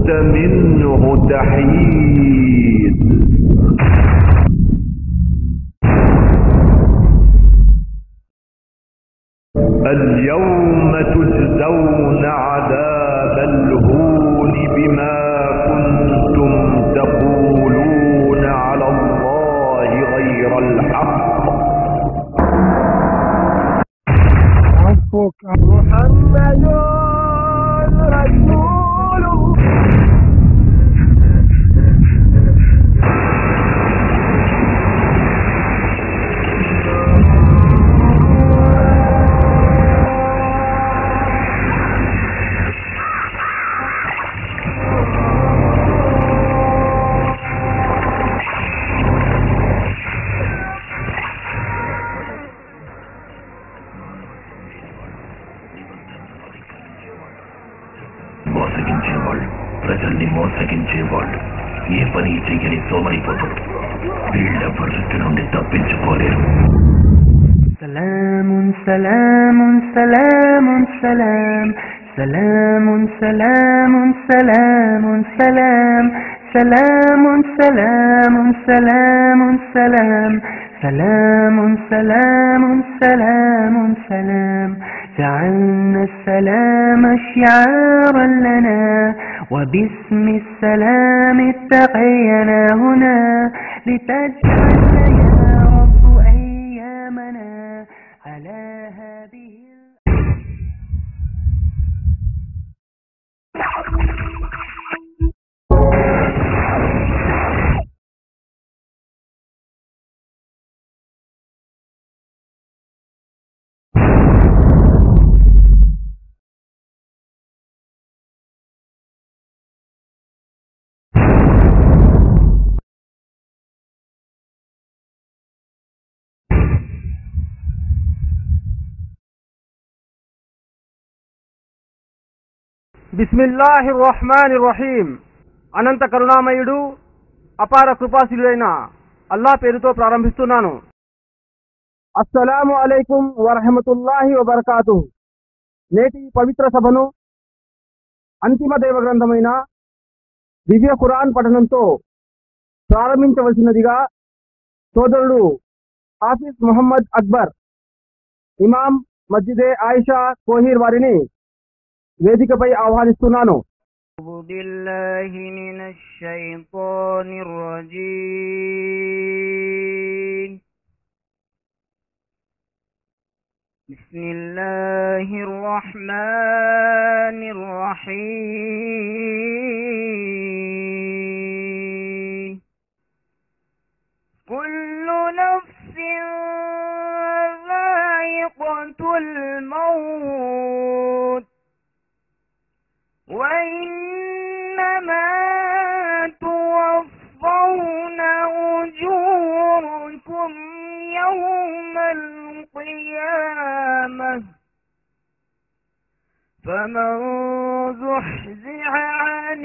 لابد منه تحييد. اليوم تجزون عذاب الهون بما كنتم تقولون على الله غير الحق. محمد رسول الله. మోసగించేవాళ్ళు, ప్రజల్ని మోసగించేవాళ్ళు ఏ పని చెయ్యని సోమరిపోతులు, వీళ్ళ పరిస్థితి నుండి తప్పించుకోలేరు. సలామున్ సలామున్ సలామున్ సలాం సలామున్ సలామున్ సలామున్ సలాం సలామున్ సలామున్ సలామున్ సలాం సలామున్ సలామున్ సలామున్ సలాం. جعلنا السلام شعارا لنا وباسم السلام اتقينا هنا لتجعل يا رب أيامنا على هذه. బిస్మిల్లాహిర్ రహ్మానిర్ రహీం. అనంత కరుణామయుడు అపార కృపాశీలుడైన అల్లాహ్ పేరుతో ప్రారంభిస్తున్నాను. అస్సలాము అలైకుం వరహమతుల్లాహి వబర్కాతుహు. నేటి పవిత్ర సభను అంతిమ దైవ గ్రంథమైన దివ్య ఖురాన్ పఠనంతో ప్రారంభించవలసినదిగా సోదరుడు హాఫిజ్ మొహమ్మద్ అక్బర్, ఇమాం మస్జిదే ఆయిషా కోహీర్ వారిని వేదికపై ఆహ్వానిస్తున్నాను. బిల్లాహి మినష్ షైతానిర్ రజీం. బిస్మిల్లాహిర్ రహ్మానిర్ రహీం. కుల్లు నఫ్సిన్ ذائقة الموت وإنما توفون أجوركم يوم القيامة فمن زحزح عن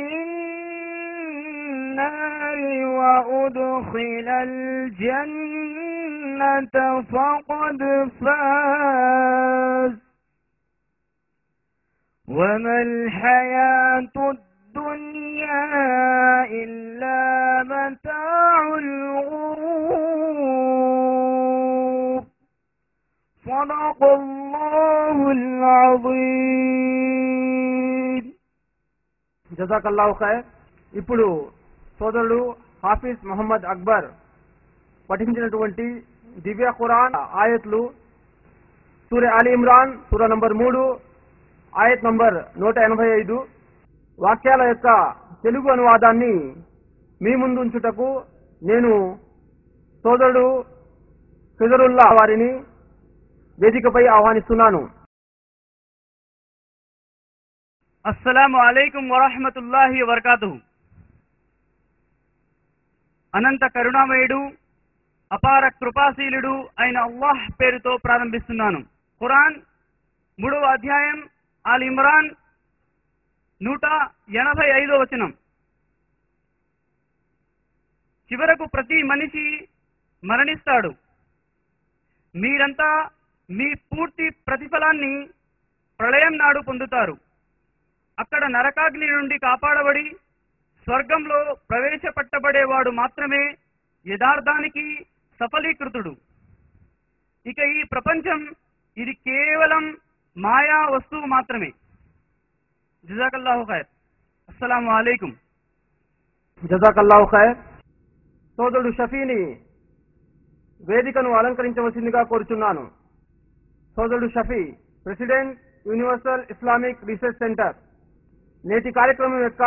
النار وأدخل الجنة فقد فاز وما الحياة الدنيا إلا متاع الغرور. صدق الله العظيم. జజాకల్లాహు ఖైర్. ఇప్పుడు సోదరుడు హాఫిజ్ మొహమ్మద్ అక్బర్ పఠించినటువంటి దివ్య ఖురాన్ ఆయత్లు సూరా ఆలి ఇమ్రాన్ సూరా నంబర్ 3 ఆయత్ నంబర్ 185 వాక్యాల యొక్క తెలుగు అనువాదాన్ని మీ ముందు ఉంచుటకు నేను సోదరుడు ఖిజరుల్లా వారిని వేదికపై ఆహ్వానిస్తున్నాను. అస్సలాము అలైకుం వరహ్మతుల్లాహి వబర్కాతుహు. అనంత కరుణామయుడు అపార కృపాశీలుడు అయిన అల్లాహ్ పేరుతో ప్రారంభిస్తున్నాను. ఖురాన్ 3వ అధ్యాయం ఆల్ ఇమ్రాన్ 185వ వచనం. చివరకు ప్రతి మనిషి మరణిస్తాడు. మీరంతా మీ పూర్తి ప్రతిఫలాన్ని ప్రళయం నాడు పొందుతారు. అక్కడ నరకాగ్ని నుండి కాపాడబడి స్వర్గంలో ప్రవేశపెట్టబడేవాడు మాత్రమే యథార్థానికి సఫలీకృతుడు. ఇక ఈ ప్రపంచం ఇది కేవలం మాయా వస్తువు మాత్రమే. జజాకల్లాహు ఖైర్. అస్సలాము అలైకుం. జజాకల్లాహు ఖైర్. సోదరుడు షఫీని వేదికను అలంకరించవలసిందిగా కోరుచున్నాను. సోదరుడు Shafi, president, universal Islamic research centre. నేటి కార్యక్రమం యొక్క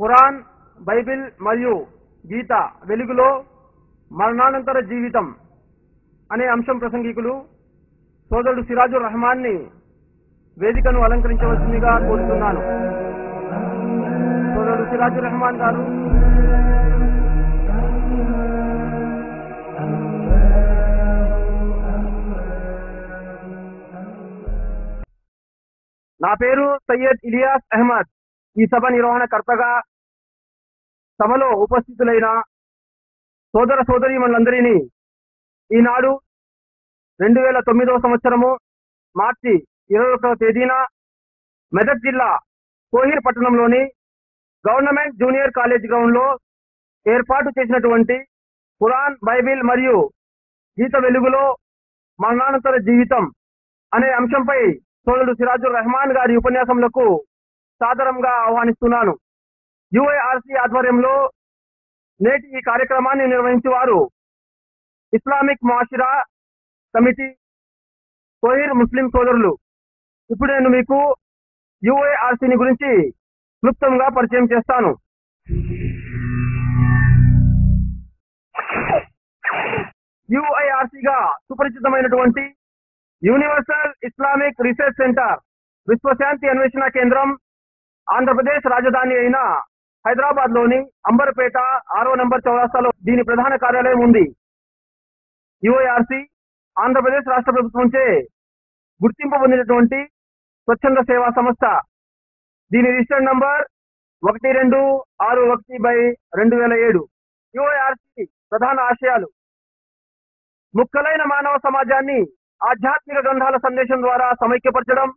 ఖురాన్, బైబిల్ మరియు గీత వెలుగులో మరణానంతర జీవితం అనే అంశం ప్రసంగికులు సోదరుడు సిరాజుర్ రెహమాన్ని వేదికను అలంకరించవలసిందిగా కోరుతున్నాను. సోదరుడు సిరాజుర్ రెహమాన్ గారు. నా పేరు సయ్యద్ ఇలియాస్ అహ్మద్. ఈ సభ నిర్వహణకర్తగా సభలో ఉపస్థితులైన సోదర సోదరీమణులందరినీ ఈనాడు 2009వ సంవత్సరము మార్చి 21వ తేదీన మెదక్ జిల్లా కోహిర్ పట్టణంలోని గవర్నమెంట్ జూనియర్ కాలేజ్ గ్రౌండ్ లో ఏర్పాటు చేసినటువంటి ఖురాన్, బైబిల్ మరియు గీత వెలుగులో మరణానంతర జీవితం అనే అంశంపై సోదరుడు సిరాజుర్ రెహమాన్ గారి ఉపన్యాసములకు సాదరంగా ఆహ్వానిస్తున్నాను. యుఐఆర్సి ఆధ్వర్యంలో నేటి ఈ కార్యక్రమాన్ని నిర్వహించేవారు ఇస్లామిక్ ముఆషిరా కమిటీ, కోహిర్ ముస్లిం సోదరులు. ఇప్పుడు నేను మీకు యుఐఆర్సిని గురించి క్లుప్తంగా పరిచయం చేస్తాను. యుఐఆర్సిగా సుపరిచితమైనటువంటి యూనివర్సల్ ఇస్లామిక్ రీసెర్చ్ సెంటర్ విశ్వశాంతి అన్వేషణ కేంద్రం ఆంధ్రప్రదేశ్ రాజధాని అయిన హైదరాబాద్ లోని అంబర్పేట 6వ నంబర్ చౌరాస్తాలో దీని ప్రధాన కార్యాలయం ఉంది. యుఐఆర్సి ఆంధ్రప్రదేశ్ రాష్ట్ర ప్రభుత్వంచే గుర్తింపు పొందినటువంటి స్వచ్ఛంద సేవా సంస్థ. దీని రిజిస్టర్డ్ నంబర్ 1261/2007. యుఐఆర్సి ప్రధాన ఆశయాలు: ముక్కలైన మానవ సమాజాన్ని ఆధ్యాత్మిక గ్రంథాల సందేశం ద్వారా సమైక్యపరచడం,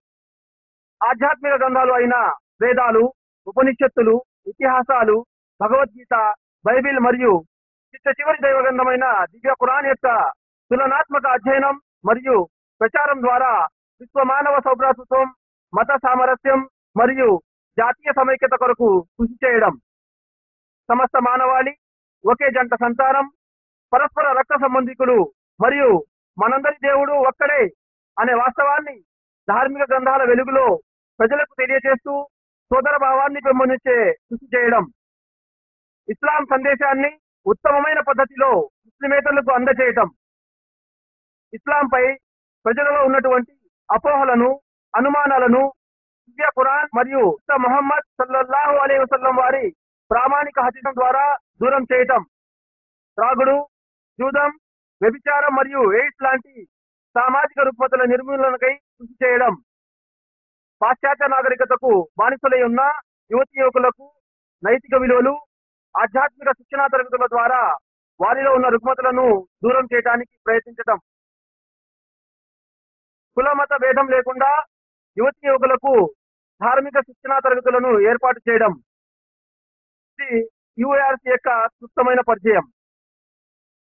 ఆధ్యాత్మిక గ్రంథాలు అయిన వేదాలు, ఉపనిషత్తులు, ఇతిహాసాలు, భగవద్గీత, బైబిల్ మరియు చిట్ట చివరి దైవ గ్రంథమైన దివ్య ఖురాన్ యొక్క తులనాత్మక అధ్యయనం మరియు ప్రచారం ద్వారా విశ్వ మానవ సౌభ్రాతృత్వం, మత సామరస్యం మరియు జాతీయ సమైక్యత కొరకు కృషి చేయడం. సమస్త మానవాళి ఒకే జంట సంతానం, పరస్పర రక్త సంబంధికులు మరియు మనందరి దేవుడు ఒక్కడే అనే వాస్తవాన్ని ధార్మిక గ్రంథాల వెలుగులో ప్రజలకు తెలియజేస్తూ సోదర భావాన్ని పెంపొందించే కృషి చేయడం. ఇస్లాం సందేశాన్ని ఉత్తమమైన పద్ధతిలో ముస్లిమేతరులకు అందజేయటం. ఇస్లాంపై ప్రజలలో ఉన్నటువంటి అపోహలను, అనుమానాలను దివ్య ఖురాన్ మరియు ముహమ్మద్ సల్లల్లాహు అలైహి వసల్లం వారి ప్రామాణిక హదీసుల ద్వారా దూరం చేయటం. త్రాగుడు, జూదం, వ్యభిచారం మరియు ఎయిడ్స్ లాంటి సామాజిక రుగ్మతల నిర్మూలనకై కృషి చేయడం. పాశ్చాత్య నాగరికతకు బానిసలై ఉన్న యువతి యువకులకు నైతిక విలువలు, ఆధ్యాత్మిక శిక్షణా తరగతుల ద్వారా వారిలో ఉన్న రుగ్మతలను దూరం చేయడానికి ప్రయత్నించడం. కుల మత భేదం లేకుండా యువతి యువకులకు ధార్మిక శిక్షణా తరగతులను ఏర్పాటు చేయడం. ఇది యుఐఆర్సి యొక్క క్లుప్తమైన పరిచయం.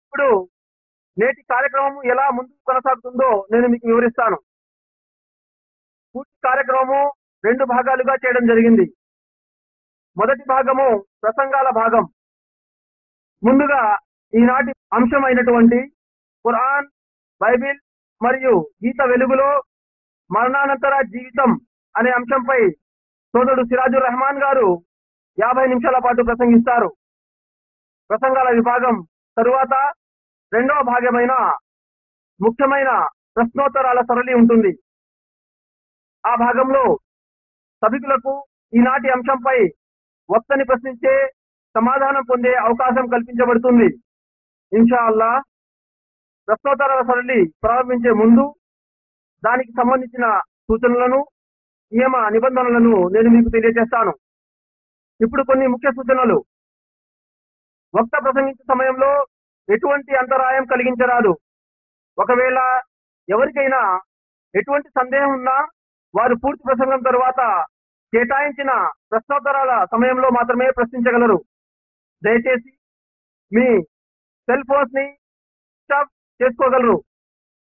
ఇప్పుడు నేటి కార్యక్రమం ఎలా ముందుకు కొనసాగుతుందో నేను మీకు వివరిస్తాను. పూర్తి కార్యక్రమము 2 భాగాలుగా చేయడం జరిగింది. మొదటి భాగము ప్రసంగాల భాగం. ముందుగా ఈనాటి అంశం అయినటువంటి ఖురాన్, బైబిల్ మరియు గీత వెలుగులో మరణానంతర జీవితం అనే అంశంపై సోదరుడు సిరాజుర్ రెహమాన్ గారు 50 నిమిషాల పాటు ప్రసంగిస్తారు. ప్రసంగాల విభాగం తరువాత 2వ భాగమైన ముఖ్యమైన ప్రశ్నోత్తరాల సరళి ఉంటుంది. ఆ భాగంలో సభికులకు ఈనాటి అంశంపై వక్తని ప్రశ్నించే, సమాధానం పొందే అవకాశం కల్పించబడుతుంది. ఇన్షా అల్లా. ప్రశ్నోత్తరాల సరళి ప్రారంభించే ముందు దానికి సంబంధించిన సూచనలను, నియమ నిబంధనలను నేను మీకు తెలియజేస్తాను. ఇప్పుడు కొన్ని ముఖ్య సూచనలు. వక్త ప్రసంగించే సమయంలో ఎటువంటి అంతరాయం కలిగించరాదు. ఒకవేళ ఎవరికైనా ఎటువంటి సందేహం ఉన్నా వారు పూర్తి ప్రసంగం తరువాత కేటాయించిన ప్రశ్నోత్తరాల సమయంలో మాత్రమే ప్రశ్నించగలరు. దయచేసి మీ సెల్ ఫోన్స్ ని స్విచ్ ఆఫ్ చేసుకోగలరు.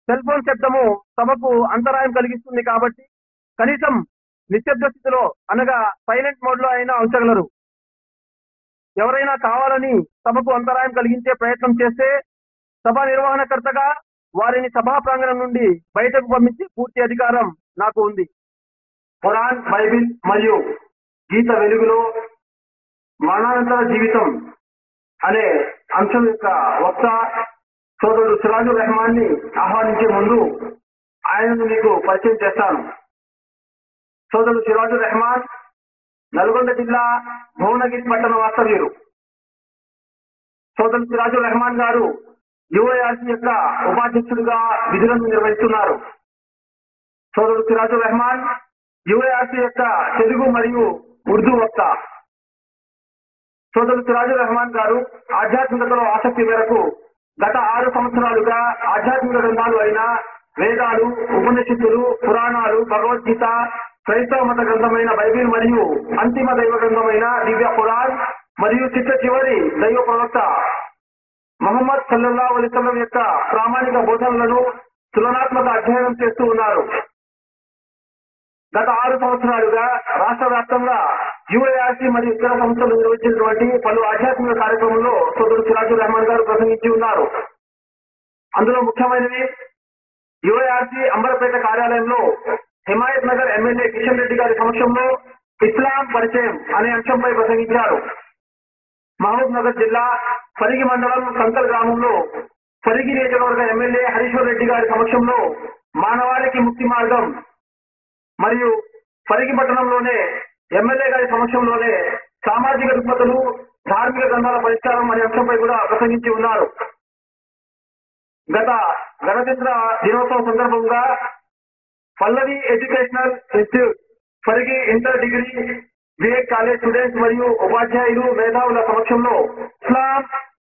సెల్ ఫోన్ శబ్దము సభకు అంతరాయం కలిగిస్తుంది కాబట్టి కనీసం నిశ్శబ్ద స్థితిలో అనగా సైలెంట్ మోడ్ లో అయినా ఉంచగలరు. ఎవరైనా కావాలని సభకు అంతరాయం కలిగించే ప్రయత్నం చేస్తే సభ నిర్వహణకర్తగా వారిని సభా ప్రాంగణం నుండి బయటకు పంపించే పూర్తి అధికారం నాకు ఉంది. ఖురాన్, బైబిల్ మరియు గీత వెలుగులో మరణానంతర జీవితం అనే అంశం యొక్క వక్త సోదరుడు సిరాజుర్ రెహమాన్ ని ఆహ్వానించే ముందు ఆయనను మీకు పరిచయం చేస్తాను. సోదరుడు సిరాజుర్ రెహమాన్ నల్గొండ జిల్లా భువనగిరి పట్టణ వాస్తవ్యులు. సోదరుడు సిరాజుర్ రెహమాన్ గారు యుఐఆర్సీ యొక్క ఉపాధ్యక్షుడిగా విధులను నిర్వహిస్తున్నారు. సోదరుడు సిరాజుర్ రెహమాన్ యుఐఆర్సీ యొక్క తెలుగు మరియు ఉర్దూ వక్త. సోదరుడు సిరాజుర్ రెహమాన్ గారు ఆధ్యాత్మికతలో ఆసక్తి మేరకు గత 6 సంవత్సరాలుగా ఆధ్యాత్మిక గ్రంథాలు అయిన వేదాలు, ఉపనిషత్తులు, పురాణాలు, భగవద్గీత, క్రైస్తవ మత గ్రంథమైన బైబిల్ మరియు అంతిమ దైవ గ్రంథమైన దివ్య ఖురాన్ మరియు చిట్ట చివరి దైవ ప్రవక్త ముహమ్మద్ సల్లల్లాహు అలైహి వసల్లం యొక్క ప్రామాణిక బోధనలను తులనాత్మక అధ్యయనం చేస్తూ ఉన్నారు. గత 6 సంవత్సరాలుగా రాష్ట్ర వ్యాప్తంగా యుఐఆర్సీ మరియు ఇతర సంస్థలు నిర్వహించినటువంటి పలు ఆధ్యాత్మిక కార్యక్రమంలో సోదరుడు సిరాజుర్ రెహమాన్ గారు ప్రసంగించి ఉన్నారు. అందులో ముఖ్యమైనవి యుఐఆర్సీ అంబర్పేట కార్యాలయంలో హిమాయత్ నగర్ ఎమ్మెల్యే కిషన్ రెడ్డి గారి సమక్షంలో ఇస్లాం పరిచయం అనే అంశంపై ప్రసంగించారు. మహబూబ్ నగర్ జిల్లా పరిగి మండలం కంకల్ గ్రామంలో పరిగి నియోజకవర్గ ఎమ్మెల్యే హరీశ్వర్ రెడ్డి గారి సమక్షంలో మానవాళికి ముక్తి మార్గం మరియు పరిగి పట్టణంలోనే ఎమ్మెల్యే గారి సమక్షంలోనే సామాజిక రుగ్మతలు, ధార్మిక గ్రంథాల పరిష్కారం అనే అంశంపై కూడా ప్రసంగించి ఉన్నారు. గత గణతంత్ర దినోత్సవం సందర్భంగా Pallavi educational institute Parigi inter degree BEd college students మరియు ఉపాధ్యాయులు, మేధావుల సమక్షంలో ఇస్లాం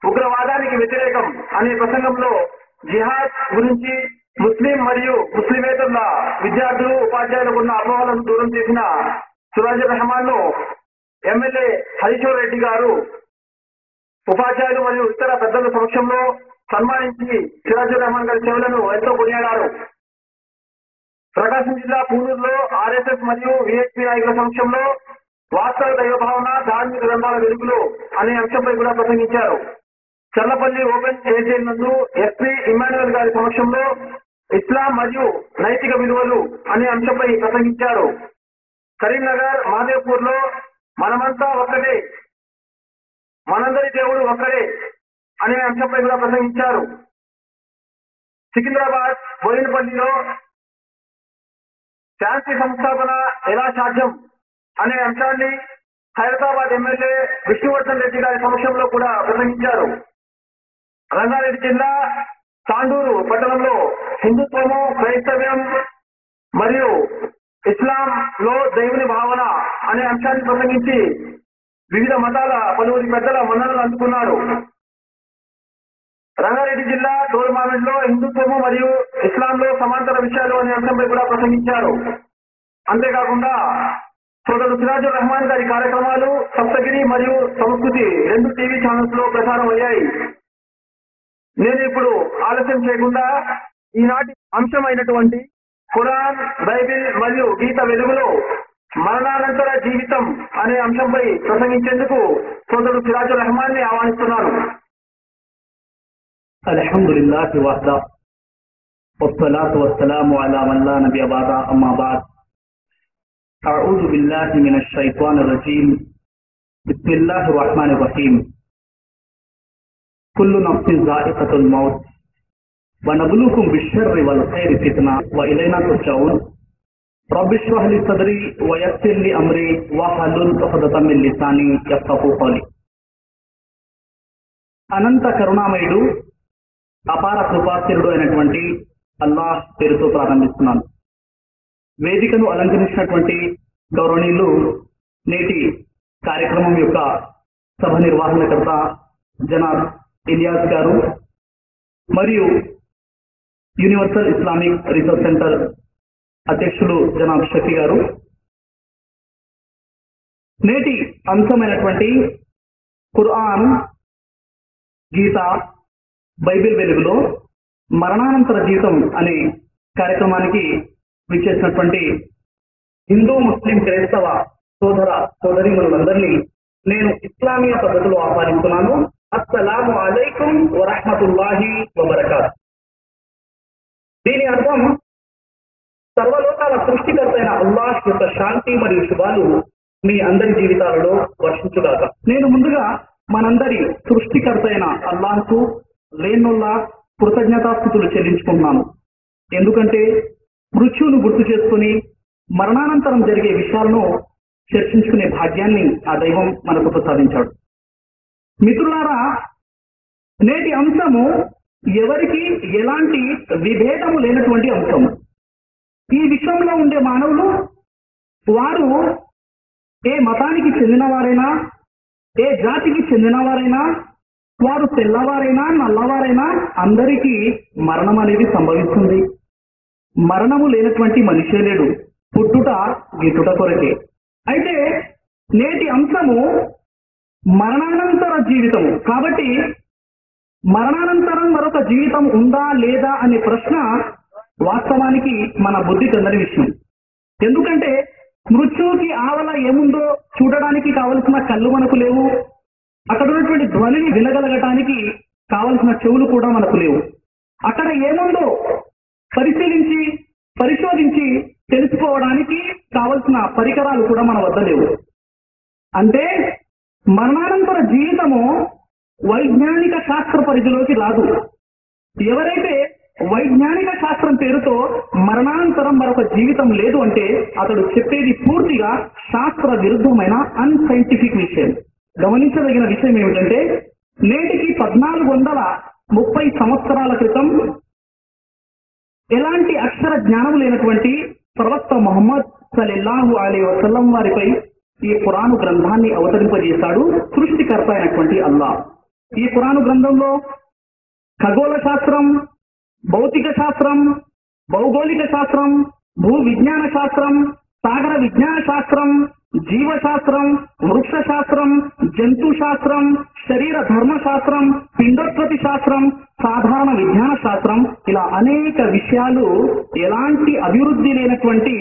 ఉగ్రవాదానికి వ్యతిరేకం అనే ప్రసంగంలో జిహాద్ గురించి ముస్లిం మరియు ముస్లిమేతరుల విద్యార్థులు, ఉపాధ్యాయులకు ఉన్న అపోహలను దూరం చేసిన సిరాజుర్ రెహమాన్ ను ఎమ్మెల్యే హరీశ్వర్ రెడ్డి గారు ఉపాధ్యాయులు మరియు ఇతర పెద్దల సమక్షంలో సన్మానించి సిరాజుర్ రెహమాన్ గారి సేవలను ఎంతో కొనియాడారు. ప్రకాశం జిల్లా పూనూరులో ఆర్ఎస్ఎస్ మరియు విహెచ్పి నాయకుల సమక్షంలో వాస్తవ దైవ భావన, ధార్మిక గ్రంథాల వెలుగులు అనే అంశంపై కూడా ప్రసంగించారు. చర్లపల్లి ఓపెన్ ఏజెల్ నందు ఎస్పీ ఇమాన్యుయల్ గారి సమక్షంలో ఇస్లాం మరియు నైతిక విలువలు అనే అంశంపై ప్రసంగించారు. కరీంనగర్ మాదేపూర్ లో మనమంతా ఒక్కటే, మనందరి దేవుడు ఒక్కడే అనే అంశంపై కూడా ప్రసంగించారు. సికింద్రాబాద్ బోయినపల్లిలో శాంతి సంస్థాపన ఎలా సాధ్యం అనే అంశాన్ని హైదరాబాద్ ఎమ్మెల్యే విష్ణువర్ధన్ రెడ్డి గారి సమక్షంలో కూడా ప్రసంగించారు. రంగారెడ్డి జిల్లా తాండూరు పట్టణంలో హిందుత్వము, క్రైస్తవ్యం మరియు ఇస్లాం లో దేవుని భావన అనే అంశాన్ని ప్రసంగించి వివిధ మతాల పలువురి పెద్దల మన్ననలు అందుకున్నారు. రంగారెడ్డి జిల్లా తోలుమామిడిలో హిందుత్వము మరియు ఇస్లాంలో సమాంతర విషయాలు అనే అంశంపై కూడా ప్రసంగించారు. అంతేకాకుండా సోదరుడు సిరాజుర్ రెహమాన్ గారి కార్యక్రమాలు సప్తగిరి మరియు సంస్కృతి 2 టీవీ ఛానల్స్ లో ప్రసారం అయ్యాయి. నేను ఇప్పుడు ఆలస్యం చేయకుండా ఈనాటి అంశమైనటువంటి ఖురాన్, బైబిల్ మరియు గీత వెలుగులో మరణానంతర జీవితం అనే అంశంపై ప్రసంగించేందుకు సోదరుడు సిరాజుర్ రెహమాన్ ని ఆహ్వానిస్తున్నాను. అల్హమ్దులిల్లాహి వహదా వస్సలాతు వస్సలాము అలా మన్ లా నబియ్య బఅదా అమ్మా బఅద్. అఊజు బిల్లాహి మినష్ షైతానిర్ రజీమ్. బిస్మిల్లాహిర్ రహ్మానిర్ రహీమ్. కుల్లు నఫ్సిన్ జాయికతుల్ మౌత్ వ నబ్లుకుం బిశ్శర్రి వల్ ఖైరి ఫిత్నా వ ఇలైనా తుర్జఊన్. రబ్బి ఇష్రహ్ లీ సద్రీ వ యస్సిర్ లీ అమ్రీ వహలుల్ ఉఖ్దతం మిన్ లిసానీ యఫ్ఖహూ ఖౌలీ. అనంత కరుణామయుడు, అపార కృపాశీలుడు అయినటువంటి అల్లాహ్ పేరుతో ప్రారంభిస్తున్నాను. వేదికను అలంకరించినటువంటి గౌరవనీయులు, నేటి కార్యక్రమం యొక్క సభ నిర్వహణకర్త జనాబ్ ఇలియాస్ గారు మరియు యూనివర్సల్ ఇస్లామిక్ రీసెర్చ్ సెంటర్ అధ్యక్షులు జనాబ్ షఫీ గారు, నేటి అంశమైనటువంటి ఖురాన్, గీత, బైబిల్ వెలుగులో మరణానంతర జీవితం అనే కార్యక్రమానికి విచ్చేసినటువంటి హిందూ, ముస్లిం, క్రైస్తవ సోదర సోదరీమణులందరినీ నేను ఇస్లామీయ పద్ధతిలో ఆహ్వానిస్తున్నాను. అస్సలాము అలైకుం వరహ్మతుల్లాహి వబరకాత్. దీని అర్థం సర్వలోకాల సృష్టికర్త అయిన అల్లాహ్ యొక్క శాంతి మరియు శుభాలు మీ అందరి జీవితాలలో వర్షించుగాక. నేను ముందుగా మనందరి సృష్టికర్త అయిన అల్లాహ్కు లేనుల్లా కృతజ్ఞతాస్థుతులు చెల్లించుకుంటున్నాను. ఎందుకంటే మృత్యువును గుర్తు చేసుకుని మరణానంతరం జరిగే విషయాలను చర్చించుకునే భాగ్యాన్ని ఆ దైవం మనకు ప్రసాదించాడు. మిత్రులారా, నేటి అంశము ఎవరికి ఎలాంటి విభేదము లేనటువంటి అంశము. ఈ విశ్వంలో ఉండే మానవులు వారు ఏ మతానికి చెందినవారైనా, ఏ జాతికి చెందినవారైనా, వారు తెల్లవారైనా నల్లవారైనా అందరికీ మరణం అనేది సంభవిస్తుంది. మరణము లేనటువంటి మనిషే లేడు. పుట్టుట గిట్టుట కొరకే. అయితే నేటి అంశము మరణానంతర జీవితము. కాబట్టి మరణానంతరం మరొక జీవితం ఉందా లేదా అనే ప్రశ్న వాస్తవానికి మన బుద్ధికి అందరి విషయం. ఎందుకంటే మృత్యువుకి ఆవల ఏముందో చూడడానికి కావలసిన కళ్ళు మనకు లేవు. అక్కడ ఉన్నటువంటి ధ్వనిని వినగలగటానికి కావలసిన చెవులు కూడా మనకు లేవు. అక్కడ ఏముందో పరిశీలించి పరిశోధించి తెలుసుకోవడానికి కావలసిన పరికరాలు కూడా మన వద్ద లేవు. అంటే మరణానంతర జీవితము వైజ్ఞానిక శాస్త్ర పరిధిలోకి రాదు. ఎవరైతే వైజ్ఞానిక శాస్త్రం పేరుతో మరణానంతరం మరొక జీవితం లేదు అంటే అతడు చెప్పేది పూర్తిగా శాస్త్ర విరుద్ధమైన అన్సైంటిఫిక్ విషయం. గమనించదగిన విషయం ఏమిటంటే నేటికి 1430 సంవత్సరాల క్రితం ఎలాంటి అక్షర జ్ఞానం లేనటువంటి ప్రవక్త ముహమ్మద్ సల్లల్లాహు అలైహి వసల్లం వారిపై ఈ ఖురాను గ్రంథాన్ని అవతరింపజేశాడు సృష్టికర్త అయినటువంటి అల్లాహ్. ఈ ఖురాను గ్రంథంలో ఖగోళ శాస్త్రం, భౌతిక శాస్త్రం, భౌగోళిక శాస్త్రం, భూ విజ్ఞాన శాస్త్రం, సాగర విజ్ఞాన శాస్త్రం, జీవశాస్త్రం, వృక్ష శాస్త్రం, జంతు శాస్త్రం, శరీర ధర్మ శాస్త్రం, పిండోత్పత్తి శాస్త్రం, సాధారణ విజ్ఞాన శాస్త్రం, ఇలా అనేక విషయాలు ఎలాంటి అభివృద్ధి లేనటువంటి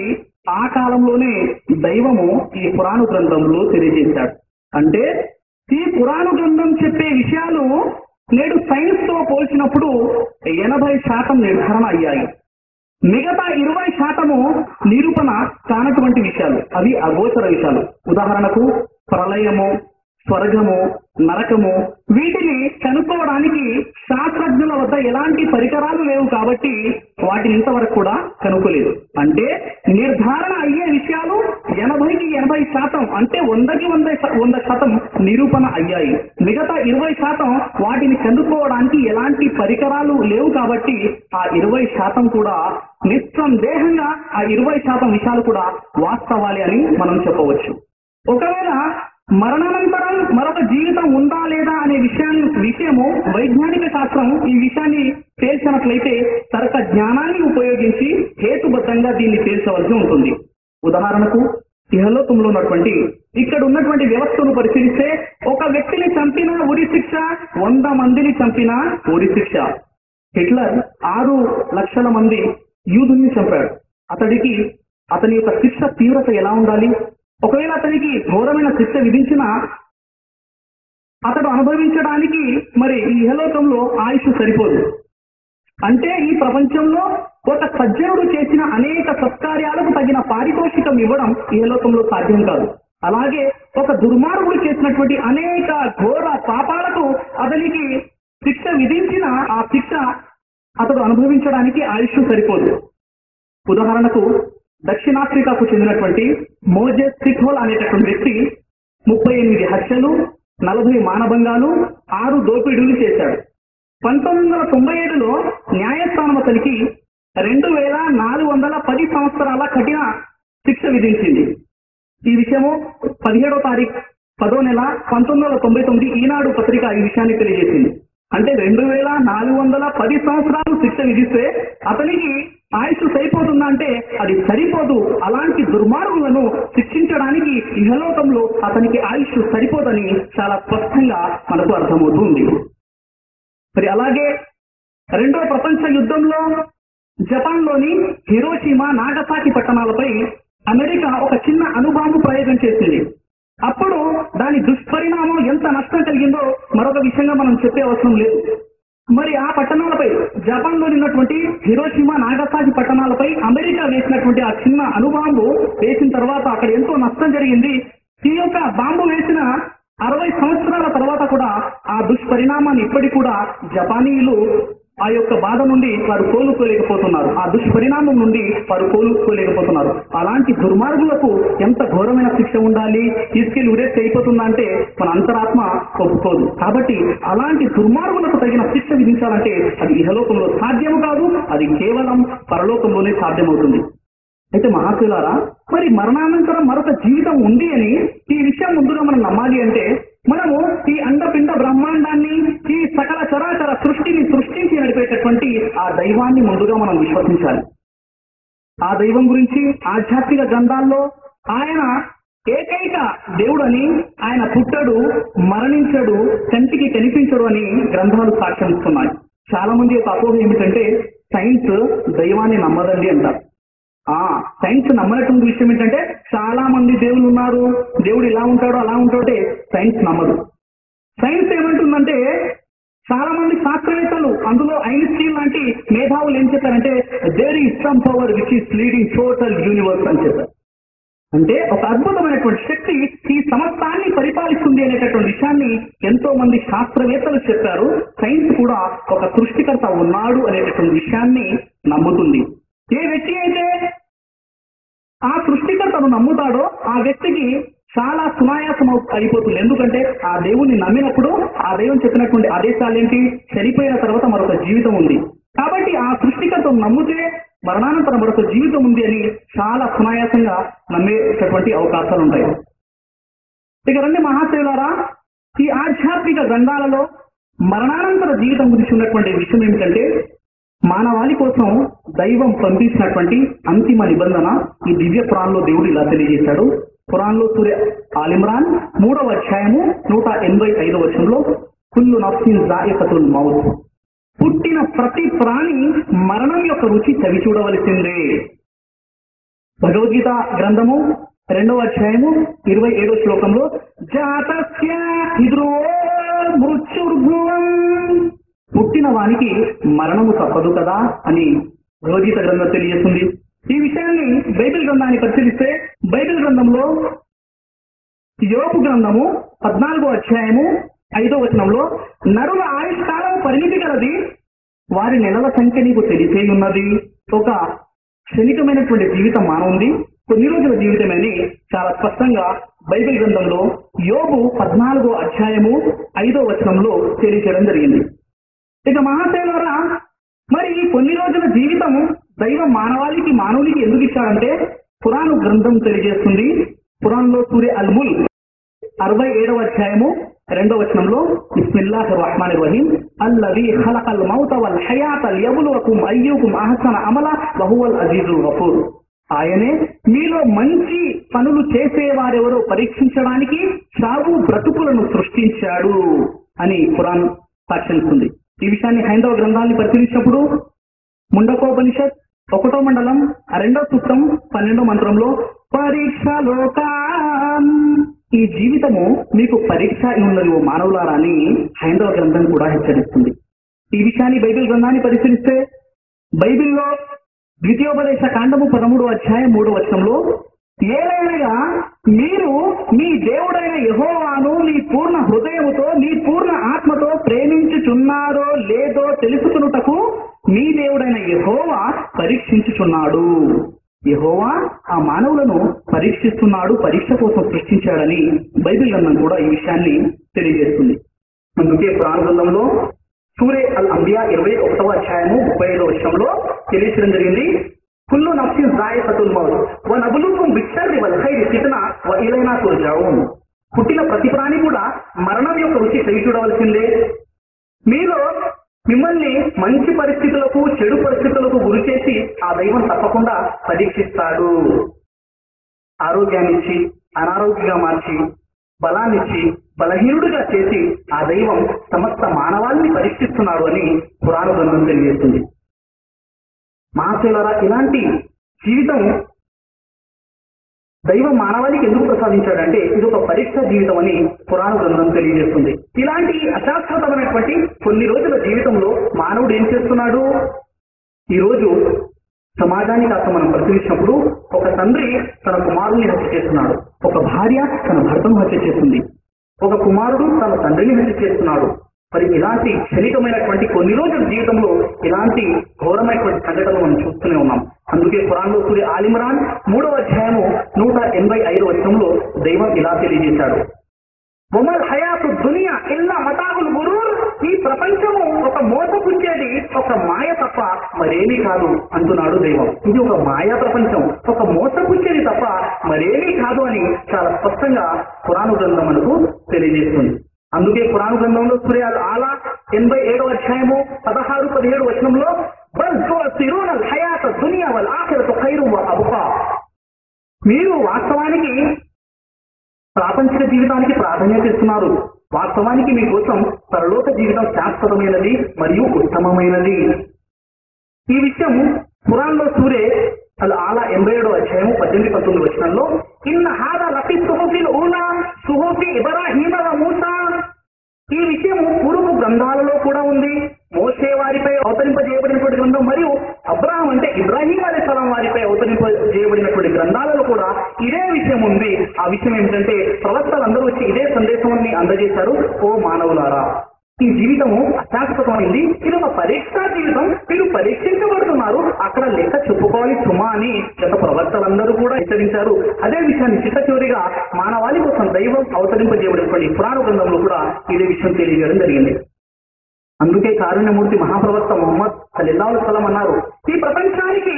ఆ కాలంలోనే దైవము ఈ ఖురాను గ్రంథంలో తెలియజేశాడు. అంటే ఈ ఖురాను గ్రంథం చెప్పే విషయాలు నేడు సైన్స్ తో పోల్చినప్పుడు 80% నిర్ధారణ అయ్యాయి. మిగతా 20% నిరూపణ కానటువంటి విషయాలు, అవి అగోచర విషయాలు. ఉదాహరణకు ప్రళయము, స్వర్గము, నరకము, వీటిని కనుక్కోవడానికి శాస్త్రజ్ఞుల వద్ద ఎలాంటి పరికరాలు లేవు కాబట్టి వాటిని ఇంతవరకు కూడా కనుక్కోలేదు. అంటే నిర్ధారణ అయ్యే విషయాలు 80కి 80%, అంటే 100కి 100% నిరూపణ అయ్యాయి. మిగతా 20% వాటిని కనుక్కోవడానికి ఎలాంటి పరికరాలు లేవు కాబట్టి ఆ 20% కూడా నిస్సందేహంగా ఆ 20% విషయాలు కూడా వాస్తవాలే అని మనం చెప్పవచ్చు. ఒకవేళ మరణానంతరం మరొక జీవితం ఉందా లేదా అనే విషయము వైజ్ఞానిక శాస్త్రం ఈ విషయాన్ని తేల్చినట్లయితే తర్క జ్ఞానాన్ని ఉపయోగించి హేతుబద్ధంగా దీన్ని తేల్చవలసి ఉంటుంది. ఉదాహరణకు ఇహలోకంలో ఉన్నటువంటి ఇక్కడ ఉన్నటువంటి వ్యవస్థను పరిశీలిస్తే ఒక వ్యక్తిని చంపిన ఉరి శిక్ష, 100 మందిని చంపిన ఉరి శిక్ష. హిట్లర్ 6 లక్షల మంది యూదుల్ని చంపాడు. అతని యొక్క శిక్ష తీవ్రత ఎలా ఉండాలి? ఒకవేళ అతనికి ఘోరమైన శిక్ష విధించినా అతడు అనుభవించడానికి మరి ఈ ఇహలోకంలో ఆయుష్ సరిపోదు. అంటే ఈ ప్రపంచంలో ఒక సజ్జనుడు చేసిన అనేక సత్కార్యాలకు తగిన పారితోషికం ఇవ్వడం ఇహలోకంలో సాధ్యం కాదు. అలాగే ఒక దుర్మార్గుడు చేసినటువంటి అనేక ఘోర పాపాలకు అతనికి శిక్ష విధించిన ఆ శిక్ష అతడు అనుభవించడానికి ఆయుష్ సరిపోదు. ఉదాహరణకు దక్షిణాఫ్రికాకు చెందినటువంటి మోజెస్ సిక్హోల్ అనేటటువంటి వ్యక్తి 38 హత్యలు, 40 మానభంగాలు, 6 దోపిడీలు చేశాడు. 1997లో న్యాయస్థానం అతనికి 2410 సంవత్సరాల కఠిన శిక్ష విధించింది. ఈ విషయము 17వ తారీఖు 10వ నెల 1999 ఈనాడు పత్రిక ఈ విషయాన్ని తెలియజేసింది. అంటే 2410 సంవత్సరాలు శిక్ష విధిస్తే అతనికి ఆయుష్ సరిపోతుందా అంటే అది సరిపోదు. అలాంటి దుర్మార్గులను శిక్షించడానికి ఇహలోకంలో అతనికి ఆయుష్ సరిపోదని చాలా స్పష్టంగా మనకు అర్థమవుతుంది. మరి అలాగే రెండో ప్రపంచ యుద్ధంలో జపాన్లోని హిరోషిమా, నాగసాకి పట్టణాలపై అమెరికా ఒక చిన్న అణుబాంబు ప్రయోగం చేసింది. అప్పుడు దాని దుష్పరిణామం ఎంత నష్టం కలిగిందో మరొక విషయంగా మనం చెప్పే అవసరం లేదు. మరి ఆ పట్టణాలపై, జపాన్లో ఉన్నటువంటి హిరోషిమా, నాగసాకి పట్టణాలపై అమెరికా వేసినటువంటి ఆ చిన్న అణుబాంబు వేసిన తర్వాత అక్కడ ఎంతో నష్టం జరిగింది. ఈ యొక్క బాంబు వేసిన 60 సంవత్సరాల తర్వాత కూడా ఆ దుష్పరిణామాన్ని ఇప్పటికి కూడా జపానీయులు ఆ యొక్క బాధ నుండి వారు కోలుకోలేకపోతున్నారు. ఆ దుష్పరిణామం నుండి వారు కోలుకోలేకపోతున్నారు. అలాంటి దుర్మార్గులకు ఎంత ఘోరమైన శిక్ష ఉండాలి? తీసుకెళ్లి ఉరేసి అయిపోతుందా అంటే మన అంతరాత్మ ఒప్పుకోదు. కాబట్టి అలాంటి దుర్మార్గులకు తగిన శిక్ష విధించాలంటే అది ఇహలోకంలో సాధ్యము కాదు, అది కేవలం పరలోకంలోనే సాధ్యమవుతుంది. అయితే మహాశివులారా, మరి మరణానంతరం మరొక జీవితం ఉంది అని ఈ విషయం ముందుగా మనం నమ్మాలి అంటే మనము ఈ అండపిండ బ్రహ్మాండాన్ని, ఈ సకల చరాచర సృష్టిని సృష్టించి నడిపేటటువంటి ఆ దైవాన్ని ముందుగా మనం విశ్వసించాలి. ఆ దైవం గురించి ఆధ్యాత్మిక గ్రంథాల్లో ఆయన ఏకైక దేవుడని, ఆయన పుట్టడు, మరణించడు, కంటికి కనిపించడు అని గ్రంథాలు సాక్ష్యమిస్తున్నాయి. చాలా మంది యొక్క అపోహ ఏమిటంటే సైన్స్ దైవాన్ని నమ్మదండి అంటారు. సైన్స్ నమ్మనటువంటి విషయం ఏంటంటే చాలా మంది దేవుళ్ళు ఉన్నారు, దేవుడు ఇలా ఉంటాడు అలా ఉంటాడు, సైన్స్ నమ్మదు. సైన్స్ ఏమంటుందంటే చాలా మంది శాస్త్రవేత్తలు, అందులో ఐన్స్టీన్ లాంటి మేధావులు ఏం చెప్పారంటే there is some power which is leading total universe అని చెప్పారు. అంటే ఒక అద్భుతమైనటువంటి శక్తి ఈ సమస్తాన్ని పరిపాలిస్తుంది అనేటటువంటి విషయాన్ని ఎంతో మంది శాస్త్రవేత్తలు చెప్పారు. సైన్స్ కూడా ఒక సృష్టికర్త ఉన్నాడు అనేటటువంటి విషయాన్ని నమ్ముతుంది. ఏ వ్యక్తి అయితే ఆ సృష్టికర్తను నమ్ముతాడో ఆ వ్యక్తికి చాలా సునాయాసం అయిపోతుంది. ఎందుకంటే ఆ దేవుణ్ణి నమ్మినప్పుడు ఆ దైవం చెప్పినటువంటి ఆదేశాలు ఏంటి? చనిపోయిన తర్వాత మరొక జీవితం ఉంది. కాబట్టి ఆ సృష్టికర్తను నమ్మితే మరణానంతరం మరొక జీవితం ఉంది అని చాలా సునాయాసంగా నమ్మేటటువంటి అవకాశాలు ఉంటాయి. ఇక రండి మహాశివులారా, ఈ ఆధ్యాత్మిక గ్రంథాలలో మరణానంతర జీవితం గురించి ఉన్నటువంటి విషయం ఏమిటంటే మానవాళి కోసం దైవం పంపించినటువంటి అంతిమ నిబంధన ఈ దివ్య పురాణంలో దేవుడు ఇలా తెలియజేశాడు. పురాణంలో సూర్య ఆలిమ్రాన్ 3వ అధ్యాయము 185వ వచనంలో కుల్లు నఫ్సిన్ జాయికతుల్ మౌత్, పుట్టిన ప్రతి ప్రాణి మరణం యొక్క రుచి చవి చూడవలసిందే. భగవద్గీత గ్రంథము 2వ అధ్యాయము 27వ శ్లోకంలో జాతస్య హిద్రో మృత్యుర్భువం, పుట్టిన వానికి మరణము తప్పదు కదా అని భగవద్గీత గ్రంథం తెలియజేస్తుంది. ఈ విషయాన్ని బైబిల్ గ్రంథాన్ని పరిశీలిస్తే బైబిల్ గ్రంథంలో యోబు గ్రంథము 14వ అధ్యాయము 5వ వచనంలో నరుల ఆయుష్కాలం పరిమితి కలది, వారి నెలల సంఖ్య నీకు తెలిసే ఉన్నది. ఒక క్షణికమైనటువంటి జీవితం మానవుంది, కొన్ని రోజుల జీవితమని చాలా స్పష్టంగా బైబిల్ గ్రంథంలో యోబు 14వ అధ్యాయము 5వ వచనంలో తెలియజేయడం జరిగింది. ఇక మహాశైలరా, మరి ఈ కొన్ని రోజుల జీవితం దైవం మానవునికి ఎందుకు ఇచ్చాడంటే పురాణ గ్రంథం తెలియజేస్తుంది. పురాణంలో సూర్య అల్-ముల్క్ 67వ అధ్యాయము 2వ వచనంలో బిస్మిల్లాహిర్ రహ్మానిర్ రహీం అల్లజీ ఖలకల్ మౌత వల్ హయాత లియబ్లువకుం అయ్యుకుం అహ్సన అమలా వహువల్ అజీజుల్ గఫూర్, ఆయనే మీలో మంచి పనులు చేసేవారెవరో పరీక్షించడానికి చావు బ్రతుకులను సృష్టించాడు అని ఖురాన్ సాక్ష్యమిస్తుంది. ఈ విషయాన్ని హైందవ గ్రంథాన్ని పరిశీలించినప్పుడు ముండకోపనిషత్ 1వ మండలం 2వ సూక్తం 12వ మంత్రంలో పరీక్షలోకం, ఈ జీవితము మీకు పరీక్ష ఉన్నది ఓ మానవులారా అని హైందవ గ్రంథం కూడా హెచ్చరిస్తుంది. ఈ విషయాన్ని బైబిల్ గ్రంథాన్ని పరిశీలిస్తే బైబిల్లో ద్వితీయోపదేశ కాండము 13వ అధ్యాయం 3వ వచనంలో ఏలైనగా మీరు మీ దేవుడైన యెహోవాను మీ పూర్ణ హృదయముతో మీ పూర్ణ ఆత్మతో ప్రేమించుచున్నారో లేదో తెలుసుకొనుటకు మీ దేవుడైన యెహోవా పరీక్షించుచున్నాడు. యెహోవా ఆ మానవులను పరీక్షిస్తున్నాడు, పరీక్ష కోసం సృష్టించాడని బైబిల్ గ్రంథం కూడా ఈ విషయాన్ని తెలియజేస్తుంది. అందుకే పురాణ గ్రంథంలో సూరే అల్ అంబియా 21వ అధ్యాయము 35వ వచనంలో తెలియజేయడం జరిగింది. కుల్లు నఫ్సిన్ జాయికతుల్ మౌత్ వ నబ్లుకుం బిశ్శర్రి వల్ ఖైరి ఫిత్నా వ ఇలైనా తుర్జాఊన్, పుట్టిన ప్రతి ప్రాణి కూడా మరణం యొక్క రుచి చవి చూడవలసిందే. మీలో మిమ్మల్ని మంచి పరిస్థితులకు చెడు పరిస్థితులకు గురి చేసి ఆ దైవం తప్పకుండా పరీక్షిస్తాడు. ఆరోగ్యాన్నిచ్చి అనారోగ్యంగా మార్చి, బలాన్నిచ్చి బలహీనుడిగా చేసి ఆ దైవం సమస్త మానవాళిని పరీక్షిస్తున్నాడు అని పురాణ గ్రంథం తెలియజేస్తుంది. మహాశయులారా, ఇలాంటి జీవితం దైవం మానవాళికి ఎందుకు ప్రసాదించాడంటే ఇది ఒక పరీక్ష జీవితం అని పురాణ గ్రంథం తెలియజేస్తుంది. ఇలాంటి అశాశ్వతమైనటువంటి కొన్ని రోజుల జీవితంలో మానవుడు ఏం చేస్తున్నాడు? ఈరోజు సమాజాన్ని కాస్త మనం పరిశీలించినప్పుడు ఒక తండ్రి తన కుమారుని హత్య చేస్తున్నాడు, ఒక భార్య తన భర్తను హత్య చేస్తుంది, ఒక కుమారుడు తన తండ్రిని హత్య చేస్తున్నాడు. మరి ఇలాంటి క్షణికమైనటువంటి కొన్ని రోజుల జీవితంలో ఇలాంటి ఘోరమైనటువంటి సంఘటనలు మనం చూస్తూనే ఉన్నాం. అందుకే ఖురాన్లో సూర ఆల్ ఇమ్రాన్ 3వ అధ్యాయము 185వ వచనంలో దైవం ఇలా తెలియజేశాడు, వమల్ హయాతు దునియా ఇల్లా మతాగుల్ గురూర్, ఈ ప్రపంచము ఒక మోసపుచ్చేది, ఒక మాయ తప్ప మరేమీ కాదు అంటున్నాడు దైవం. ఇది ఒక మాయా ప్రపంచం, ఒక మోసపుచ్చేది తప్ప మరేమీ కాదు అని చాలా స్పష్టంగా ఖురాన్ గ్రంథం మనకు తెలియజేస్తుంది. అందుకే ఖురాన్ గ్రంథంలో సూర అల్ ఆలా 87వ అధ్యాయము 16-17 వచనంలో బల్ తుసిరూనల్ హయాత దునియా వల్ ఆఖిరతు ఖైరు వ అబ్కా, మీరు వాస్తవానికి ప్రాపంచిక జీవితానికి ప్రాధాన్యత ఇస్తున్నారు, వాస్తవానికి మీకోసం పరలోక జీవితం శాశ్వతమైనది మరియు ఉత్తమమైనది. ఈ విషయం ఖురాన్లో సూరే అల్ ఆలా 87వ అధ్యాయము 18-19 వచనంలో ఇన్న హాదా లఫీ సుహుఫిల్ ఊలా సుహుఫి ఇబ్రాహీమ వ మూసా, ఈ విషయము పూర్వపు గ్రంథాలలో కూడా ఉంది. మోసే వారిపై అవతరింపజేయబడినటువంటి గ్రంథం మరియు అబ్రాహం అంటే ఇబ్రాహీం అలైహిస్సలాం వారిపై అవతరింపజేయబడినటువంటి గ్రంథాలలో కూడా ఇదే విషయం ఉంది. ఆ విషయం ఏమిటంటే ప్రవక్తలందరూ వచ్చి ఇదే సందేశాన్ని అందజేశారు, ఓ మానవులారా, ఈ జీవితము అశాశ్వతమైంది, ఇది ఒక పరీక్షా జీవితం, మీరు పరీక్షించబడుతున్నారు, అక్కడ లెక్క చెప్పుకోవాలి సుమా అని గత ప్రవక్తలందరూ కూడా హెచ్చరించారు. అదే విషయాన్ని చిట్ట చివరిగా మానవాళి కోసం దైవం అవతరింపజేయబడినటువంటి పురాణ గ్రంథంలో కూడా ఇదే విషయం తెలియజేయడం జరిగింది. అందుకే కారుణ్యమూర్తి మహాప్రవక్త ముహమ్మద్ సల్లల్లాహు అలైహి వసల్లం అన్నారు, ఈ ప్రపంచానికి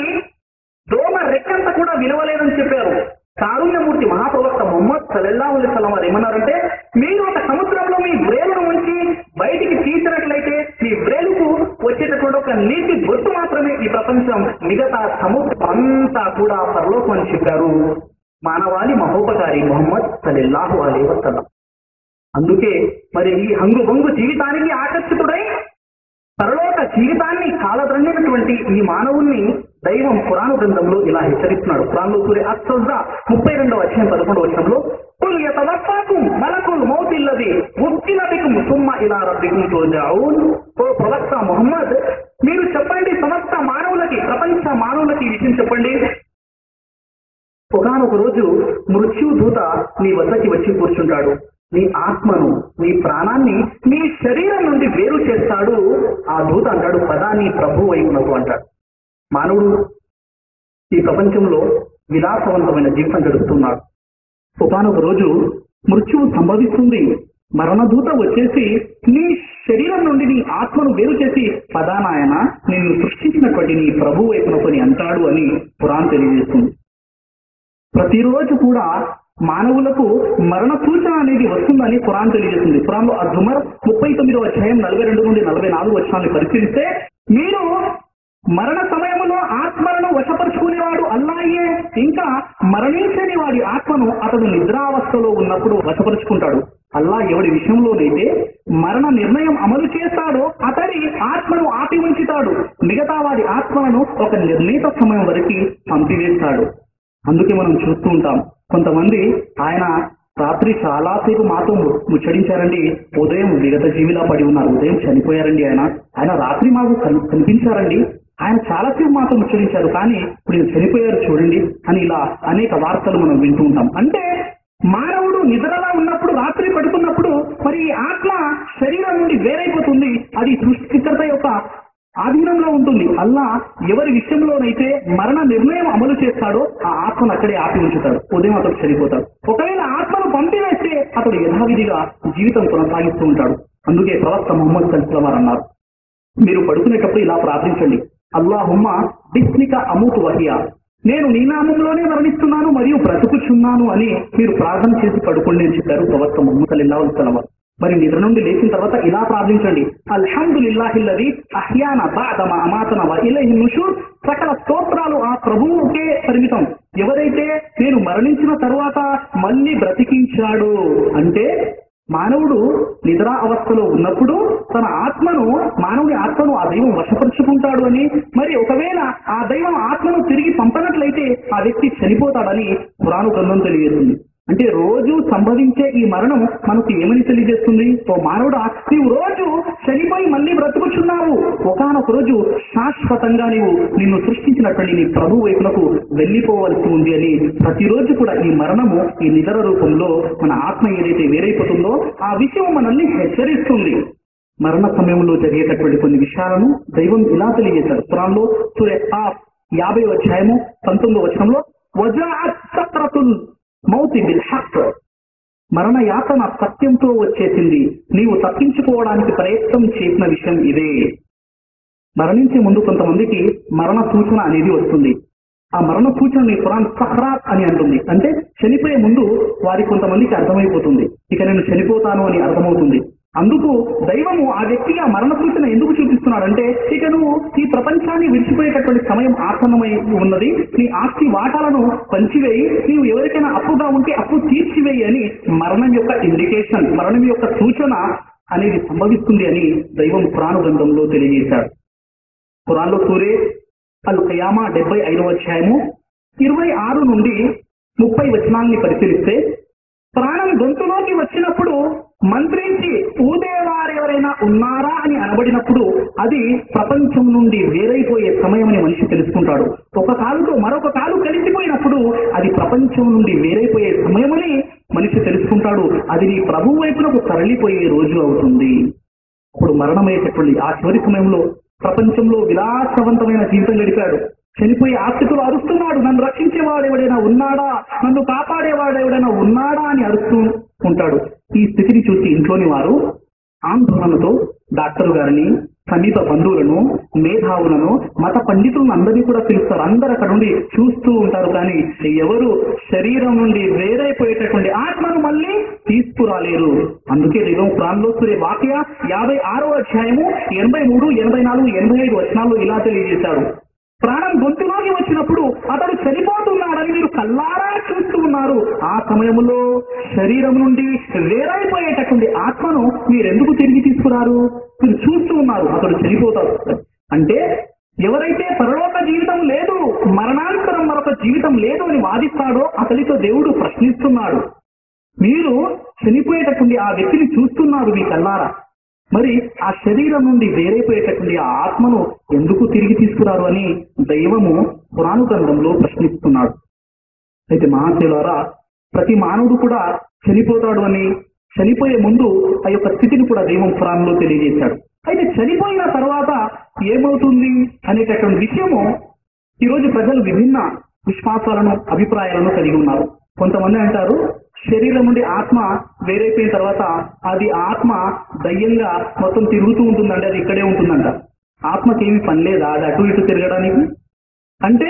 దోమ రెక్కంత కూడా విలువలేదని చెప్పారు. కారుణ్యమూర్తి మహాప్రవక్త ముహమ్మద్ సల్లల్లాహు అలైహి వసల్లం వారు ఏమన్నారంటే, మీరు ఒక సముద్రంలో మీ వ్రేలును ఉంచి బయటికి తీసినట్లయితే మీ వ్రేలుకు వచ్చేటటువంటి ఒక నీటి బొట్టు మాత్రమే ఈ ప్రపంచం, మిగతా సముద్రం అంతా కూడా పరలోకం అని చెప్పారు మానవాళి మహోపకారి ముహమ్మద్ సల్లల్లాహు అలైహి వసల్లం. అందుకే మరి ఈ హంగు జీవితానికి ఆకర్షితుడై పరలోక జీవితాన్ని కాలద్రన్నినటువంటి ఈ మానవుల్ని దైవం ఖురాన్ గ్రంథంలో ఇలా హెచ్చరిస్తున్నాడు. ఖురాన్లో సూర అస్-సజ్దా 32వ అధ్యాయం 11వ వచనంలో కుల్ యతవఫాకుం మలకుల్ మౌత్ అల్లదీ వుక్కిల బికుం సుమ్మ ఇలా రబ్బికుం తుర్జాఊన్, ఓ ప్రవక్త ముహమ్మద్, మీరు చెప్పండి సమస్త మానవులకి, ప్రపంచ మానవులకి ఈ విషయం చెప్పండి, ఒకానొక రోజు మృత్యుదూత నీ వద్దకి వచ్చి కూర్చుంటాడు, నీ ఆత్మను, నీ ప్రాణాన్ని నీ శరీరం నుండి వేరు చేస్తాడు. ఆ దూత అంటాడు, పదా నీ ప్రభు వైపునకు అంటాడు. మానవుడు ఈ ప్రపంచంలో విలాసవంతమైన జీవితం గడుపుతున్నాడు. ఒకానొక రోజు మృత్యువు సంభవిస్తుంది. మరణదూత వచ్చేసి నీ శరీరం నుండి నీ ఆత్మను వేరు చేసి పదానాయన నిన్ను సృష్టించినటువంటి నీ ప్రభు వైపునకు అంటాడు అని ఖురాన్ తెలియజేస్తుంది. ప్రతిరోజు కూడా మానవులకు మరణ సూచన అనేది వస్తుందని ఖురాన్ తెలియజేస్తుంది. ఖురాన్లో అజ్-జుమర్ 39వ అధ్యాయం 42-44 వచనాలను పరిశీలిస్తే, మీరు మరణ సమయంలో ఆత్మలను వశపరుచుకునేవాడు అల్లాహే, ఇంకా మరణించని వాడి ఆత్మను అతడు నిద్రావస్థలో ఉన్నప్పుడు వశపరుచుకుంటాడు. అల్లా ఎవడి విషయంలోనైతే మరణ నిర్ణయం అమలు చేస్తాడో అతడి ఆత్మను ఆపి ఉంచుతాడు, మిగతా వాడి ఆత్మలను ఒక నిర్ణీత సమయం వరకు పంపివేస్తాడు. అందుకే మనం చూస్తూ ఉంటాం, కొంతమంది ఆయన రాత్రి చాలాసేపు మాతో ముచ్చడించారండి, ఉదయం విగత జీవిలా పడి ఉన్నారు, ఉదయం చనిపోయారండి, ఆయన రాత్రి మాకు కనిపించారండి, ఆయన చాలాసేపు మాతో ముచ్చరించారు, కానీ ఇప్పుడు ఈయన చనిపోయారు చూడండి అని ఇలా అనేక వార్తలు మనం వింటూ ఉంటాం. అంటే మానవుడు నిద్రలా ఉన్నప్పుడు, రాత్రి పడుకున్నప్పుడు మరి ఆత్మ శరీరం నుండి వేరైపోతుంది, అది సృష్టికర్త యొక్క ఆధీనంలో ఉంటుంది. అల్లా ఎవరి విషయంలోనైతే మరణ నిర్ణయం అమలు చేస్తాడో ఆ ఆత్మను అక్కడే ఆపి ఉంచుతాడు, ఉదయం అతడు చనిపోతాడు. ఒకవేళ ఆత్మను పంపివేస్తే అతడు యథావిధిగా జీవితం కొనసాగిస్తూ ఉంటాడు. అందుకే ప్రవక్త ముహమ్మద్ సల్లల్లాహు అలైహి వసల్లం మీరు పడుకునేటప్పుడు ఇలా ప్రార్థించండి, అల్లాహుమ్మ బిస్మిక అమూతు వహియా, నేను నీ నామంలోనే మరణిస్తున్నాను మరియు బ్రతుకుచున్నాను అని మీరు ప్రార్థన చేసి పడుకోండి అని చెప్పారు ప్రవక్త ముహమ్మద్ సల్లల్లాహు అలైహి వసల్లం. మరి నిద్ర నుండి లేచిన తర్వాత ఇలా ప్రార్థించండి, అల్హమ్దులిల్లాహిల్లజీ అహ్యానా బఅద మా అమాతనా వ ఇలైహి నుషూర్. సకల స్తోత్రాలు ఆ ప్రభువుకే పరిమితం. ఎవరైతే నేను మరణించిన తర్వాత మళ్ళీ బ్రతికించాడు అంటే మానవుడు నిద్రా అవస్థలో ఉన్నప్పుడు తన ఆత్మను, మానవుడి ఆత్మను ఆ దైవం వశపరుచుకుంటాడు అని, మరి ఒకవేళ ఆ దైవం ఆత్మను తిరిగి పంపనట్లయితే ఆ వ్యక్తి చనిపోతాడని ఖురాను గ్రంథం తెలియజేస్తుంది. అంటే రోజు సంభవించే ఈ మరణం మనకు ఏమని తెలియజేస్తుంది? ఓ మానవుడా, నీవు రోజు చనిపోయి మళ్ళీ బ్రతుకుచున్నావు. ఒకానొక రోజు శాశ్వతంగా నిన్ను సృష్టించినటువంటి నీ ప్రభు వైపునకు వెళ్ళిపోవలసి ఉంది అని ప్రతిరోజు కూడా ఈ మరణము ఈ నిద్ర రూపంలో మన ఆత్మ ఏదైతే వేరైపోతుందో ఆ విషయం మనల్ని హెచ్చరిస్తుంది. మరణ సమయంలో జరిగేటటువంటి కొన్ని విషయాలను దైవం ఇలా తెలియజేశారు. ఖురాన్లో సూరా 50వ అధ్యాయము 19వ వచనంలో వజాఅత్ సక్రతుల్ మౌతి బిల్ హక్, మరణ యాతన సత్యంతో వచ్చేసింది, నీవు తప్పించుకోవడానికి ప్రయత్నం చేసిన విషయం ఇదే. మరణించే ముందు కొంతమందికి మరణ సూచన అనేది వస్తుంది. ఆ మరణ సూచనని ఖురాన్ సహ్రాత్ అని అంటుంది. అంటే చనిపోయే ముందు వారి కొంతమందికి అర్థమైపోతుంది, ఇక నేను చనిపోతాను అని అర్థమవుతుంది. అందుకు దైవము ఆ వ్యక్తికి ఆ మరణ సూచన ఎందుకు చూపిస్తున్నాడంటే, ఇక నువ్వు ఈ ప్రపంచాన్ని విడిచిపోయేటటువంటి సమయం ఆసన్నమై ఉన్నది, నీ ఆస్తి వాటాలను పంచివేయి, నీవు ఎవరికైనా అప్పుగా ఉంటే అప్పు తీర్చివేయి అని మరణం యొక్క ఇండికేషన్, మరణం యొక్క సూచన అనేది సంభవిస్తుంది అని దైవం ఖురాను గ్రంథంలో తెలియజేశాడు. ఖురాన్లో సూరే అల్ ఖియామా 75వ అధ్యాయము 26 నుండి 30 వచనాల్ని పరిశీలిస్తే, ప్రాణం గొంతులోకి వచ్చినప్పుడు మంత్రించి ఊదేవారెవరైనా ఉన్నారా అని అనబడినప్పుడు అది ప్రపంచం నుండి వేరైపోయే సమయం అని మనిషి తెలుసుకుంటాడు. ఒక కాలుతో మరొక కాలు కలిసిపోయినప్పుడు అది ప్రపంచం నుండి వేరైపోయే సమయమని మనిషి తెలుసుకుంటాడు. అది నీ ప్రభు వైపునకు తరలిపోయే రోజు అవుతుంది. అప్పుడు మరణమయ్యేటటువంటి ఆ చివరి సమయంలో ప్రపంచంలో విలాసవంతమైన జీవితం గడిపాడు. చనిపోయి ఆస్తికులు అరుస్తున్నాడు, నన్ను రక్షించేవాడు ఎవడైనా ఉన్నాడా, నన్ను కాపాడేవాడు ఎవడైనా ఉన్నాడా అని అరుస్తూ ఉంటాడు. ఈ స్థితిని చూసి ఇంట్లోని వారు ఆందోళనతో డాక్టర్ గారిని, సమీప బంధువులను, మేధావులను, మత పండితులను అందరినీ కూడా పిలుస్తారు. అందరు అక్కడ నుండి చూస్తూ ఉంటారు. కానీ ఎవరు శరీరం నుండి వేరైపోయేటటువంటి ఆత్మను మళ్ళీ తీసుకురాలేరు. అందుకే దైవం ఖురాన్లో సూరే వాకియా 56వ అధ్యాయము 83, 84, 85 వచనాల్లో ఇలా తెలియజేశాడు, ప్రాణం గొంతులోకి వచ్చినప్పుడు అతడు చనిపోతున్నాడని మీరు కల్లారా చూస్తూ ఉన్నారు. ఆ సమయంలో శరీరం నుండి వేరైపోయేటటువంటి ఆత్మను మీరెందుకు తిరిగి తీసుకురారు? మీరు చూస్తూ ఉన్నారు, అతడు చనిపోతాడు. అంటే ఎవరైతే పరలోక జీవితం లేదు, మరణాంతరం మరొక జీవితం లేదు అని వాదిస్తాడో అతడితో దేవుడు ప్రశ్నిస్తున్నాడు. మీరు చనిపోయేటటువంటి ఆ వ్యక్తిని చూస్తున్నారు మీ కల్లారా, మరి ఆ శరీరం నుండి వేరైపోయేటటువంటి ఆ ఆత్మను ఎందుకు తిరిగి తీసుకురారు అని దైవము ఖురాను గ్రంథంలో ప్రశ్నిస్తున్నాడు. అయితే మహాశయులారా, ప్రతి మానవుడు కూడా చనిపోతాడు అని, చనిపోయే ముందు ఆ యొక్క స్థితిని కూడా దైవం ఖురాన్లో తెలియజేశాడు. అయితే చనిపోయిన తర్వాత ఏమవుతుంది అనేటటువంటి విషయము ఈరోజు ప్రజలు విభిన్న విశ్వాసాలను, అభిప్రాయాలను కలిగి ఉన్నారు. కొంతమంది అంటారు, శరీరం నుండి ఆత్మ వేరైపోయిన తర్వాత అది ఆత్మ దయ్యంగా మొత్తం తిరుగుతూ ఉంటుందండి, అది ఇక్కడే ఉంటుందంట. ఆత్మకి ఏమి పని లేదా అది అటు ఇటు తిరగడానికి? అంటే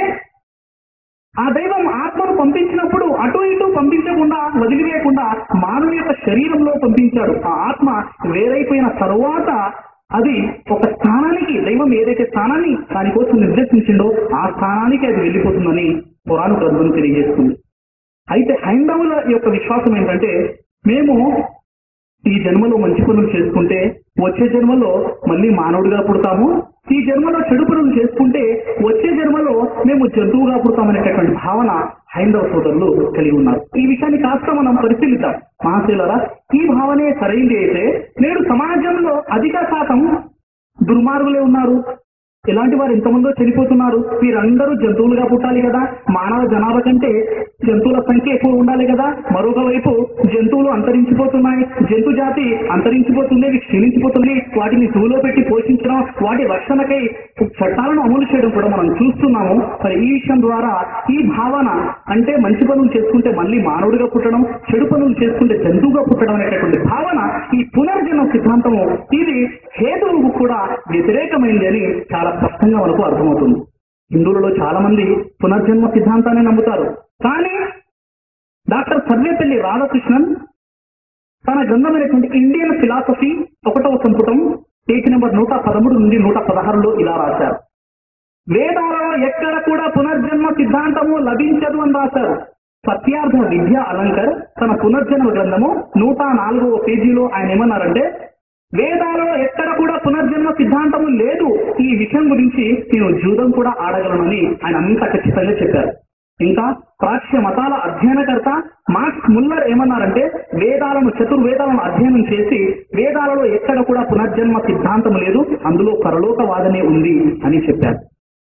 ఆ దైవం ఆత్మను పంపించినప్పుడు అటు ఇటు పంపించకుండా, వదిలివేయకుండా మానవుని యొక్క శరీరంలో పంపించాడు. ఆ ఆత్మ వేరైపోయిన తరువాత అది ఒక స్థానానికి, దైవం ఏదైతే స్థానాన్ని దానికోసం నిర్దేశించిండో ఆ స్థానానికి అది వెళ్ళిపోతుందని ఖురాను గ్రంథం తెలియజేస్తుంది. అయితే హైందవుల యొక్క విశ్వాసం ఏంటంటే, మేము ఈ జన్మలో మంచి పనులు చేసుకుంటే వచ్చే జన్మలో మళ్ళీ మానవుడిగా పుడతాము, ఈ జన్మలో చెడు పనులు చేసుకుంటే వచ్చే జన్మలో మేము జంతువుగా పుడతామనేటటువంటి భావన హైందవ సోదరులు కలిగి ఉన్నారు. ఈ విషయాన్ని కాస్త మనం పరిశీలిద్దాం. మహాశయులారా, ఈ భావనే సరైంది అయితే నేడు సమాజంలో అధిక శాతం దుర్మార్గులే ఉన్నారు. ఇలాంటి వారు ఎంతమందో చనిపోతున్నారు. వీరందరూ జంతువులుగా పుట్టాలి కదా, మానవ జనాభా కంటే జంతువుల సంఖ్య ఎక్కువ ఉండాలి కదా. మరొక వైపు జంతువులు అంతరించిపోతున్నాయి, జంతు జాతి అంతరించిపోతుంది, క్షీణించిపోతుంది. వాటిని జూలో పెట్టి పోషించడం, వాటి రక్షణకై చట్టాలను అమలు చేయడం కూడా మనం చూస్తున్నాము. మరి ఈ విషయం ద్వారా ఈ భావన, అంటే మంచి పనులు చేసుకుంటే మళ్ళీ మానవుడిగా పుట్టడం, చెడు పనులు చేసుకుంటే జంతువుగా పుట్టడం అనేటటువంటి భావన, ఈ పునర్జన్మ సిద్ధాంతము ఇది హేతువుకు కూడా వ్యతిరేకమైంది అని చాలా స్పష్టంగా మనకు అర్థమవుతుంది. హిందువులలో చాలా మంది పునర్జన్మ సిద్ధాంతాన్ని నమ్ముతారు. కానీ డాక్టర్ సర్వేపల్లి రాధాకృష్ణన్ తన గ్రంథమైనటువంటి ఇండియన్ ఫిలాసఫీ 1వ సంపుటం పేజీ నెంబర్ 113 నుండి 116లో ఇలా రాశారు. వేదాలలో ఎక్కడ కూడా పునర్జన్మ సిద్ధాంతము లభించదు అని రాశారు. సత్యార్థ విద్యా అలంకర్ తన పునర్జన్మ గ్రంథము 104వ పేజీలో ఆయన ఏమన్నారంటే, వేదాలలో ఎక్కడ కూడా పునర్జన్మ సిద్ధాంతము లేదు, ఈ విషయం గురించి నేను జూదం కూడా ఆడగలనని ఆయన అంత ఖచ్చితంగా చెప్పారు. ఇంకా ప్రాచ్య మతాల అధ్యయనకర్త మార్క్స్ ముల్లర్ ఏమన్నారంటే, వేదాలను చతుర్వేదాలను అధ్యయనం చేసి వేదాలలో ఎక్కడ కూడా పునర్జన్మ సిద్ధాంతం లేదు, అందులో పరలోకవాదనే ఉంది అని చెప్పారు.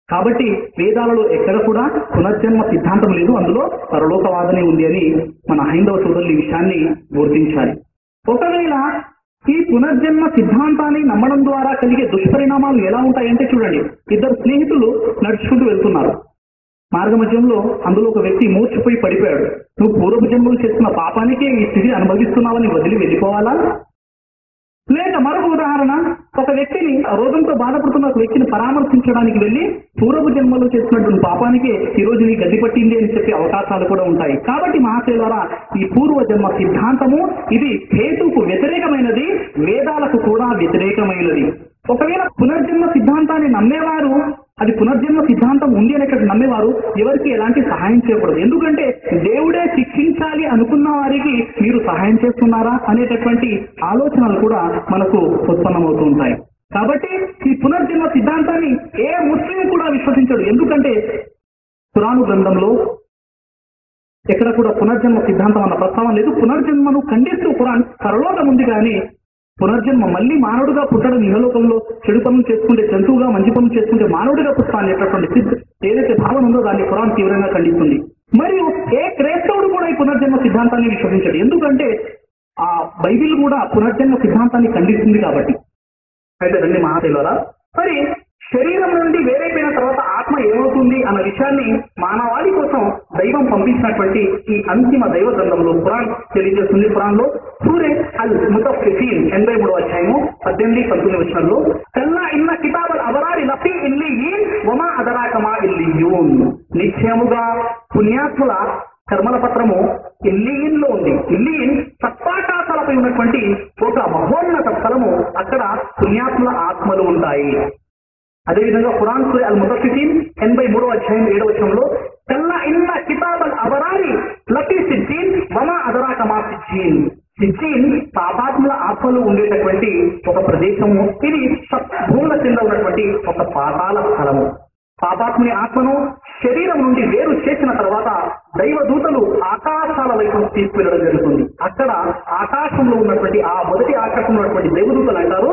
కాబట్టి వేదాలలో ఎక్కడ కూడా పునర్జన్మ సిద్ధాంతం లేదు, అందులో పరలోకవాదనే ఉంది అని మన హైందవ సోదరులు ఈ విషయాన్ని గుర్తించాలి. ఒకవేళ ఈ పునర్జన్మ సిద్ధాంతాన్ని నమ్మడం ద్వారా కలిగే దుష్పరిణామాలు ఎలా ఉంటాయంటే చూడండి, ఇద్దరు స్నేహితులు నడుచుకుంటూ వెళ్తున్నారు. మార్గ మధ్యంలో అందులో ఒక వ్యక్తి మూర్చిపోయి పడిపోయాడు. నువ్వు పూర్వ జన్మలు చేస్తున్న పాపానికే ఈ స్థితి అనుభవిస్తున్నావని వదిలి వెళ్ళిపోవాలా? లేక మరొక ఉదాహరణ, ఒక వ్యక్తిని రోగంతో బాధపడుతున్న ఒక వ్యక్తిని పరామర్శించడానికి వెళ్ళి పూర్వ జన్మలో చేస్తున్నటువంటి పాపానికే ఈ రోజు నీ గడ్డి పట్టింది అని చెప్పే అవకాశాలు కూడా ఉంటాయి. కాబట్టి మహాశయులారా, ఈ పూర్వ జన్మ సిద్ధాంతము ఇది హేతుకు వ్యతిరేకమైనది, వేదాలకు కూడా వ్యతిరేకమైనది. ఒకవేళ పునర్జన్మ సిద్ధాంతాన్ని నమ్మేవారు, అది పునర్జన్మ సిద్ధాంతం ఉంది అనేటువంటి నమ్మేవారు ఎవరికి ఎలాంటి సహాయం చేయకూడదు. ఎందుకంటే దేవుడే శిక్షించాలి అనుకున్న వారికి మీరు సహాయం చేస్తున్నారా అనేటటువంటి ఆలోచనలు కూడా మనకు ఉత్పన్నమవుతూ ఉంటాయి. కాబట్టి ఈ పునర్జన్మ సిద్ధాంతాన్ని ఏ ముస్లిం కూడా విశ్వసించడు. ఎందుకంటే ఖురాను గ్రంథంలో ఎక్కడ కూడా పునర్జన్మ సిద్ధాంతం అన్న ప్రస్తావన లేదు. పునర్జన్మను ఖండిస్తూ ఖురాన్ పరలోకం ఉంది, కానీ పునర్జన్మ మళ్ళీ మానవుడిగా పుట్టడం, ఇహలోకంలో చెడు పనులు చేసుకుంటే జంతువుగా, మంచి పనులు చేసుకుంటే మానవుడిగా పుట్టాలి అనేటటువంటి ఏదైతే భావన ఉందో దాన్ని ఖురాన్ తీవ్రంగా ఖండిస్తుంది. మరియు ఏ క్రైస్తవుడు కూడా ఈ పునర్జన్మ సిద్ధాంతాన్ని విశ్వసించడు. ఎందుకంటే ఆ బైబిల్ కూడా పునర్జన్మ సిద్ధాంతాన్ని ఖండిస్తుంది కాబట్టి. అయితే రండి మహాశయులారా, మరి శరీరం నుండి వేరైపోయిన తర్వాత ఆత్మ ఏమవుతుంది అన్న విషయాన్ని మానవాళి కోసం దైవం పంపించినటువంటి ఈ అంతిమ దైవ గ్రంథంలో ఖురాన్ తెలియజేస్తుంది. ఖురాన్లో సూరే అల్ ముతఫ్ఫిఫీన్ 83వ అధ్యాయము 18-19 వచనంలో, కల్లా ఇన్న కితాబల్ అబరారి లఫీ ఇల్లియీన్ వమా అదరాక మా ఇల్లియూన్, నిశ్చయముగా పుణ్యాత్ముల కర్మల పత్రము ఇల్లీన్ లో ఉంది. ఇల్లీన్ సత్పాకాశాలపై ఉన్నటువంటి ఒక మహోన్నత స్థలము, అక్కడ పుణ్యాత్ముల ఆత్మలు ఉంటాయి. అదేవిధంగా ఖురాన్ సూరా అల్ ముతఫ్ఫిఫీన్ 83వ అధ్యాయం 7వ వచనంలో, కల్లా ఇన్న కితాబల్ అబరారి లఫీ సిజ్జీన్ వమా అదరాక మా సిజ్జీన్, సిజ్జీన్ పాపాత్ముల ఆత్మలు ఉండేటటువంటి ఒక ప్రదేశము. ఇది భూముల కింద ఉన్నటువంటి ఒక పాతాళ స్థలము. పాపాత్ముని ఆత్మను శరీరం నుండి వేరు చేసిన తర్వాత దైవదూతలు ఆకాశాల వైపు తీసుకువెళ్ళడం జరుగుతుంది. అక్కడ ఆకాశంలో ఉన్నటువంటి ఆ మొదటి ఆకాశంలో ఉన్నటువంటి దైవదూతలు అంటారు,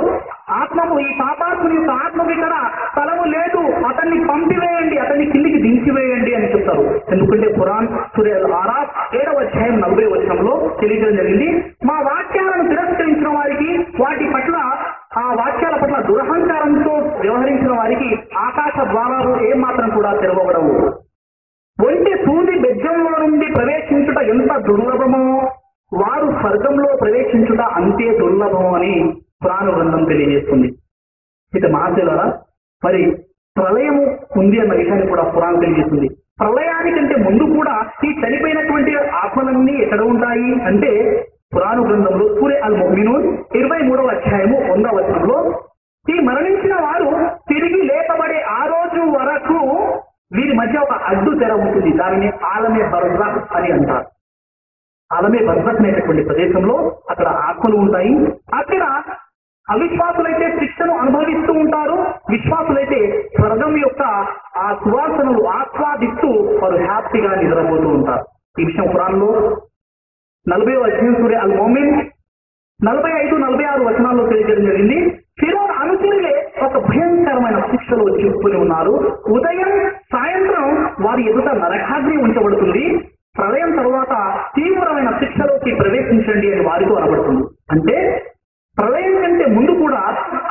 ఆత్మకు, ఈ పాపాత్ముని యొక్క ఆత్మకు ఇక్కడ స్థలము లేదు, అతన్ని పంపివేయండి, అతన్ని కిందికి దించివేయండి అని చెప్తారు. ఎందుకంటే ఖురాన్ సూరా అల్ ఆరాఫ్ 7వ అధ్యాయం 40వ వచనంలో తెలియజేయడం జరిగింది, మా వాక్యాలను తిరస్కరించిన వారికి, వాటి పట్ల ఆ వాక్యాల పట్ల దురహంకారంతో వ్యవహరించిన వారికి ఆకాశ ద్వారాలు ఏమాత్రం కూడా తెరవబడవు. ఒంటి సూది బెజ్జంలో నుండి ప్రవేశించుట ఎంత దుర్లభమో వారు స్వర్గంలో ప్రవేశించుట అంతే దుర్లభం అని ఖురాను గ్రంథం తెలియజేస్తుంది. ఇక మహాశయులారా, మరి ప్రళయము ఉంది అన్న విషయాన్ని కూడా ఖురాన్ తెలియజేస్తుంది. ప్రళయానికంటే ముందు కూడా ఈ చనిపోయినటువంటి ఆత్మలన్నీ ఎక్కడ ఉంటాయి అంటే ఖురాను గ్రంథంలో సూరే అల్ ముమినూన్ 23వ అధ్యాయము 1వ వచనంలో, ఈ మరణించిన వారు తిరిగి లేపబడే ఆ రోజు వరకు వీరి మధ్య ఒక అడ్డు తెర ఉంటుంది. దానిని ఆలమే బర్జఖ్ అని అంటారు. ఆలమే బర్జఖ్ అనేటటువంటి ప్రదేశంలో అక్కడ ఆత్మలు ఉంటాయి. అక్కడ అవిశ్వాసులైతే శిక్షను అనుభవిస్తూ ఉంటారు, విశ్వాసులైతే స్వర్గం యొక్క ఆ సువాసనలు ఆస్వాదిస్తూ వారు హ్యాపీగా నిద్రపోతూ ఉంటారు. ఈ విషయం ఖురాన్లో 40వ అధ్యాయం సూరా అల్ ముమిన్ 45-46 వచనాల్లో తెలియజేయడం జరిగింది. ఫిరౌన్ అనుచరులే ఒక భయంకరమైన శిక్షలో చిక్కుని ఉన్నారు. ఉదయం సాయంత్రం వారి ఎదుట నరకాగ్ని ఉంచబడుతుంది. ప్రళయం తరువాత తీవ్రమైన శిక్షలోకి ప్రవేశించండి అని వారితో అనబడుతుంది. అంటే ప్రళయం కంటే ముందు కూడా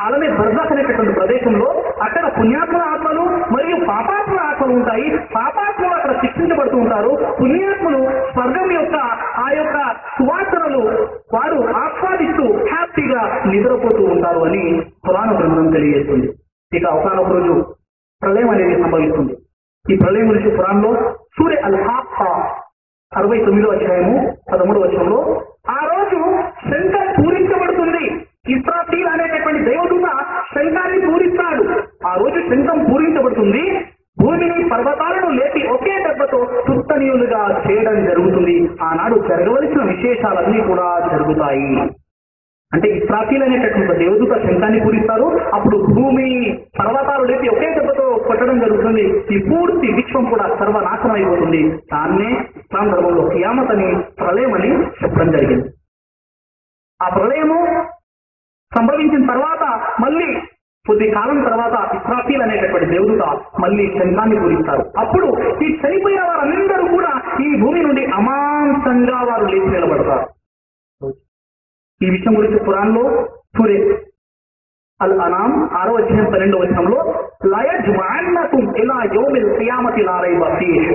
ఆలమే బర్జఖ్ అనేటటువంటి ప్రదేశంలో అక్కడ పుణ్యాత్మల ఆత్మలు మరియు పాపాత్మల ఆత్మలు ఉంటాయి. పాపాత్మలు అక్కడ శిక్షించబడుతూ ఉంటారు. పుణ్యాత్మలు స్వర్గం యొక్క ఆ యొక్క సువాసనలు వారు ఆస్వాదిస్తూ హ్యాపీగా నిద్రపోతూ ఉంటారు అని ఖురాను గ్రంథం తెలియజేస్తుంది. ఇక ఒకనొక రోజు ప్రళయం అనేది సంభవిస్తుంది. ఈ ప్రళయం గురించి ఖురాన్లో సూరా అల్ హాక్కా 69వ అధ్యాయము 13వ వచనంలో, ఆ రోజు శంఖ ఇస్రాఫీల్ అనేటటువంటి దేవదూత శంఖాన్ని పూరిస్తాడు. ఆ రోజు శంఖం పూరించబడుతుంది. భూమిని పర్వతాలను లేపి ఒకే దెబ్బతో తుత్తనీయులుగా చేయడం జరుగుతుంది. ఆనాడు జరగవలసిన విశేషాలన్నీ కూడా జరుగుతాయి. అంటే ఇస్రాఫీల్ అనేటటువంటి దేవదూత శంఖాన్ని పూరిస్తారు. అప్పుడు భూమి పర్వతాలు లేపి ఒకే దెబ్బతో కొట్టడం జరుగుతుంది. ఈ పూర్తి విశ్వం కూడా సర్వనాశనం అయిపోతుంది. దాన్నే ఇస్లాం ధర్మంలో కియామత్ అని, ప్రళయం అని చెప్పడం జరిగింది. ఆ ప్రళయము సంభవించిన తర్వాత మళ్ళీ కొద్ది కాలం తర్వాత ఇస్రాఫీల్ అనేటటువంటి దేవదూత మళ్ళీ శంఖాన్ని పూరిస్తారు. అప్పుడు ఈ చనిపోయిన వారందరూ కూడా ఈ భూమి నుండి అమాంతంగా వారు లేచి నిలబడతారు. ఈ విషయం గురించి ఖురాన్లో సూరే అల్ అనాం 6వ అధ్యాయం 12వ వచనంలో లయజ్మఅన్నకుం ఇలా యౌమిల్ ఖియామతి లా రైబ ఫీహ్,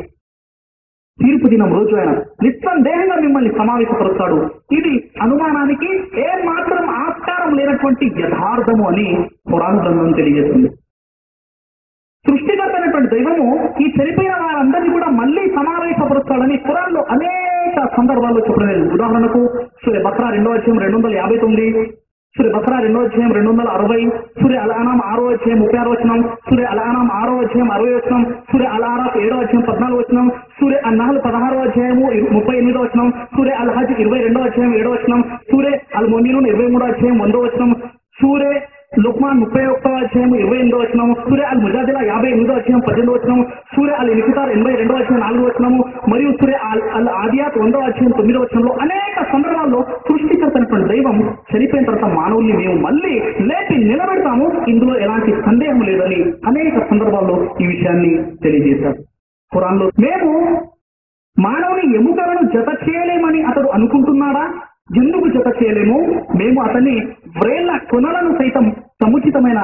తీర్పు దినం రోజు ఆయన నిస్సందేహంగా మిమ్మల్ని సమావేశపరుస్తాడు, ఇది అనుమానానికి ఏ మాత్రం ఆస్కారం లేనటువంటి యథార్థము అని ఖురాన్ గ్రంథం తెలియజేస్తుంది. సృష్టికర్త అయినటువంటి దైవము ఈ చనిపోయిన వారందరినీ కూడా మళ్ళీ సమావేశపరుస్తాడని ఖురాన్లో అనేక సందర్భాల్లో చెప్పలేదు. ఉదాహరణకు సూరే బక్రా 2వ అధ్యాయం 259, సూరే బక్రా 2వ అధ్యాయం 260, సూరే అల్ అనాం 6వ అధ్యాయం 36వ వచనం, సూరే అల్ అనాం 6వ అధ్యాయం 60వ వచనం, సూరే అల్ అరాఫ్ 7వ అధ్యాయం 14వ వచనం, సూరే అన్నహల్ 16వ అధ్యాయము 38వ వచనం, సూరే అల్ హజ్ 22వ అధ్యాయం 7వ వచనం, సూరే అల్ ముమినూన్ 23వ అధ్యాయం 1వ వచనం, సూరే లుక్మాన్ 31వ అధ్యాయం 28వ వచనం, సూరే అల్ ముజాదిలా 58వ అధ్యాయం 18వ వచనం, సూరే అల్ ఇన్ఫితార్ 82వ అధ్యాయం 4వ వచనము, మరియు సూరే అల్ ఆదియాత్ 1వ అధ్యాయం 9వ వచనంలో అనేక సందర్భాల్లో సృష్టికర్తైనటువంటి దైవం చనిపోయిన తర్వాత మానవుల్ని మేము మళ్ళీ లేపి నిలబెడతాము, ఇందులో ఎలాంటి సందేహం లేదని అనేక సందర్భాల్లో ఈ విషయాన్ని తెలియజేశారు. ఖురాన్లో మేము మానవుని ఎముకలను జత చేయలేమని అతడు అనుకుంటున్నాడా? ఎందుకు జత చేయలేము? మేము అతన్ని వ్రేళ్ల కొనలను సైతం సముచితమైన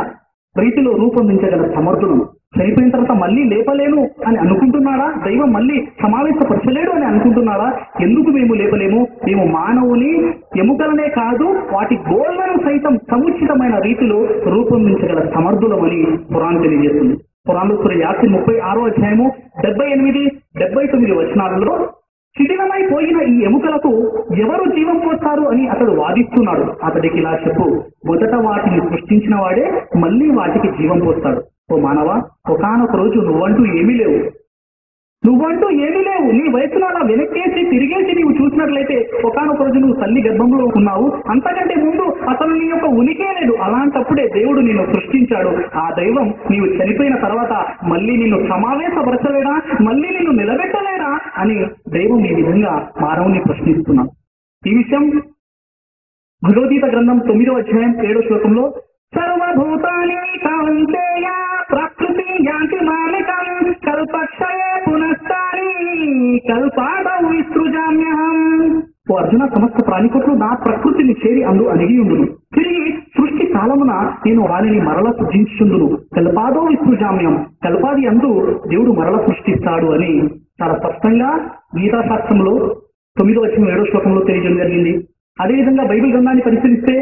రీతిలో రూపొందించగల సమర్థుడు. చనిపోయిన తర్వాత మళ్ళీ లేపలేను అని అనుకుంటున్నాడా? దైవం మళ్ళీ సమావేశపరచలేడు అని అనుకుంటున్నాడా? ఎందుకు మేము లేపలేము? మేము మానవుని ఎముకలనే కాదు వాటి గోళ్లను సైతం సముచితమైన రీతిలో రూపొందించగల సమర్థులమని ఖురాన్ తెలియజేస్తుంది. ఖురాన్లో సూరా యాసీన్ 36వ అధ్యాయము 78, 79 వచనాలలో శిథిలమైపోయిన ఈ ఎముకలకు ఎవరు జీవం పోస్తారు అని అతడు వాదిస్తున్నాడు. అతడికి ఇలా చెప్పు, మొదట వాటిని సృష్టించిన వాడే మళ్ళీ వాటికి జీవం పోస్తాడు. ఓ మానవ, ఒకానొక రోజు నువ్వంటూ ఏమీ లేవు. నీ వయసులో అలా వెనక్కేసి తిరిగేసి నీవు చూసినట్లయితే ఒకానొక రోజు నువ్వు తల్లి గర్భంలో ఉన్నావు. అంతకంటే ముందు అతను నీ యొక్క ఉనికే లేదు. అలాంటప్పుడే దేవుడు నిన్ను సృష్టించాడు. ఆ దైవం నీవు చనిపోయిన తర్వాత మళ్ళీ నిన్ను సమావేశపరచలేడా, మళ్ళీ నిన్ను నిలబెట్టలేడా అని దైవం ఈ విధంగా మానవుని ప్రశ్నిస్తున్నాడు. ఈ విషయం భగవద్గీత గ్రంథం 9వ అధ్యాయం 7వ శ్లోకంలో సర్వభూతాని కౌంతేయ ప్రకృతి యాంతి మామికం కల్పక్షయే పునస్తాని కల్పాదౌ విసృజామ్యహం. ఓ అర్జున, సమస్త ప్రాణికోట్లు నా ప్రకృతిని చేరి అందు అణిగి ఉండును. తిరిగి సృష్టి కాలమున నేను వారిని మరల సృజించుందును. కల్పాదో విసృజామ్యం, కల్పాది అందు దేవుడు మరల సృష్టిస్తాడు అని చాలా స్పష్టంగా గీతాశాస్త్రంలో 9వ అధ్యాయం 7వ శ్లోకంలో తెలియజేయడం జరిగింది. అదేవిధంగా బైబిల్ గ్రంథాన్ని పరిశీలిస్తే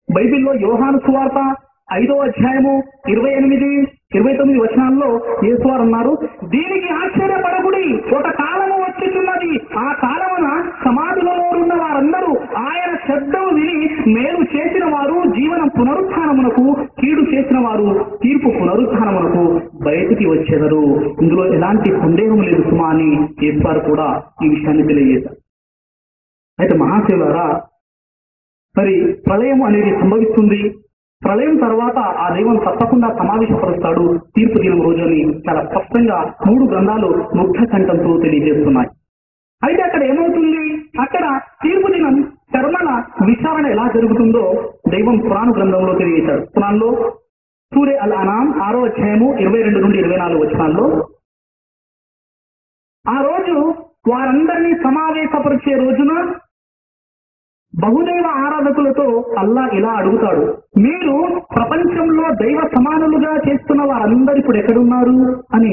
బైబిల్లో యోహాను సువార్త 5వ అధ్యాయము 28, 29 వచనాల్లో యేసువారు అన్నారు, దీనికి ఆశ్చర్యపడకుడి, ఒక కాలము వచ్చుచున్నది, ఆ కాలమున సమాధులలో ఉన్న వారందరూ ఆయన శబ్దము విని మేలు చేసిన వారు జీవనం పునరుత్థానమునకు, కీడు చేసిన వారు తీర్పు పునరుత్థానమునకు బయటికి వచ్చేదరు. ఇందులో ఎలాంటి సందేహం లేదు సుమా అని యేసువారు కూడా ఈ విషయాన్ని తెలియజేశారు. అయితే మహాశివులారా, మరి ప్రళయం అనేది సంభవిస్తుంది. ప్రళయం తర్వాత ఆ దైవం తప్పకుండా సమావేశపరుస్తాడు తీర్పు దినం రోజు అని చాలా స్పష్టంగా 3 గ్రంథాలు ముగ్ధ కంఠంతో తెలియజేస్తున్నాయి. అయితే అక్కడ ఏమవుతుంది? అక్కడ తీర్పు దినం కర్మల విచారణ ఎలా జరుగుతుందో దైవం ఖురాన్ గ్రంథంలో తెలియజేశాడు. ఖురాన్లో సూరే అల్ అనాం 6వ అధ్యాయము 22 నుండి 24 వచనాల్లో ఆ రోజు వారందరినీ సమావేశపరిచే రోజున బహుదైవ ఆరాధకులతో అల్లా ఇలా అడుగుతాడు, మీరు ప్రపంచంలో దైవ సమానులుగా చేస్తున్న వారందరూ ఇప్పుడు ఎక్కడున్నారు అని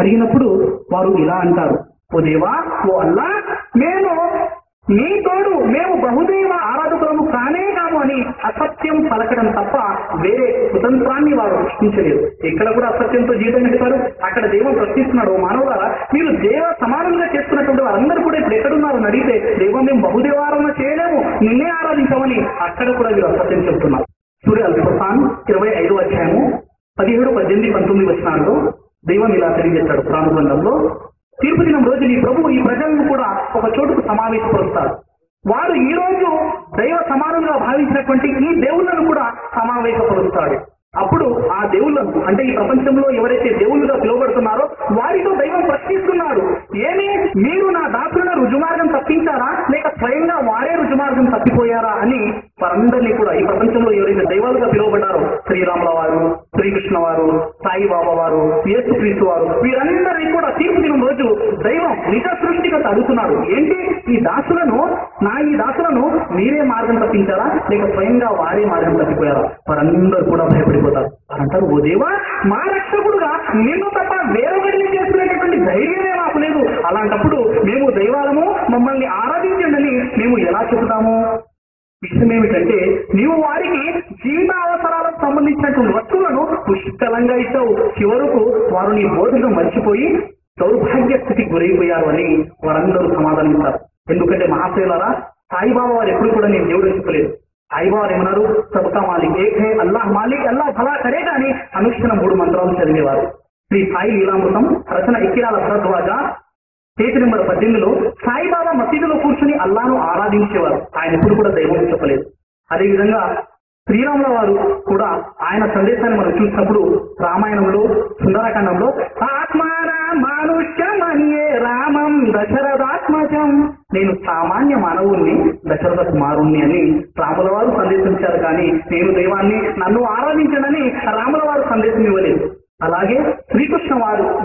అడిగినప్పుడు వారు ఇలా అంటారు, ఓ దేవా, ఓ అల్లా, మేము నీ తోడు మేము బహుదైవ ఆరాధకులము కానే కానే కాము అని అసత్యం పలకడం తప్ప వేరే కుతంత్రాన్ని వారు సృష్టించలేదు. ఎక్కడ కూడా అసత్యంతో జీవితం గడిపారు. అక్కడ దేవుడు ప్రశ్నిస్తున్నాడు, మానవులారా మీరు దేవ సమానంగా చేసుకున్నటువంటి వారందరూ కూడా ఇప్పుడు ఎక్కడున్నారు అని అడిగితే, దేవ మేము బహుదేవారాధన చేయలేము, నిన్నే ఆరాధించామని అక్కడ కూడా వీరు అసత్యం చెబుతున్నారు. సూర్య అల్-ఫుర్ఖాన్ 25వ అధ్యాయము 17, 18, 19 వచనాల్లో దైవం ఇలా తెలియజేస్తాడు ఖురాన్ గ్రంథంలో, తీర్పు దినం రోజు నీ ప్రభు ఈ ప్రజలను కూడా ఒక చోటుకు సమావేశపరుస్తాడు. వారు ఈ రోజు దైవ సమానంగా భావించినటువంటి ఈ దేవుళ్ళను కూడా సమావేశపరుస్తాడు. అప్పుడు ఆ దేవుళ్ళను, అంటే ఈ ప్రపంచంలో ఎవరైతే దేవుళ్ళుగా పిలువబడుతున్నారో వారితో దైవం ప్రశ్నిస్తున్నాడు, ఏమి మీరు నా దాసులను రుజుమార్గం తప్పించారా, లేక స్వయంగా వారే రుజుమార్గం తప్పిపోయారా అని వారందరినీ కూడా, ఈ ప్రపంచంలో ఎవరైతే దైవాలుగా పిలువబడ్డారో, శ్రీరాముల వారు, శ్రీకృష్ణ వారు, సాయిబాబా వారు, యేసుక్రీస్తు వారు, వీరందరినీ కూడా తీర్పు దినం రోజు దైవం నిజ సృష్టికత అడుగుతున్నాడు, ఏంటి ఈ దాసులను మీరే మార్గం తప్పించారా, లేక స్వయంగా వారే మార్గం తప్పిపోయారా? వారందరూ కూడా భయపడిపోతారు. అంటారు, ఓ దేవా, మా రక్షకుడుగా నిన్ను తప్ప వేరొకరిని చేసుకునేటటువంటి ధైర్యమే మాకు లేదు. అలాంటప్పుడు మేము దైవాలము, మమ్మల్ని ఆరాధించండి మేము ఎలా చెబుతాము? విషయం ఏమిటంటే, నీవు వారికి జీవిత అవసరాలకు సంబంధించినటువంటి వస్తువులను పుష్కలంగా ఇచ్చావు. చివరకు వారు నీ బోధను మర్చిపోయి దౌర్భాగ్య స్థితికి గురైపోయారు అని వారందరూ సమాధానిస్తారు. ఎందుకంటే మహాశయులారా, సాయిబాబా వారు ఎప్పుడు కూడా నేను దేవుడు చెప్పలేదు. సాయిబాబా వారు ఏమన్నారు, సబ్కా మాలిక్ ఏక్ హై, అల్లాహ్ మాలిక్, అల్లాహ్ భలా కరేగా అని అనుక్షణం 3 మంత్రాలు చదివేవారు. శ్రీ సాయి లీలామృతం రచన ఇక్కిరాల భరద్వాజ పేజీ నెంబర్ 18లో సాయిబాబా మసీదులో కూర్చుని అల్లాను ఆరాధించేవారు. ఆయన ఎప్పుడు కూడా దైవం చెప్పలేదు. అదేవిధంగా శ్రీరాముల వారు కూడా ఆయన సందేశాన్ని మనం చూసినప్పుడు రామాయణంలో సుందరకాండంలో ఆత్మారామానుష్యమన్యే రామం దశరథాత్మజం, నేను సామాన్య మానవుణ్ణి, దశరథ కుమారుణ్ణి అని రాముల వారు సందేశించారు. కానీ నేను దైవాన్ని, నన్ను ఆరాధించనని రాముల వారు సందేశం ఇవ్వలేదు. అలాగే శ్రీకృష్ణ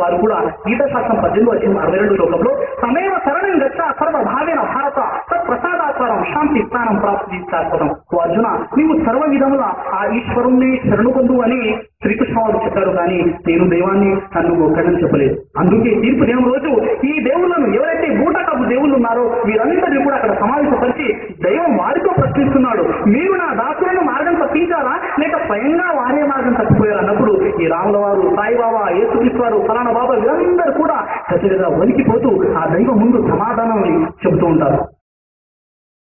వారు కూడా గీతాశాస్త్రం 18:62 శ్లోకంలో సమేవ శరణం గచ్చ సర్వ భావేన భారత తత్ప్రసాదాత్వరం శాంతి స్థానం ప్రాప్తి శాశ్వతం. ఓ అర్జున, నీవు సర్వ విధముల ఆ ఈశ్వరుణ్ణి శరణు పొందు అని శ్రీకృష్ణ వారు చెప్పారు. కానీ నేను దైవాన్ని నన్ను ఒక్కడని చెప్పలేదు. అందుకే తీర్పు దినం రోజు ఈ దేవుళ్ళను, ఎవరైతే బూటకపు దేవుళ్ళు ఉన్నారో వీరందరినీ కూడా అక్కడ సమావేశపరిచి దైవం వారితో ప్రశ్నిస్తున్నాడు, మీరు నా దాసులను మార్గం తప్పించారా, లేక స్వయంగా వారే మార్గం తప్పిపోయారు అన్నప్పుడు ఈ రాముల వారు, సాయిబాబా, యేసుక్రీస్తు వారు, ఫలానా బాబా వీరందరూ కూడా గజగజ వణికిపోతూ ఆ దైవం ముందు సమాధానం చెబుతూ ఉంటారు.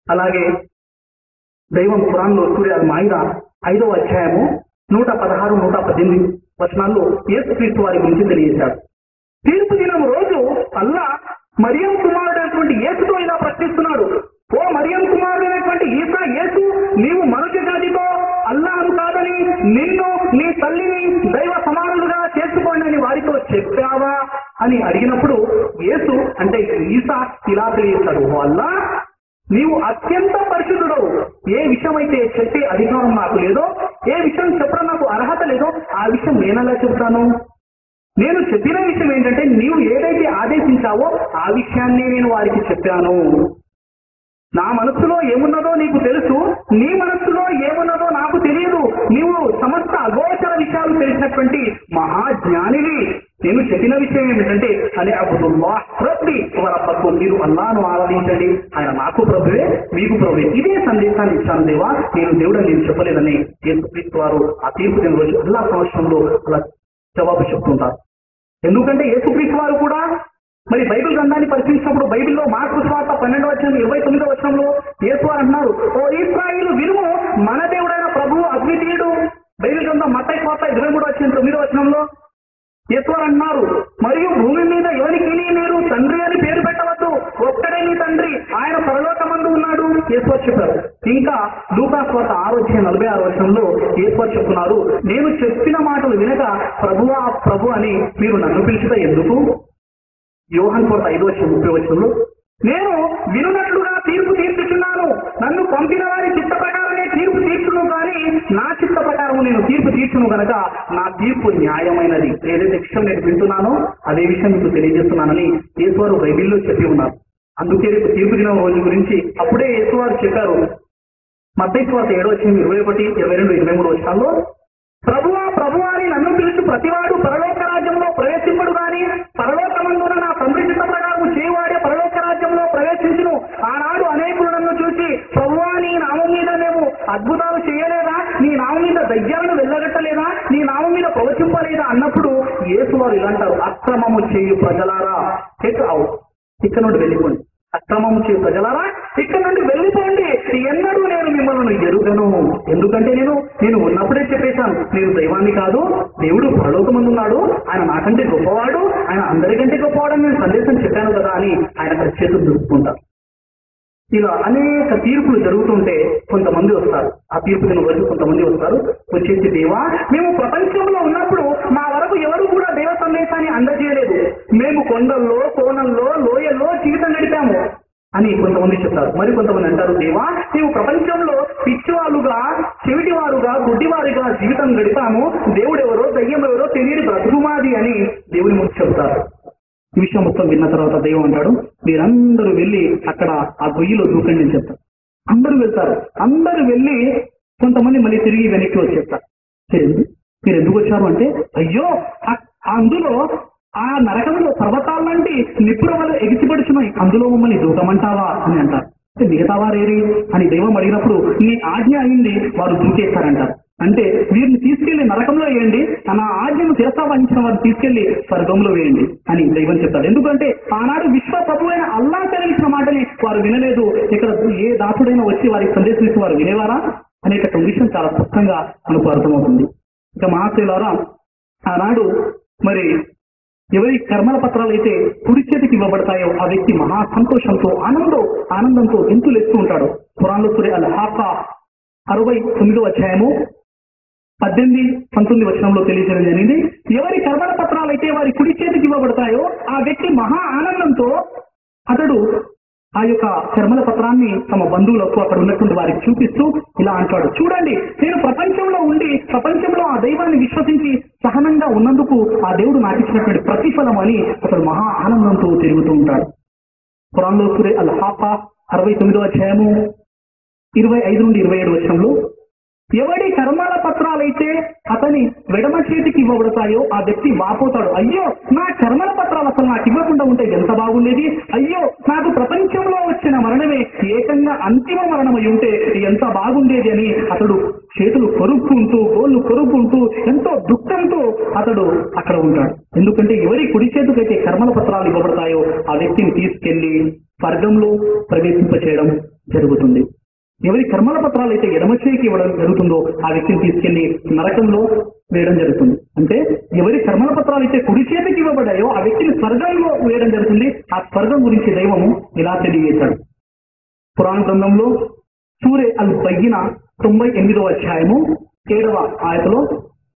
అలాగే దైవం ఖురాన్లో సూర్య అల్-మాయిదా 5వ అధ్యాయము 116, 118 వచనాల్లో యేసుక్రీస్తు వారి గురించి తెలియజేశాడు. తీర్పు దినం రోజు అల్లా మరియం కుమారుడైనటువంటి యేసుతో ఇలా ప్రశ్నిస్తున్నాడు, ఓ మరియం కుమారుడైనటువంటి ఈసా, యేసు, నీవు మనుష్య జాతితో అల్లాహను కాదని, నిన్ను నీ తల్లిని దైవ సమానులుగా చేసుకోండి అని వారితో చెప్పావా అని అడిగినప్పుడు యేసు అంటే ఈసా ఇలా తెలియజేస్తాడు, ఓ అల్లా, నీవు అత్యంత పరిశుద్ధుడవు. ఏ విషయం అయితే చెప్పే అధికారం నాకు లేదో, ఏ విషయం చెప్పడం నాకు అర్హత లేదో ఆ విషయం నేనలా చెప్తాను. నేను చెప్పిన విషయం ఏంటంటే, నీవు ఏదైతే ఆదేశించావో ఆ విషయాన్ని నేను వారికి చెప్పాను. నా మనస్సులో ఏమున్నదో నీకు తెలుసు, నీ మనస్సులో ఏమున్నదో నాకు తెలియదు. నీవు సమస్త అగోచర విషయాలు తెలిసినటువంటి మహాజ్ఞానివి. నేను చెప్పిన విషయం ఏమిటంటే, అనే అబ్దుల్లాహ్ రబ్బీ వ రబ్బకుమ్, మీరు అల్లాహ్ను ఆరాధించండి, ఆయన నాకు ప్రభువే మీకు ప్రభువే. ఇదే సందేశాన్ని ఇచ్చాను దేవా, నేను దేవుడని నేను చెప్పలేదని యేసుక్రీస్తు వారు ఆ తీర్పు దినం రోజు అల్లాహ్ సమక్షంలో అలా జవాబు చెప్తుంటారు. ఎందుకంటే యేసుక్రీస్తు వారు కూడా మరి బైబిల్ గ్రంథాన్ని పరిశీలించినప్పుడు బైబిల్లో మార్కు సువార్త 12:29 యేసు వారు అంటున్నారు, ఓ ఇశ్రాయేలు వినుము, మన దేవుడైన ప్రభువు అద్వితీయుడు. బైబిల్ గ్రంథం మత్తయి సువార్త 23:9 యేసు వారు అంటున్నారు, మరియు భూమి మీద ఎవరికి మీరు తండ్రి అని పేరు పెట్టవద్దు, ఒక్కడే నీ తండ్రి, ఆయన పరలోకమందు ఉన్నాడు యేసు వారు చెప్పారు. ఇంకా లూకా సువార్త 6:46 యేసు వారు చెప్తున్నారు, నేను చెప్పిన మాటలు వినక ప్రభువా ప్రభు అని మీరు నన్ను పిలిచితే ఎందుకు? యోహాను సువార్త 5:30 నేను వినున్నట్లుగా తీర్పు తీర్చుచున్నాను, నన్ను పంపిన వారి చిత్త ప్రకారమే తీర్పు తీర్చును, కానీ నా చిత్త ప్రకారం నేను తీర్పు తీర్చును కనుక నా తీర్పు న్యాయమైనది. ఏదైతే విషయం నేను వింటున్నానో అదే విషయం మీకు తెలియజేస్తున్నానని యేసువారు బైబిల్లో చెప్పి ఉన్నారు. అందుకే రేపు తీర్పు దినం రోజు గురించి అప్పుడే యేసువారు చెప్పారు. మత్తయి సువార్త 7:21, 22, 23 ప్రభువా ప్రభువా అని నన్ను పిలుచు ప్రతివాడు పరలోక రాజ్యంలో ప్రవేశింపడు గాని పరలోకమందున నా తండ్రి చిత్త ప్రకారం చేయవాడే పరలోక రాజ్యంలో ప్రవేశించును. ఆనాడు అనేకులు నన్ను చూసి ప్రభువా నీ నామం మీద మేము విమోచింపలేదా అన్నప్పుడు యేసు వారు ఇలా అంటారు, అక్రమము చేయు ప్రజలారా ఇక్కడ నుండి వెళ్ళిపోండి. అక్రమము చేయు ప్రజలారా ఇక్కడ నుండి వెళ్ళిపోండి, ఎన్నడూ నేను మిమ్మల్ని ఎరుగను. ఎందుకంటే నేను ఉన్నప్పుడే చెప్పేశాను, నేను దైవాన్ని కాదు, దేవుడు పరలోకమందున్నాడు, ఆయన నాకంటే గొప్పవాడు, ఆయన అందరికంటే గొప్పవాడని నేను సందేశం చెప్పాను కదా అని ఆయన అక్కడ చేతులు దులుపుకుంటారు. ఇలా అనేక తీర్పులు జరుగుతుంటే కొంతమంది వస్తారు, ఆ తీర్పు దిన వరకు కొంతమంది వస్తారు, వచ్చేసి దేవా మేము ప్రపంచంలో ఉన్నప్పుడు మా వరకు ఎవరు కూడా దైవ సందేశాన్ని అందజేయలేదు, మేము కొండల్లో కోణల్లో లోయల్లో జీవితం గడిపాము అని కొంతమంది చెప్తారు. మరి కొంతమంది అంటారు, దేవా మేము ప్రపంచంలో పిచ్చివారుగా చెవిటివారుగా గుడ్డివారిగా జీవితం గడిపాము, దేవుడెవరో దయ్యం ఎవరో తెలియని బ్రతుకుమాది అని దేవుని ముందు చెప్తారు. ఈ విషయం మొత్తం విన్న తర్వాత దైవం అంటాడు, మీరందరూ వెళ్ళి అక్కడ ఆ గొయ్యిలో దూకండి అని చెప్తారు. అందరూ వెళ్తారు. అందరూ వెళ్ళి కొంతమంది మళ్ళీ తిరిగి వెనక్కి వచ్చేస్తారు. మీరు ఎందుకు వచ్చారు అంటే, అయ్యో అందులో ఆ నరకంలో పర్వతాలంటి నిపుణులు ఎగిసిపడుచున్నాయి, అందులో మమ్మల్ని దూకమంటావా అని అంటారు. మిగతా వారేరి అని దైవం అడిగినప్పుడు నీ ఆజ్ఞ అయింది, వారు దూకేస్తారంటారు. అంటే వీరిని తీసుకెళ్లి నరకంలో వేయండి, నా ఆజ్ఞను శిరసావహించిన వారిని తీసుకెళ్లి స్వర్గంలో వేయండి అని దైవం చెప్తాడు. ఎందుకంటే ఆనాడు విశ్వ ప్రభు అయిన అల్లా తెలిసిన మాటని వారు వినలేదు. ఇక్కడ ఏ దాసుడైనా వచ్చి వారికి సందేశం ఇచ్చి వారు వినేవారా అనేక విషయం చాలా స్పష్టంగా మనకు అర్థమవుతుంది. ఇక మహాశైలారా, ఆనాడు మరి ఎవరి కర్మల పత్రాలు అయితే కుడి చేతికి ఇవ్వబడతాయో ఆ వ్యక్తి మహా సంతోషంతో ఆనందంతో గెంతులేస్తూ ఉంటాడు. ఖురాన్లో సూరా అల్ హాకా 69వ అధ్యాయము 18-19 వచనంలో తెలియజేయడం జరిగింది. ఎవరి కర్మల పత్రాలు అయితే వారి కుడి చేతికి ఇవ్వబడతాయో ఆ వ్యక్తి మహా ఆనందంతో అతడు ఆ యొక్క కర్మల పత్రాన్ని తమ బంధువులకు అక్కడ ఉన్నటువంటి వారికి చూపిస్తూ ఇలా అంటాడు, చూడండి నేను ప్రపంచంలో ఉండి ప్రపంచంలో ఆ దైవాన్ని విశ్వసించి సహనంగా ఉన్నందుకు ఆ దేవుడు నాకు ఇచ్చినటువంటి ప్రతిఫలం అని అతడు మహా ఆనందంతో తిరుగుతూ ఉంటాడు. ఖురాన్లో సూరా అల్ హాకా 69వ అధ్యాయము 25-27 వచనంలో ఎవడి కర్మల పత్రాలైతే అతని వెడమ చేతికి ఇవ్వబడతాయో ఆ వ్యక్తి వాపోతాడు, అయ్యో నా కర్మల పత్రాలు అసలు నాకు ఇవ్వకుండా ఉంటే ఎంత బాగుండేది, అయ్యో నాకు ప్రపంచంలో వచ్చిన మరణమే ఏకంగా అంతిమ మరణమై ఉంటే ఎంత బాగుండేది అని అతడు చేతులు కొరుక్కుంటూ గోళ్ళు కొరుక్కుంటూ ఎంతో దుఃఖంతో అతడు అక్కడ ఉంటాడు. ఎందుకంటే ఎవరి కుడి చేతికైతే కర్మల పత్రాలు ఇవ్వబడతాయో ఆ వ్యక్తిని తీసుకెళ్లి స్వర్గంలో ప్రవేశింపచేయడం జరుగుతుంది. ఎవరి కర్మల పత్రాలు అయితే ఎడమ చేయికి ఇవ్వడం జరుగుతుందో ఆ వ్యక్తిని తీసుకెళ్లి నరకంలో వేయడం జరుగుతుంది. అంటే ఎవరి కర్మల పత్రాలు అయితే కుడి చేతికి ఇవ్వబడ్డాయో ఆ వ్యక్తిని స్వర్గంలో వేయడం జరుగుతుంది. ఆ స్వర్గం గురించి దైవము ఇలా తెలియజేశాడు. ఖురాన్ గ్రంథంలో సూరా అల్ బయ్యినా 98వ అధ్యాయము 7వ ఆయతలో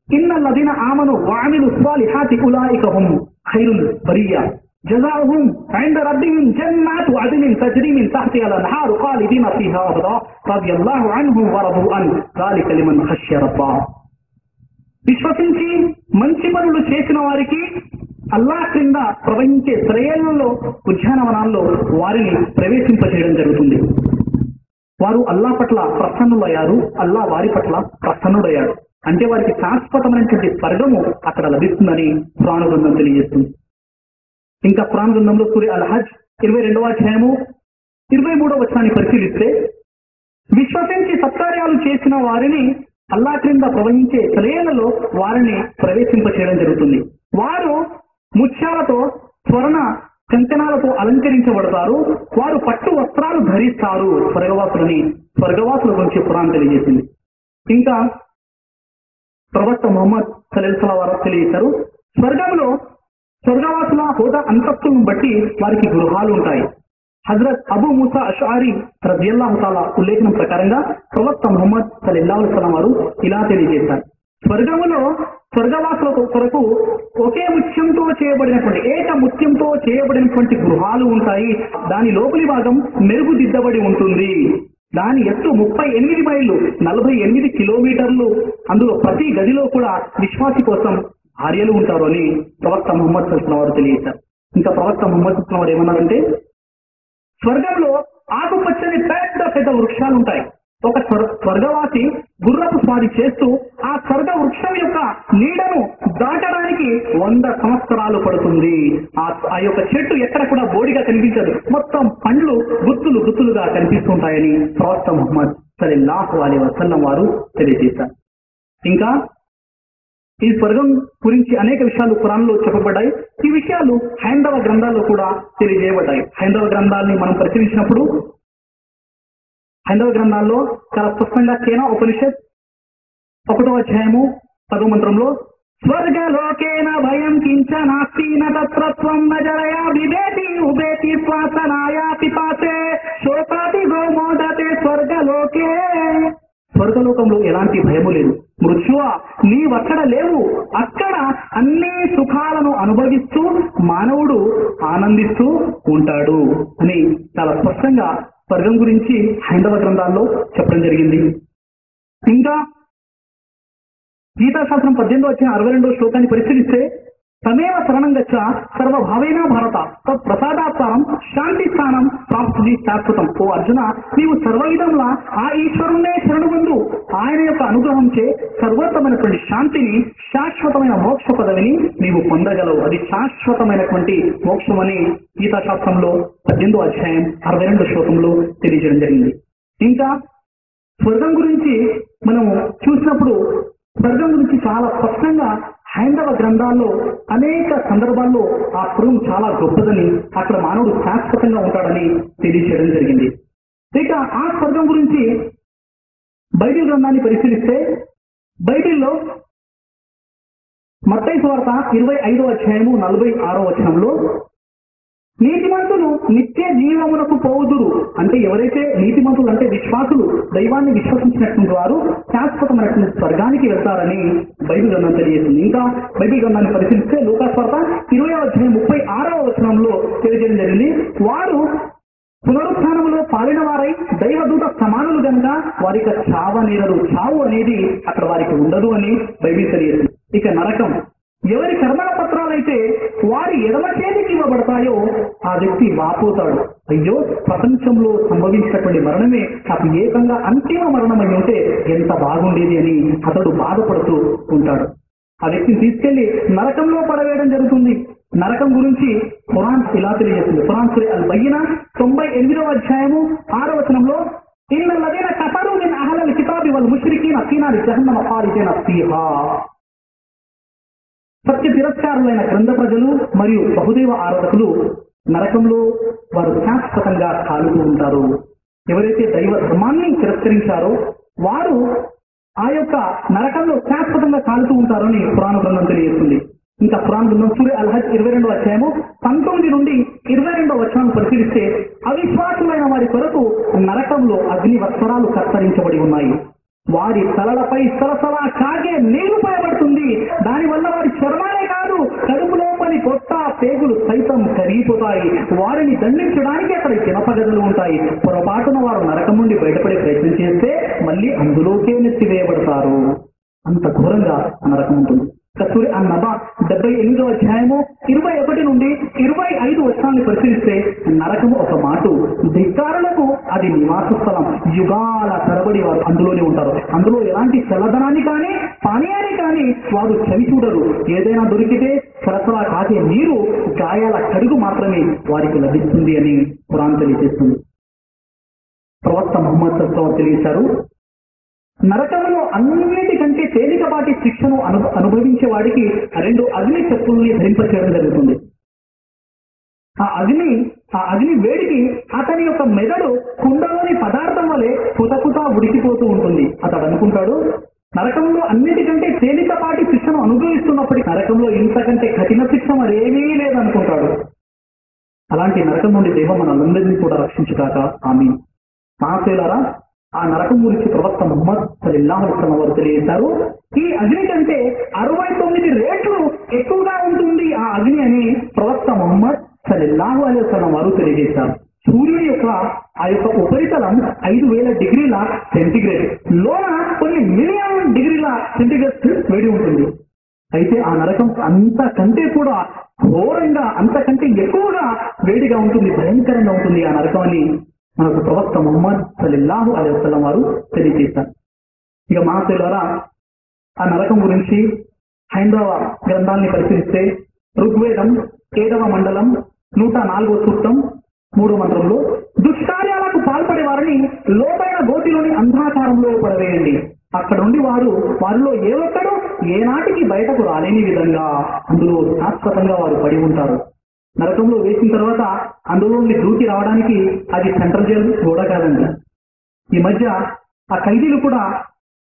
ఇన్నల్లదీన ఆమను వఅమిలు స్వాలిహాతి ఉలైక హుం ఖైరుల్ బరియా జజాఉహుం ఇంద రబ్బిహిం జన్నాతు అద్నిన్ తజ్రీ మిన్ తహ్తిహా అల్-అన్హార్ ఖాలిదీన ఫీహా అబదా రదియల్లాహు అన్హుం వరదు అన్ ذلك లిమన్ ఖష్య రబ్బా. విశ్వసించి మంచి పనులు చేసిన వారికి అల్లా క్రింద ప్రవహించే శ్రేయలలో ఉద్యానవనాల్లో వారిని ప్రవేశింపచేయడం జరుగుతుంది. వారు అల్లా పట్ల ప్రసన్నులయ్యారు, అల్లా వారి పట్ల ప్రసన్నుడయ్యాడు. అంటే వారికి శాశ్వతమైనటువంటి స్వర్గము అక్కడ లభిస్తుందని ఖురాన్ గ్రంథం తెలియజేస్తుంది. ఇంకా ఖురాన్ గ్రంథంలో సూరా అల్ హజ్ 22వ అధ్యాయము 23వ వచనాన్ని పరిశీలిస్తే విశ్వసించి సత్కార్యాలు చేసిన వారిని అల్లా క్రింద ప్రవహించే శ్రేయలలో వారిని ప్రవేశింపచేయడం జరుగుతుంది. వారు ముత్యాలతో స్వర్ణ కంకణాలతో అలంకరించబడతారు, వారు పట్టు వస్త్రాలు ధరిస్తారు. స్వర్గవాసుల గురించి ఖురాన్ తెలియజేసింది. ఇంకా ప్రవక్త ముహమ్మద్ సల్లల్లాహు అలైహి వసల్లం తెలియజేశారు, స్వర్గంలో స్వర్గవాసుల హోదా అంతస్తులను బట్టి వారికి గృహాలు ఉంటాయి. హజరత్ అబూ మూసా అష్అరీ రదియల్లాహు తాలా ఉల్లేఖనం ప్రకారంగా ప్రవక్త ముహమ్మద్ సల్లల్లాహు అలైహి వసల్లం వారు ఇలా తెలియజేశారు, స్వర్గములో స్వర్గవాసుల కొరకు ఒకే ముత్యంతో చేయబడినటువంటి ఏక ముత్యంతో చేయబడినటువంటి గృహాలు ఉంటాయి. దాని లోపలి భాగం మెరుగుదిద్దబడి ఉంటుంది. దాని ఎత్తు 38 మైళ్ళు 48 కిలోమీటర్లు. అందులో ప్రతి గదిలో కూడా విశ్వాసి కోసం భార్యలు ఉంటారు అని ప్రవక్త ముహమ్మద్ సల్లల్లాహు అలైహి వసల్లం వారు తెలియజేశారు. ఇంకా ప్రవక్త ముహమ్మద్ సల్లల్లాహు అలైహి వసల్లం వారు ఏమన్నారంటే, స్వర్గంలో ఆకుపచ్చని పెద్ద పెద్ద వృక్షాలు ఉంటాయి. ఒక స్వర్గవాసి గుర్రపు స్వారీ చేస్తూ ఆ స్వర్గ వృక్షం యొక్క నీడను దాటడానికి 100 సంవత్సరాలు పడుతుంది. ఆ యొక్క చెట్టు ఎక్కడ కూడా బోడిగా కనిపించదు, మొత్తం పండ్లు గుత్తులుగా కనిపిస్తుంటాయని ప్రవక్త ముహమ్మద్ సల్లల్లాహు అలైహి వసల్లం వారు తెలియజేశారు. ఇంకా ఈ స్వర్గం గురించి అనేక విషయాలు ఖురాన్లో చెప్పబడ్డాయి. ఈ విషయాలు హైందవ గ్రంథాల్లో కూడా తెలియజేయబడ్డాయి. హైందవ గ్రంథాలని మనం పరిశీలించినప్పుడు హైందవ గ్రంథాల్లో చాలా స్పష్టంగా కేన ఉపనిషత్ 1వ అధ్యాయము 10వ మంత్రంలో స్వర్గలోకేన భయం కించ నాస్తి న తత్రత్వం న జరయా వివేతి ఉబేతి శ్వాసనాయా పిపాసే శోకాతి గోమోదతే స్వర్గలోకే. స్వర్గలోకంలో ఎలాంటి భయము లేదు. మృత్యువ నీవక్కడ లేవు, అక్కడ అన్ని సుఖాలను అనుభవిస్తూ మానవుడు ఆనందిస్తూ ఉంటాడు అని చాలా స్పష్టంగా స్వర్గం గురించి హైందవ గ్రంథాల్లో చెప్పడం జరిగింది. ఇంకా గీతాశాస్త్రం 18వ అధ్యాయం 62వ శ్లోకాన్ని పరిశీలిస్తే తమేవ శరణం గచ్చ సర్వభావేన భారత ప్రసాదాత్తారం శాంతి స్థానం ప్రాప్తి శాశ్వతం. ఓ అర్జున, నీవు సర్వవిధంలా ఆ ఈశ్వరుణ్ణే శరణు పొందు. ఆయన యొక్క అనుగ్రహంచే సర్వోత్తమైనటువంటి శాంతిని, శాశ్వతమైన మోక్ష పదవిని నీవు పొందగలవు. అది శాశ్వతమైనటువంటి మోక్షమని గీతాశాస్త్రంలో 18వ అధ్యాయం 62వ శ్లోకంలో తెలియజేయడం జరిగింది. ఇంకా స్వర్గం గురించి మనము చూసినప్పుడు స్వర్గం గురించి చాలా స్పష్టంగా హైందవ గ్రంథాల్లో అనేక సందర్భాల్లో ఆ స్వర్గం చాలా గొప్పదని, అక్కడ మానవుడు శాశ్వతంగా ఉంటాడని తెలియజేయడం జరిగింది. ఇక ఆ స్వర్గం గురించి బైబిల్ గ్రంథాన్ని పరిశీలిస్తే బైబిల్లో మత్తయి సువార్త 25వ అధ్యాయము 46వ వచనంలో నీతిమంతులు నిత్య జీవమునకు పోవుదురు. అంటే ఎవరైతే నీతిమంతులు అంటే విశ్వాసులు, దైవాన్ని విశ్వసించినటువంటి వారు శాశ్వతమైనటువంటి స్వర్గానికి వెళ్తారని బైబిల్ గ్రంథం తెలియజేస్తుంది. ఇంకా బైబిల్ గ్రంథాన్ని పరిశీలిస్తే లూకా సువార్త 20వ అధ్యాయం 36వ వచనంలో తెలియజేయడం జరిగింది. వారు పునరుత్థానంలో పాలిన వారై దైవదూత సమానులు కనుక వారికి చావనేరరు. చావు అనేది అక్కడ వారికి ఉండదు అని బైబిల్ తెలియజేస్తుంది. ఇక నరకం, ఎవరి కర్మల పత్రాలైతే వారి ఎడమ చేతికి ఇవ్వబడతాయో ఆ వ్యక్తి వాపోతాడు. అయ్యో, ప్రపంచంలో సంభవించినటువంటి మరణమే నాకు ఏకంగా అంతిమ మరణమై ఉంటే ఎంత బాగుండేది అని అతడు బాధపడుతూ ఉంటాడు. ఆ వ్యక్తిని తీసుకెళ్లి నరకంలో పడవేయడం జరుగుతుంది. నరకం గురించి ఖురాన్ ఇలా తెలియజేస్తుంది. ఖురాన్ సూరా అల్ బయ్యినా 98వ అధ్యాయము 6వ వచనంలో ఇన్నల్లదీన కఫరు మిన్ అహ్లిల్ కితాబి వల్ ముష్రికీన ఫీ నారి జహన్నమ ఖాలిదీన ఫీహా. సత్య తిరస్కారులైన గ్రంథ ప్రజలు మరియు బహుదేవ ఆరాధకులు నరకంలో వారు శాశ్వతంగా కాలుతూ ఉంటారు. ఎవరైతే దైవ ధర్మాన్ని తిరస్కరించారో వారు ఆ యొక్క నరకంలో శాశ్వతంగా కాలుతూ ఉంటారు అని పురాణ గ్రంథం తెలియజేస్తుంది. ఇంకా పురాణ గ్రంథం సూరా అల్ హజ్ 22వ అధ్యాయము 19 నుండి 22వ వచనాన్ని పరిశీలిస్తే అవిశ్వాసులైన వారి కొరకు నరకంలో అగ్ని వస్త్రాలు కత్తరించబడి ఉన్నాయి. వారి తలలపై సరసలా కాగే నీరు పోయబడుతుంది. దానివల్ల వారి చర్మాలే కాదు, కడుపులోపలి పొట్ట పేగులు సైతం కరిగిపోతాయి. వారిని దండించడానికి అక్కడ జనపగదులు ఉంటాయి. పొరపాటున వారు నరకం నుండి బయటపడే ప్రయత్నం చేస్తే మళ్ళీ అందులోకే నెత్తివేయబడతారు. అంత ఘోరంగా నరకం ఉంటుంది. కస్తూరి అన్నబా 78వ అధ్యాయము 21 నుండి 25 వచనాన్ని పరిశీలిస్తే నరకము ఒక మాటు, ధిక్కారులకు అది నివాస స్థలం. యుగాల తరబడి వారు అందులోనే ఉంటారు. అందులో ఎలాంటి చల్లదనాన్ని కానీ పానీయాన్ని కానీ వారు చవి చూడరు. ఏదైనా దొరికితే సరసరా కాగే నీరు, గాయాల కడుగు మాత్రమే వారికి లభిస్తుంది అని ఖురాన్ తెలియజేస్తుంది. ప్రవక్త ముహమ్మద్ సల్లల్లాహు తెలియజేశారు, నరకంలో అన్నిటికంటే తేలికపాటి శిక్షను అనుభవించే వాడికి 2 అగ్ని చెప్పుల్ని ధరింపచేయడం జరుగుతుంది. ఆ అగ్ని వేడికి అతని యొక్క మెదడు కుండలోని పదార్థం వలె కుతకుతా ఉడికిపోతూ ఉంటుంది. అతడు అనుకుంటాడు నరకంలో అన్నిటికంటే తేలికపాటి శిక్షను అనుభవిస్తున్నప్పటికీ నరకంలో ఇంతకంటే కఠిన శిక్ష మరేమీ లేదనుకుంటాడు. అలాంటి నరకం నుండి దేవం మనందరినీ కూడా రక్షించుగాక. ఆమీన్. మహాశయులారా, ఆ నరకం గురించి ప్రవక్త ముహమ్మద్ సల్లల్లాహు అలైహి వసల్లం వారు తెలియజేశారు, ఈ అగ్ని కంటే 69 రెట్లు ఎక్కువగా ఉంటుంది ఆ అగ్ని అని ప్రవక్త ముహమ్మద్ సల్లల్లాహు అలైహి వసల్లం వారు తెలియజేశారు. సూర్యుడి యొక్క ఆ యొక్క ఉపరితలం 5000 డిగ్రీల సెంటిగ్రేడ్, లోన కొన్ని మిలియన్ డిగ్రీల సెంటిగ్రేడ్ వేడి ఉంటుంది. అయితే ఆ నరకం అంతకంటే కూడా ఘోరంగా, అంతకంటే ఎక్కువగా వేడిగా ఉంటుంది, భయంకరంగా ఉంటుంది ఆ నరకం అని మనకు ప్రవక్త ముహమ్మద్ సల్లల్లాహు అలైహి వసల్లం వారు తెలియజేశారు. ఇక మహాశయులారా, ఆ నరకం గురించి హైందవ గ్రంథాన్ని పరిశీలిస్తే ఋగ్వేదం 7వ మండలం 104వ సూక్తం 3వ మంత్రంలో దుష్కార్యాలకు పాల్పడే వారిని లోతైన గోతిలోని అంధాకారంలో పడవేయండి. అక్కడ నుండి వారిలో ఏ ఒక్కడు ఏనాటికి బయటకు రాలేని విధంగా అందులో శాశ్వతంగా వారు పడి ఉంటారు. నరకంలో వేసిన తర్వాత అందులో నుండి దూకి రావడానికి అది సెంట్రల్ జైలు గోడ కాదండి. ఈ మధ్య ఆ ఖైదీలు కూడా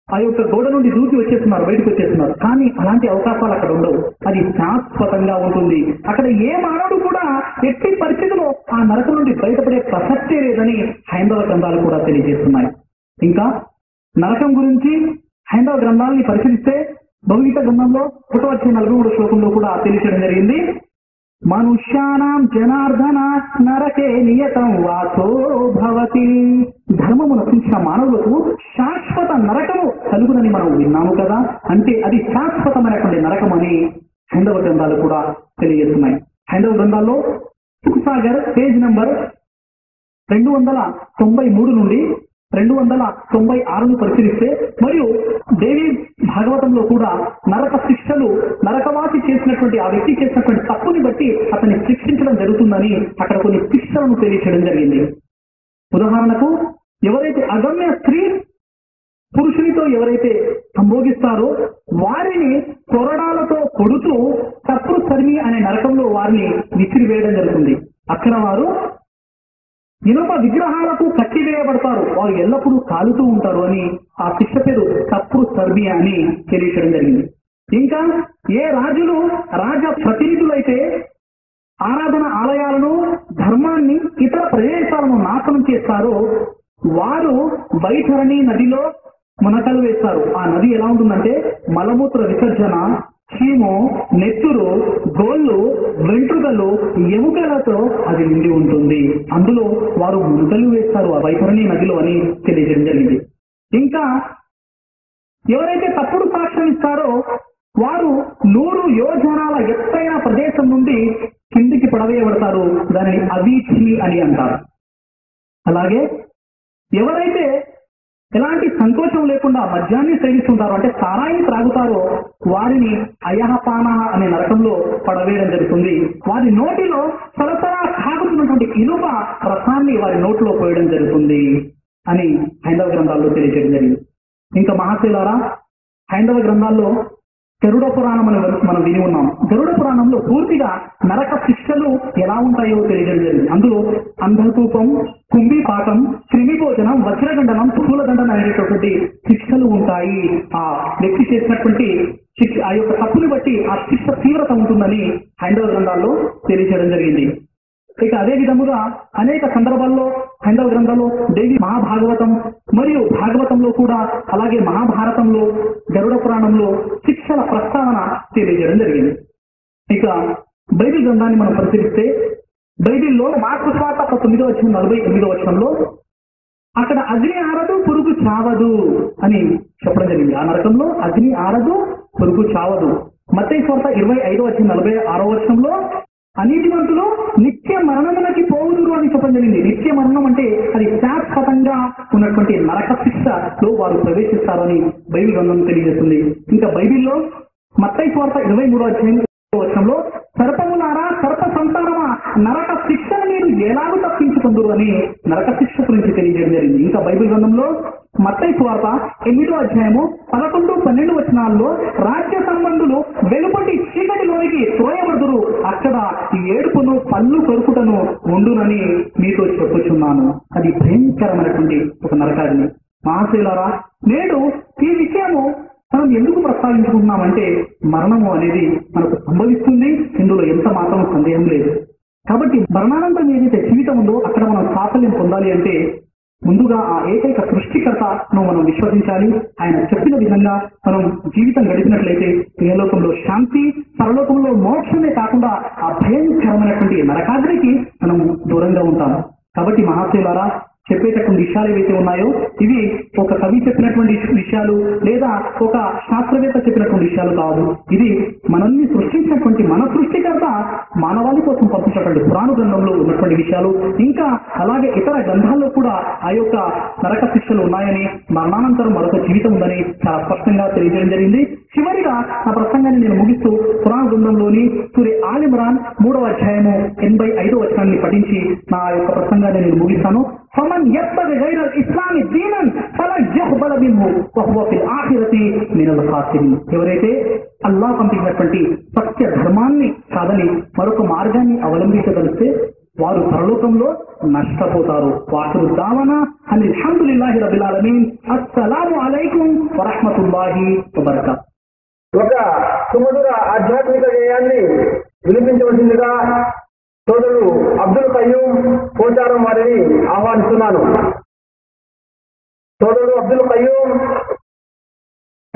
ఆ యొక్క గోడ నుండి దూకి వచ్చేస్తున్నారు, బయటకు వచ్చేస్తున్నారు. కానీ అలాంటి అవకాశాలు అక్కడ ఉండవు. అది శాశ్వతంగా ఉంటుంది. అక్కడ ఏ మానవుడు కూడా ఎట్టి పరిస్థితిలో ఆ నరకం నుండి బయటపడే ప్రసక్తే లేదని హైందవ గ్రంథాలు కూడా తెలియజేస్తున్నాయి. ఇంకా నరకం గురించి హైందవ గ్రంథాలని పరిశీలిస్తే భగవద్గీత గ్రంథంలో 1:43 శ్లోకంలో కూడా తెలియజేయడం జరిగింది. మనుష్యానాం జనార్దన నరకే నియతం వాసో భవతి. ధర్మము నశించిన మానవులకు శాశ్వత నరకము కలుగునని మనం విన్నాము కదా. అంటే అది శాశ్వతమైనటువంటి నరకం అని హైందవ గ్రంథాలు కూడా తెలియజేస్తున్నాయి. హైందవ గ్రంథాల్లో సాగర్ పేజ్ నంబర్ 293 నుండి 296 పరిశీలిస్తే, మరియు దేవి భాగవతంలో కూడా నరక శిక్షలు నరకవాసి చేసినటువంటి ఆ వ్యక్తి చేసినటువంటి తప్పుని బట్టి అతన్ని శిక్షించడం జరుగుతుందని అక్కడ కొన్ని శిక్షలను తెలియచేయడం జరిగింది. ఉదాహరణకు, ఎవరైతే అగమ్య స్త్రీ పురుషునితో ఎవరైతే సంభోగిస్తారో వారిని కొరడాలతో కొడుతూ తప్పుడు సరిమి అనే నరకంలో వారిని విసిరివేయడం జరుగుతుంది. అక్కడ వారు ఇనుప విగ్రహాలకు కట్టివేయబడతారు, వారు ఎల్లప్పుడూ కాలుతూ ఉంటారు అని ఆ శిక్ష పేరు తప్పుడు సర్బి అని తెలియచేయడం జరిగింది. ఇంకా ఏ రాజులు రాజ ప్రతినిధులైతే ఆరాధన ఆలయాలను ధర్మాన్ని ఇతర ప్రదేశాలను నాశనం చేస్తారో వారు వైతరణి నదిలో మునకలు వేస్తారు. ఆ నది ఎలా ఉంటుందంటే మలమూత్ర విసర్జన, చీము, నెత్తురు, గోళ్ళు, వెంట్రుకలు, ఎముకలతో అది నిండి ఉంటుంది. అందులో వారు మునకలు వేస్తారు ఆ వైతరణి నదిలో అని తెలియజేయడం జరిగింది. ఇంకా ఎవరైతే తప్పుడు సాక్ష్యం ఇస్తారో వారు 100 యోజనాల ఎత్తైన ప్రదేశం నుండి కిందికి పడవేయబడతారు. దానిని అవీచి అని అంటారు. అలాగే ఎవరైతే ఎలాంటి సంకోచం లేకుండా మద్యాన్ని సేవిస్తుంటారో, అంటే సారాయిని త్రాగుతారో వారిని అయహపాన అనే నరకంలో పడవేయడం జరుగుతుంది. వారి నోటిలో సరసరా కాగుతున్నటువంటి ఇనుప రసాన్ని వారి నోట్లో పోయడం జరుగుతుంది అని హైందవ గ్రంథాల్లో తెలియజేయడం జరిగింది. ఇంకా మహాశైలారా, హైందవ గ్రంథాల్లో గరుడ పురాణం అని మనం విని ఉన్నాం. గరుడ పురాణంలో పూర్తిగా నరక శిక్షలు ఎలా ఉంటాయో తెలియజేయడం జరిగింది. అందులో అంధకూపం, కుంభిపాకం, క్రిమిభోజనం, వజ్రగండనం, స్థూలదండనం అనేటటువంటి శిక్షలు ఉంటాయి. ఆ వ్యక్తి చేసినటువంటి ఆ యొక్క తప్పుని బట్టి ఆ శిక్ష తీవ్రత ఉంటుందని హైందవ గ్రంథాల్లో తెలియజేయడం జరిగింది. ఇక అదే విధముగా అనేక సందర్భాల్లో హైందవ గ్రంథాల్లో దేవి మహాభాగవతం మరియు భాగవతంలో కూడా, అలాగే మహాభారతంలో, గరుడ పురాణంలో శిక్షల ప్రస్తావన తెలియజేయడం జరిగింది. ఇక బైబిల్ గ్రంథాన్ని మనం పరిశీలిస్తే బైబిల్లో మార్కు సువార్త 9:48 అక్కడ అగ్ని ఆరదు పురుగు చావదు అని చెప్పడం జరిగింది. ఆ నరకంలో అగ్ని ఆరదు పురుగు చావదు. మత్తయి సువార్త 25:46 అనీతిమంతులు నిత్య మరణమునకి పోవుదురు అని చెప్పడం జరిగింది. నిత్య మరణం అంటే అది శాశ్వతంగా ఉన్నటువంటి నరక శిక్షలో వారు ప్రవేశిస్తారని బైబిల్ గ్రంథం తెలియజేస్తుంది. ఇంకా బైబిల్లో మత్తయి సువార్త 23:1 సర్పములారా, సర్ప సంతానమా, నరక శిక్షను మీరు ఎలాగూ తప్పించుకుందరు అని నరక శిక్ష గురించి తెలియజేయడం జరిగింది. ఇంకా బైబిల్ గ్రంథంలో మత్తయి సువార్త 8:11-12 రాజ్య సంబంధులు వెలుపటి చీకటిలోనికి త్రోయబడుదురు, అక్కడ ఈ ఏడుపును పళ్ళు కొరుకుటను ఉండునని మీతో చెప్పుచున్నాను. అది భయంకరమైనటువంటి ఒక నరకాగ్ని. మహాశైలారా, నేడు ఈ విషయము మనం ఎందుకు ప్రస్తావించుకుంటున్నామంటే మరణము అనేది మనకు సంభవిస్తుంది, ఇందులో ఎంత మాత్రం సందేహం లేదు. కాబట్టి మరణానంతరం ఏదైతే జీవితం ఉందో అక్కడ మనం సాఫల్యం పొందాలి అంటే ముందుగా ఆ ఏకైక సృష్టికర్తను మనం విశ్వసించాలి. ఆయన చెప్పిన విధంగా మనం జీవితం గడిపినట్లయితే ఇహలోకంలో శాంతి, పరలోకంలో మోక్షమే కాకుండా ఆ భయంకరమైనటువంటి నరకాగ్నికి మనం దూరంగా ఉంటాం. కాబట్టి మహాశైలారా, చెప్పేటటువంటి విషయాలు ఏవైతే ఉన్నాయో ఇవి ఒక కవి చెప్పినటువంటి విషయాలు లేదా ఒక శాస్త్రవేత్త చెప్పినటువంటి విషయాలు కాదు. ఇది మనల్ని సృష్టించినటువంటి మన సృష్టికర్త మానవాళి కోసం పంపించినటువంటి పురాణ గ్రంథంలో ఉన్నటువంటి విషయాలు. ఇంకా అలాగే ఇతర గ్రంథాల్లో కూడా ఆ యొక్క నరక శిక్షలు ఉన్నాయని, మరణానంతరం మరొక జీవితం ఉందని చాలా స్పష్టంగా తెలియజేయడం జరిగింది. చివరిగా నా ప్రసంగాన్ని నేను ముగిస్తూ పురాణ గ్రంథంలోని సూరే ఆల్ ఇమ్రాన్ 3:85 పఠించి నా యొక్క ప్రసంగాన్ని నేను ముగిస్తాను. ఫమన్ యబ్తగి గైరల్ ఇస్లామి దీనన్ ఫలా యఖ్బల మిన్హు వహువ ఫిల్ ఆఖిరతి మినల్ ఖాసిరిన్. ఎవరైతే అల్లాహ్ పంపించినటువంటి సత్య ధర్మాన్ని కాదని మరొక మార్గాన్ని అవలంబించగలిస్తే వారు పరలోకంలో నష్టపోతారు. వాఖిరు దావనా అనిల్ హమ్దులిల్లాహి రబ్బిల్ ఆలమీన్. అస్సలాము అలైకుం వరహ్మతుల్లాహి వబరకాతుహు. ఒక సుమధుర ఆధ్యాత్మిక గేయాన్ని వినిపించవలసిందిగా సోదరుడు అబ్దుల్ కయ్యూమ్ పోచారం వారిని ఆహ్వానిస్తున్నాను. సోదరుడు అబ్దుల్ కయ్యూమ్,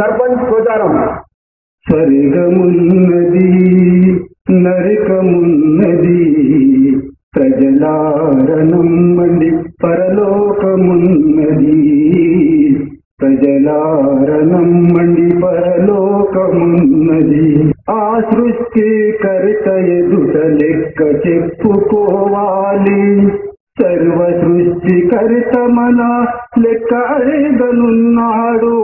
సర్పంచ్ పోచారం. స్వర్గమున్నది నరకమున్నది ప్రజలారనమ్మండి పరలోకమున్నది. ప్రజలారనమ్మండి పరలోకమున్నది. ఆ సృష్టికర్త ఎదుట లెక్క చెప్పుకోవాలి. సర్వ సృష్టికర్త మన లెక్క అడగనున్నాడు.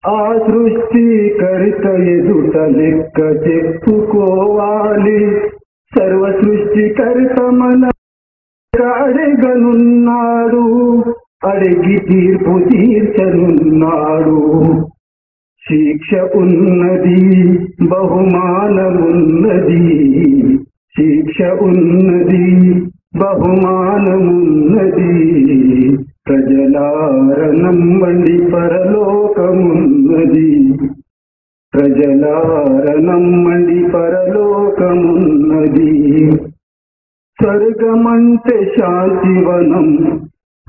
ఆ సృష్టికర్త ఎదుట లెక్క చెప్పుకోవాలి. సర్వ సృష్టికర్త మన అడగనున్నాడు. అడిగి తీర్పు తీర్చనున్నాడు. శిక్ష ఉన్నది బహుమానమున్నది. శిక్ష ఉన్నది బహుమానమున్నది. ప్రజలారనమ్మండి పరలోకమున్నది. ప్రజలారనమ్మండి పరలోకమున్నది. స్వర్గమంటే శాంతివనం,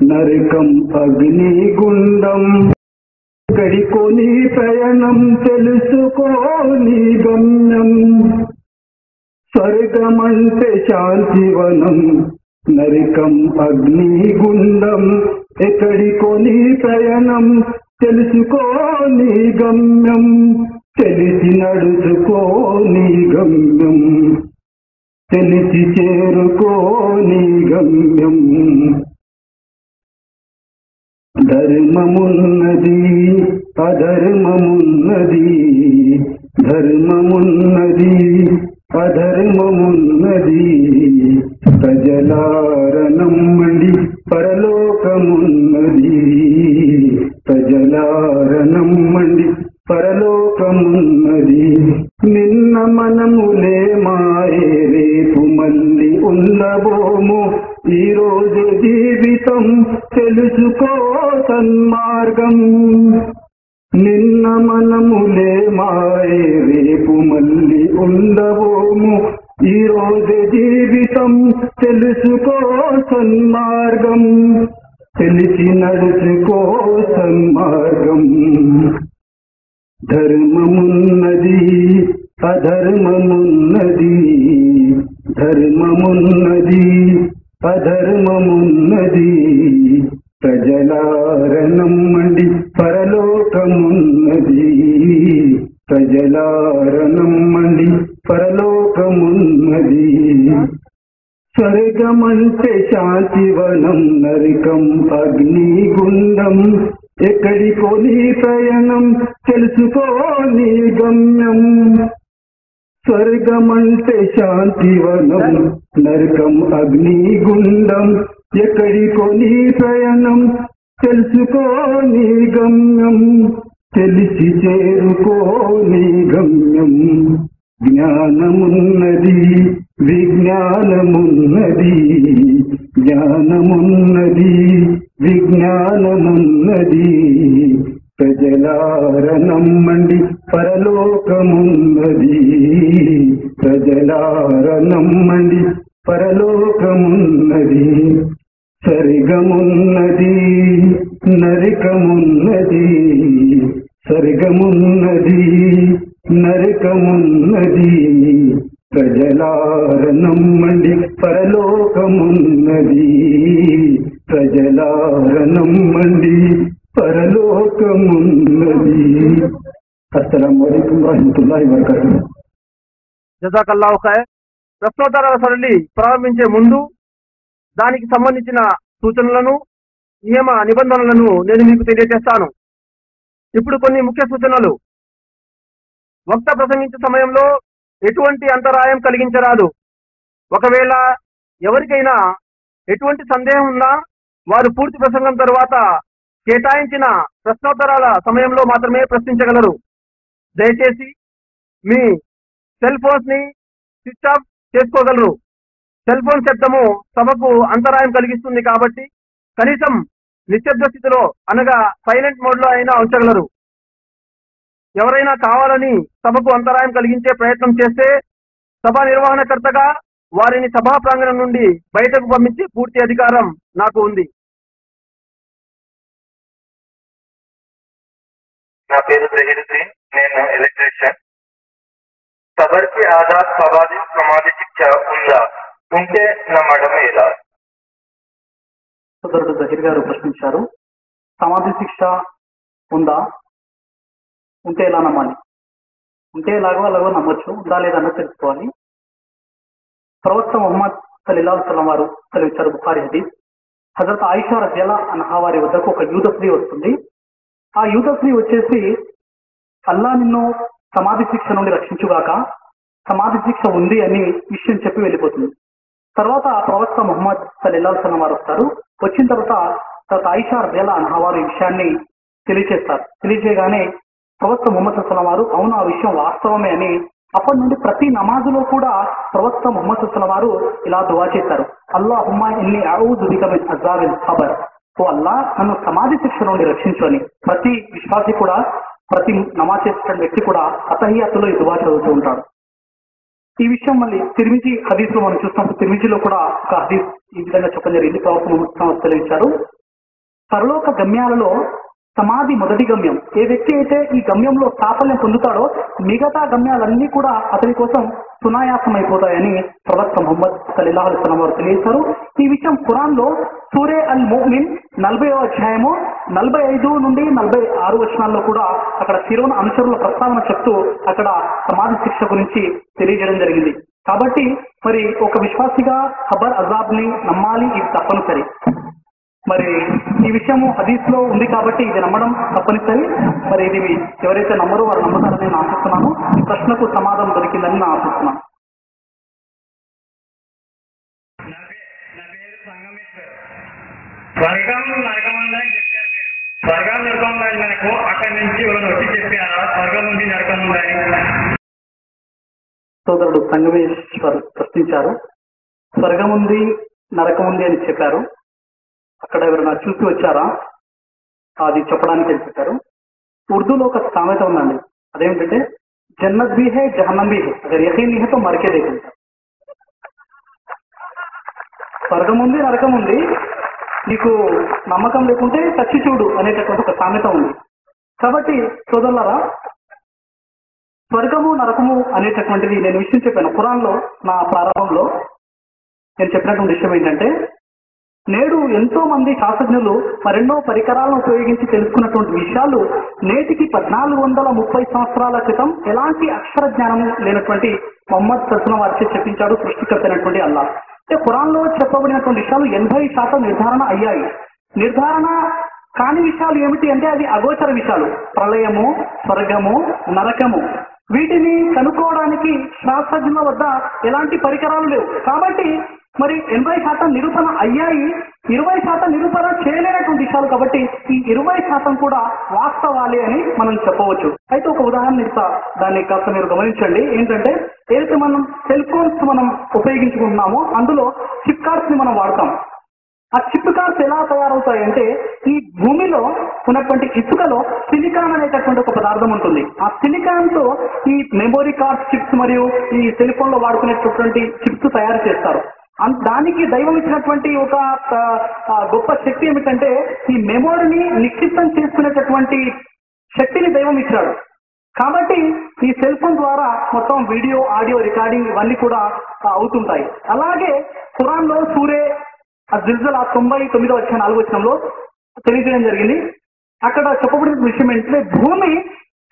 నరకం అగ్నిగుండం. గడికొని ప్రయాణం తెలుసుకోని గమ్యం. స్వర్గమంటే శాంతివనం, నరకం అగ్నిగుండం. ఎక్కడికొని ప్రయాణం తెలుసుకోని గమ్యం. తెలిసి నడుచుకోని గమ్యం. తెలిసి చేరుకోని గమ్యం. ధర్మమున్నది అధర్మమున్నది. ధర్మమున్నది అధర్మమున్నది. ప్రజలారనమ్మండి పరలోకమున్నది. ప్రజలారనమ్మండి పరలోకమున్నది. నిన్న మనములే మాయే రేపు మళ్ళీ ఉండబోము. ఈ రోజు జీవితం తెలుసుకో సన్మార్గం. నిన్న మనములే మాయే రేపు మళ్ళీ ఉండబోము. ఈ రోజు జీవితం తెలుసుకో సన్మార్గం. తెలిసి నడుచుకో సన్మార్గం. ధర్మమున్నది అధర్మమున్నది. ధర్మమున్నది అధర్మమున్నది. ప్రజలారనమ్మండి పరలోకమున్నది. ప్రజలారనమ్మండి పరలోకమున్నది. స్వర్గమంటే శాంతివనం, నరకం అగ్నిగుండం. ఎక్కడికోని ప్రయాణం తెలుసుకోని గమ్యం. స్వర్గమంటే శాంతివనం, నరకం అగ్నిగుండం. ఎక్కడికోని ప్రయాణం తెలుసుకోని గమ్యం. తెలిసి చేరుకోని గమ్యం. జ్ఞానమున్నది విజ్ఞానమున్నది. జ్ఞానమున్నది విజ్ఞానమున్నది. ప్రజలారనమ్మండి పరలోకమున్నది. ప్రజలారనమ్మండి పరలోకమున్నది. స్వర్గమున్నది నరకమున్నది. స్వర్గమున్నది నరకమున్నది. ప్రజలారనమ్మండి పరలోకమున్నది. ప్రజలారనమ్మండి పరలోకమున్నది. అస్సలాము అలైకుం వరహ్మతుల్లాహి వబరకాతుహు. జజాకల్లాహు ఖైర్. ప్రశ్నోత్తరాల సరళి ప్రారంభించే ముందు దానికి సంబంధించిన సూచనలను, నియమ నిబంధనలను నేను మీకు తెలియజేస్తాను. ఇప్పుడు కొన్ని ముఖ్య సూచనలు. వక్త ప్రసంగించే సమయంలో ఎటువంటి అంతరాయం కలిగించరాదు. ఒకవేళ ఎవరికైనా ఎటువంటి సందేహం ఉన్నా వారు పూర్తి ప్రసంగం తర్వాత కేటాయించిన ప్రశ్నోత్తరాల సమయంలో మాత్రమే ప్రశ్నించగలరు. దయచేసి మీ సెల్ ఫోన్స్ ని స్విచ్ ఆఫ్ చేసుకోగలరు. సెల్ ఫోన్ శబ్దము సభకు అంతరాయం కలిగిస్తుంది కాబట్టి కనీసం నిశ్శబ్ద స్థితిలో అనగా సైలెంట్ మోడ్ లో అయినా ఉంచగలరు. ఎవరైనా కావాలని సభకు అంతరాయం కలిగించే ప్రయత్నం చేస్తే సభా నిర్వహణకర్తగా వారిని సభా ప్రాంగణం నుండి బయటకు పంపించే పూర్తి అధికారం నాకు ఉంది. నా పేరు జహీరుద్దీన్, నేను ఎలక్ట్రీషియన్. సబర్కి ఆజాద్ సమాధి శిక్ష ఉందా? ఉంటే నమ్మడం ఎలా? సోదరుడు జహీర్ గారు ప్రశ్నించారు, సమాధి శిక్ష ఉందా? ఉంటే ఎలా నమ్మాలి? ఉంటే ఎలాగో అలాగో నమ్మొచ్చు, ఉందా లేదన్నా తెలుసుకోవాలి. ప్రవక్త ముహమ్మద్ సల్లల్లాహు అలైహి వసల్లం వారు సెలవిచ్చారు, బుఖారీ హదీస్. హజరత్ ఆయిషా రజియల్లాహు అన్హా వారి వద్దకు ఒక యూద స్త్రీ వస్తుంది. ఆ యూద స్త్రీ వచ్చేసి, అల్లా నిన్ను సమాధి శిక్ష నుండి రక్షించుగాక, సమాధి శిక్ష ఉంది అని విషయం చెప్పి వెళ్ళిపోతుంది. తర్వాత ప్రవక్త ముహమ్మద్ సల్లల్లాహు అలైహి వసల్లం వారు వస్తారు. వచ్చిన తర్వాత ఆయిషా రజియల్లాహు అన్హా వారు ఈ విషయాన్ని తెలియజేస్తారు. తెలియజేయగానే ప్రవక్త ముహమ్మద్ సల్లల్లాహు అలైహి వసల్లం వారు అవును ఆ విషయం వాస్తవమే అని అప్పటి నుండి ప్రతి నమాజులో కూడా ప్రవక్త ముహమ్మద్ సల్లల్లాహు అలైహి వసల్లం వారు ఇలా దువా చేశారు, అల్లాహుమ్మా ఇన్నీ అఊజు బిక మిన్ అజాబిల్ ఖబర్, ఓ అల్లా నన్ను సమాధి శిక్ష నుండి రక్షించు అని ప్రతి విశ్వాసి కూడా, ప్రతి నమాజ్ చేస్తున్న వ్యక్తి కూడా అతహియాతులో ఈ దువా చదువుతూ ఉంటాడు. ఈ విషయం మళ్ళీ తిరిమిజి హదీస్ లో మనం చూసినప్పుడు తిరిమిజిలో కూడా ఒక హదీస్ ఈ విధంగా చెప్పడం జరిగింది. ప్రవక్త ముహమ్మద్ సల్లల్లాహు అలైహి వసల్లం తెలియజేశారు, పరలోక గమ్యాలలో సమాధి మొదటి గమ్యం. ఏ వ్యక్తి అయితే ఈ గమ్యంలో సాఫల్యం పొందుతాడో మిగతా గమ్యాలన్నీ కూడా అతని కోసం సునాయాసం అయిపోతాయని ప్రవక్త ముహమ్మద్ సల్లల్లాహు అలైహి వసల్లం వారు తెలియజేశారు. ఈ విషయం ఖురాన్ లో సూరే అల్ ముమిన్ 40వ అధ్యాయము 45 నుండి 46 వచనాల్లో కూడా అక్కడ ఫిరౌన్ అనుచరుల ప్రస్తావన చెప్తూ అక్కడ సమాధి శిక్ష గురించి తెలియజేయడం జరిగింది. కాబట్టి మరి ఒక విశ్వాసిగా ఖబర్ అజాబ్ ని నమ్మాలి, ఇది తప్పనిసరి. మరి ఈ విషయము హదీస్ లో ఉంది కాబట్టి ఇది నమ్మడం తప్పనిసరి. మరి ఇది ఎవరైతే నమ్మరో వారు నమ్ముతారని నేను ఆశిస్తున్నాను. ఈ ప్రశ్నకు సమాధానం దొరికిందని నేను ఆశిస్తున్నాను. స్వర్గం నరకం ఉందని చెప్పారు మీరు. స్వర్గం నరకం ఉందని మనకు అక్కడి నుంచి ఎవరైనా వచ్చి చెప్పారా స్వర్గం ఉంది నరకం ఉందని? సోదరుడు సంగమేశ్వర్ ప్రశ్నించారు, స్వర్గం ఉంది నరకం ఉంది అని చెప్పారు, అక్కడ ఎవరైనా చూసి వచ్చారా అది చెప్పడానికి అని చెప్పారు. ఉర్దూలో ఒక సామెత ఉందండి, అదేమిటంటే జన్నత్ బీ హై జహన్నం బీ హై, అగర్ యకీన్ నహీ తో మర్కే దేఖంటారు. స్వర్గం ఉంది నరకం ఉంది, నీకు నమ్మకం లేకుంటే చచ్చి చూడు అనేటటువంటి ఒక సామెత ఉంది. కాబట్టి సోదరులారా, స్వర్గము నరకము అనేటటువంటిది నేను విషయం చెప్పాను ఖురాన్ లో. నా ప్రారంభంలో నేను చెప్పినటువంటి విషయం ఏంటంటే, నేడు ఎంతో మంది శాస్త్రజ్ఞులు మరెన్నో పరికరాలను ఉపయోగించి తెలుసుకున్నటువంటి విషయాలు నేటికి 1430 సంవత్సరాల క్రితం ఎలాంటి అక్షర జ్ఞానం లేనటువంటి ముహమ్మద్ సల్లాల్లాహు అలైహి వసల్లం చెప్పించాడు సృష్టికర్త అయినటువంటి అల్లా. అంటే ఖురాన్లో చెప్పబడినటువంటి విషయాలు 80% నిర్ధారణ అయ్యాయి. నిర్ధారణ కాని విషయాలు ఏమిటి అంటే అది అగోచర విషయాలు, ప్రళయము, స్వర్గము, నరకము. వీటిని కనుక్కోవడానికి శాస్త్రజ్ఞుల వద్ద ఎలాంటి పరికరాలు లేవు. కాబట్టి మరి 80% నిరూపణ అయ్యాయి, 20% నిరూపణ చేయలేనటువంటి విషయాలు. కాబట్టి ఈ 20% కూడా వాస్తవాలే అని మనం చెప్పవచ్చు. అయితే ఒక ఉదాహరణ ఇస్తా, దాన్ని కాస్త మీరు గమనించండి. ఏంటంటే ఏదైతే మనం సెల్ ఫోన్స్ మనం ఉపయోగించుకుంటున్నామో అందులో చిప్ కార్డ్స్ ని మనం వాడతాం. ఆ చిప్ కార్డ్స్ ఎలా తయారవుతాయి అంటే, ఈ భూమిలో ఉన్నటువంటి ఇసుకలో సిలికాన్ అనేటటువంటి ఒక పదార్థం ఉంటుంది. ఆ సిలికాన్ తో ఈ మెమొరీ కార్డ్స్ చిప్స్ మరియు ఈ సెల్ ఫోన్ లో వాడుకునేటటువంటి చిప్స్ తయారు చేస్తారు. దానికి దైవం ఇచ్చినటువంటి ఒక గొప్ప శక్తి ఏమిటంటే, ఈ మెమొరీని నిక్షిప్తం చేసుకునేటటువంటి శక్తిని దైవం ఇచ్చాడు. కాబట్టి ఈ సెల్ ఫోన్ ద్వారా మొత్తం వీడియో, ఆడియో రికార్డింగ్ ఇవన్నీ కూడా అవుతుంటాయి. అలాగే ఖురాన్ లో సూరే జిల్జల్ 99వ అధ్యాయం 4వ వచనంలో తెలియజేయడం జరిగింది. అక్కడ చెప్పబడిన విషయం ఏంటంటే, భూమి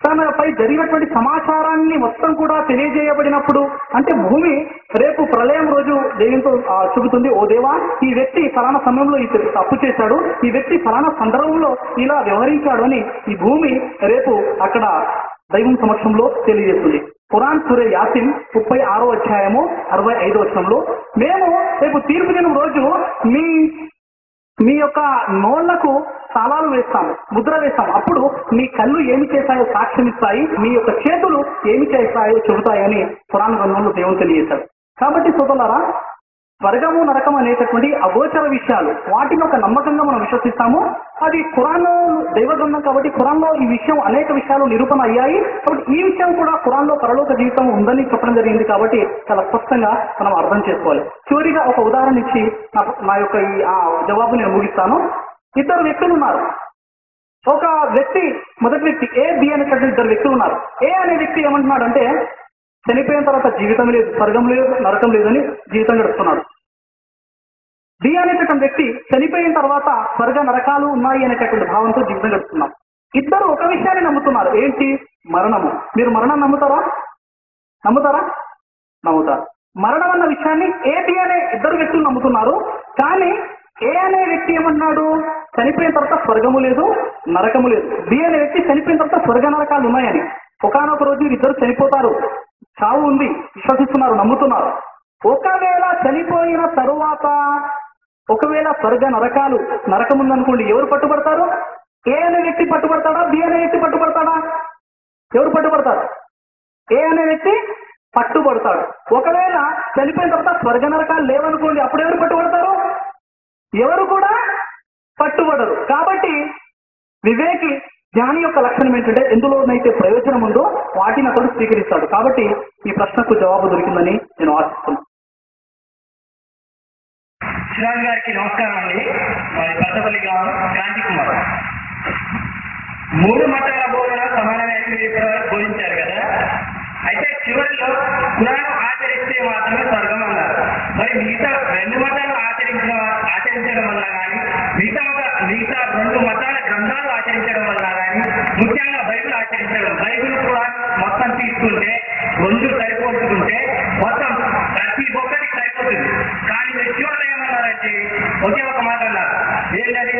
తనపై జరిగినటువంటి సమాచారాన్ని మొత్తం కూడా తెలియజేయబడినప్పుడు, అంటే భూమి రేపు ప్రళయం రోజు దేవునితో చెబుతుంది, ఓ దేవా ఈ వ్యక్తి ఫలానా సమయంలో ఈ తప్పు చేశాడు, ఈ వ్యక్తి ఫలానా సందర్భంలో ఇలా వ్యవహరించాడు అని ఈ భూమి రేపు అక్కడ దైవం సమక్షంలో తెలియజేస్తుంది. ఖురాన్ సూరే యాసిన్ 36వ అధ్యాయము 65వ వచనంలో, మేము రేపు తీర్పు దినం రోజు మీ మీ యొక్క నోళ్లకు తాళాలు వేస్తాము, ముద్ర వేస్తాము. అప్పుడు మీ కళ్ళు ఏమి చేశాయో సాక్ష్యం ఇస్తాయి, మీ యొక్క చేతులు ఏమి చేస్తాయో చెబుతాయని పురాణ గ్రంథంలో దేవుడు తెలియజేశాడు. కాబట్టి సోదరులారా, స్వర్గము నరకం అనేటటువంటి అగోచర విషయాలు, వాటిని ఒక నమ్మకంగా మనం విశ్వసిస్తాము. అది ఖురాన్లో దైవ గ్రంథం కాబట్టి ఖురాన్లో ఈ విషయం అనేక విషయాలు నిరూపణ అయ్యాయి. కాబట్టి ఈ విషయం కూడా ఖురాన్లో పరలోక జీవితం ఉందని చెప్పడం జరిగింది. కాబట్టి చాలా స్పష్టంగా మనం అర్థం చేసుకోవాలి. చివరిగా ఒక ఉదాహరణ ఇచ్చి నా యొక్క ఈ జవాబు నేను ముగిస్తాను. ఇద్దరు వ్యక్తులు ఉన్నారు. ఒక వ్యక్తి, మొదటి వ్యక్తి ఏ, బి అనేటటువంటి ఇద్దరు వ్యక్తులు ఉన్నారు. ఏ అనే వ్యక్తి ఏమంటున్నాడు అంటే, చనిపోయిన తర్వాత జీవితం లేదు, స్వర్గం లేదు, నరకం లేదని జీవితం గడుపుతున్నాడు. డి అనేటటువంటి వ్యక్తి చనిపోయిన తర్వాత స్వర్గ నరకాలు ఉన్నాయి అనేటటువంటి భావంతో జీవితం గడుపుతున్నాం. ఇద్దరు ఒక విషయాన్ని నమ్ముతున్నారు. ఏంటి? మరణము. మీరు మరణం నమ్ముతారా? నమ్ముతారా? నమ్ముతారు. మరణం అన్న విషయాన్ని ఏ, బి అనే ఇద్దరు వ్యక్తులు నమ్ముతున్నారు. కానీ ఏ అనే వ్యక్తి ఏమన్నాడు? చనిపోయిన తర్వాత స్వర్గము లేదు, నరకము లేదు. బి అనే వ్యక్తి చనిపోయిన తర్వాత స్వర్గ నరకాలు ఉన్నాయని. ఒకానొక రోజు ఇద్దరు చనిపోతారు, చావు ఉంది, విశ్వసిస్తున్నారు, నమ్ముతున్నారు. ఒకవేళ చనిపోయిన తరువాత ఒకవేళ స్వర్గ నరకాలు, నరకం ఉందనుకోండి, ఎవరు పట్టుబడతారు? ఏ అనే వ్యక్తి పట్టుబడతాడా? బి అనే వ్యక్తి పట్టుబడతాడా? ఎవరు పట్టుబడతారు? ఏ అనే వ్యక్తి పట్టుబడతాడు. ఒకవేళ చనిపోయిన తర్వాత స్వర్గ నరకాలు లేవనుకోండి, అప్పుడు ఎవరు పట్టుబడతారు? ఎవరు కూడా పట్టుబడరు. కాబట్టి వివేకి, జ్ఞాని యొక్క లక్షణం ఏంటంటే, ఎందులోనైతే ప్రయోజనం ఉందో వాటిని అతడు స్వీకరిస్తాడు. కాబట్టి ఈ ప్రశ్నకు జవాబు దొరికిందని నేను ఆశిస్తున్నాను. శ్రీరామ్ గారికి నమస్కారం అండి. మరి కొత్తపల్లి గ్రామం, క్రాంతి కుమార్. 3 మతాల బోధన సమానమైన మీరు ఇప్పటివరకు బోధించారు కదా. అయితే చివరిలో ఖురాన్ ఆచరిస్తే మాత్రమే స్వర్గం అన్నారు. మరి మిగతా 2 మతాలు ఆచరించడం వల్ల కానీ, మిగతా 2 మతాల గ్రంథాలు ఆచరించడం వల్ల కానీ, ముఖ్యంగా బైబిల్ ఆచరించడం, బైబిల్ కూడా మొత్తం తీసుకుంటే 2 సరిపోతుంటే మొత్తం ప్రతి ఒక్కరికి సరిపోతుంది. కానీ చివరిలో ఏమన్నారంటే ఒకే ఒక మాట అన్నారు. ఏంటది?